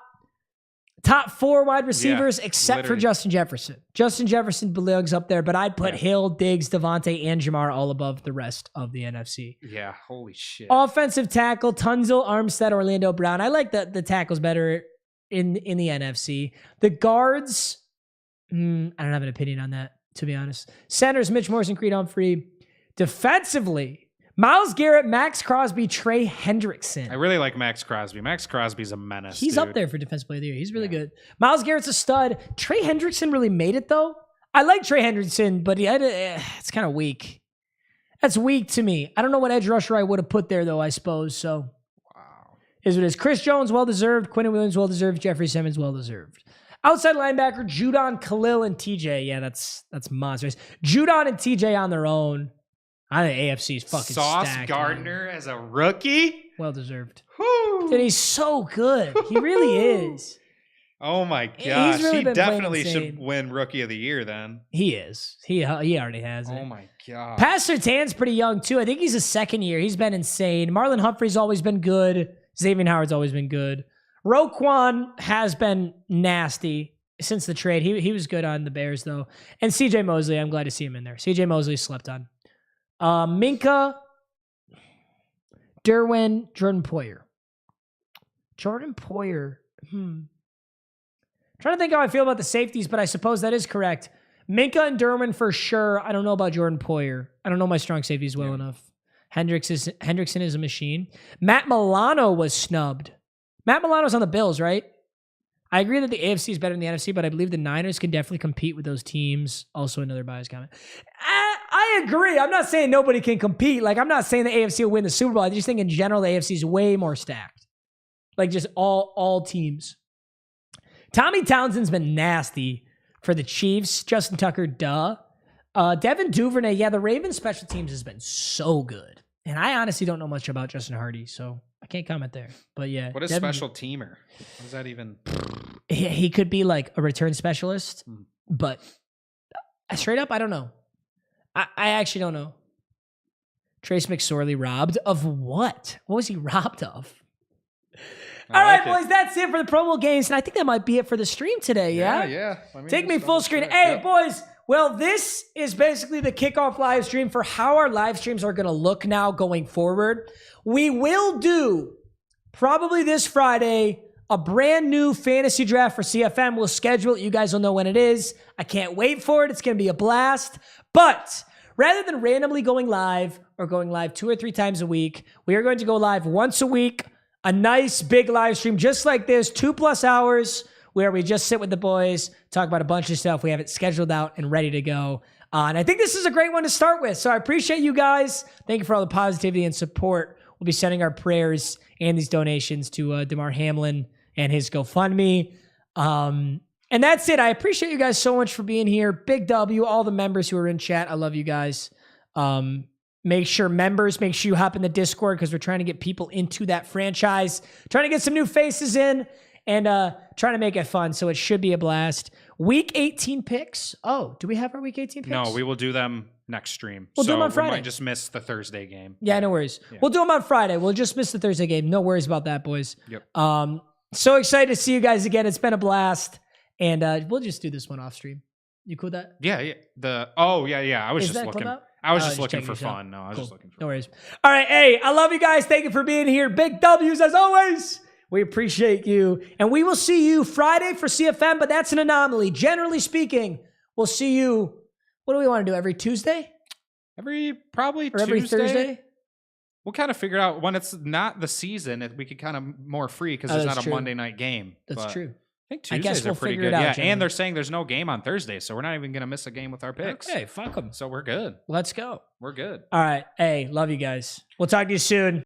4 wide receivers, except for Justin Jefferson. Justin Jefferson belongs up there, but I'd put Hill, Diggs, Devontae, and Jamar all above the rest of the NFC. Yeah, holy shit. Offensive tackle, Tunzel, Armstead, Orlando Brown. I like the tackles better in the NFC. The guards, I don't have an opinion on that, to be honest. Centers, Mitch Morrison, Creed Humphrey. Defensively, Myles Garrett, Max Crosby, Trey Hendrickson. I really like Max Crosby. Max Crosby's a menace. He's dude. up there for Defensive Player of the Year. He's really good. Myles Garrett's a stud. Trey Hendrickson really made it, though. I like Trey Hendrickson, but it's kind of weak. That's weak to me. I don't know what edge rusher I would have put there, though, I suppose. So, is what it is. Chris Jones, well-deserved. Quentin Williams, well-deserved. Jeffrey Simmons, well-deserved. Outside linebacker, Judon, Khalil, and TJ. Yeah, that's monstrous. Judon and TJ on their own. I think AFC is fucking Sauce stacked, Gardner as a rookie. Well deserved. Whew. Dude, he's so good. He really is. Oh my gosh. Really he definitely should win Rookie of the Year then. He is. He already has it. Oh my god. Pat Surtain's pretty young too. I think he's a second year. He's been insane. Marlon Humphrey's always been good. Xavier Howard's always been good. Roquan has been nasty since the trade. He was good on the Bears though. And CJ Mosley, I'm glad to see him in there. CJ Mosley slept on. Minka, Derwin, Jordan Poyer. Trying to think how I feel about the safeties, but I suppose that is correct. Minka and Derwin for sure. I don't know about Jordan Poyer. I don't know my strong safeties well enough. Hendrickson is a machine. Matt Milano was snubbed. Matt Milano's on the Bills, right? I agree that the AFC is better than the NFC, but I believe the Niners can definitely compete with those teams. Also another bias comment. I agree. I'm not saying nobody can compete. Like, I'm not saying the AFC will win the Super Bowl. I just think in general, the AFC is way more stacked. Like, just all teams. Tommy Townsend's been nasty for the Chiefs. Justin Tucker, duh. Devin Duvernay, the Ravens special teams has been so good. And I honestly don't know much about Justin Hardy, so I can't comment there. But yeah. What is special teamer? What does that even... He could be like a return specialist, but straight up, I don't know. I actually don't know. Trace McSorley robbed of what? What was he robbed of? All right, boys, that's it for the Pro Bowl games, and I think that might be it for the stream today, yeah? Yeah. Take me full screen. Hey, boys, well, this is basically the kickoff live stream for how our live streams are going to look now going forward. We will do, probably this Friday, a brand new fantasy draft for CFM. We'll schedule it. You guys will know when it is. I can't wait for it. It's going to be a blast. But rather than randomly going live or going live 2 or 3 times a week, we are going to go live once a week. A nice big live stream just like this, 2+ hours, where we just sit with the boys, talk about a bunch of stuff. We have it scheduled out and ready to go. And I think this is a great one to start with. So I appreciate you guys. Thank you for all the positivity and support. We'll be sending our prayers and these donations to Damar Hamlin and his GoFundMe. And that's it. I appreciate you guys so much for being here. Big W, all the members who are in chat. I love you guys. Make sure you hop in the Discord because we're trying to get people into that franchise, trying to get some new faces in and trying to make it fun. So it should be a blast. Week 18 picks. Oh, do we have our Week 18 picks? No, we will do them next stream. We'll do them on We Friday. might just miss the Thursday game. Yeah, no worries. Yeah. We'll do them on Friday. We'll just miss the Thursday game. No worries about that, boys. Yep. So excited to see you guys again. It's been a blast. And we'll just do this one off stream. You cool with that? Yeah. Yeah. I was Is just that looking. cool? I was just looking checking for yourself. fun. No, I was Cool. just looking for No fun. worries. All right. Hey, I love you guys. Thank you for being here. Big W's as always. We appreciate you. And we will see you Friday for CFM, but that's an anomaly. Generally speaking, we'll see you. What do we want to do? Every Tuesday? Probably Or every Tuesday. Thursday? We'll kind of figure it out when it's not the season. We could kind of more free because there's that's not a true. Monday night game. That's but true. I think I guess Tuesdays we'll are pretty figure it good. out, Yeah, gentlemen. and they're saying there's no game on Thursday, so we're not even going to miss a game with our picks. Okay, fuck them. So we're good. Let's go. We're good. All right. Hey, love you guys. We'll talk to you soon.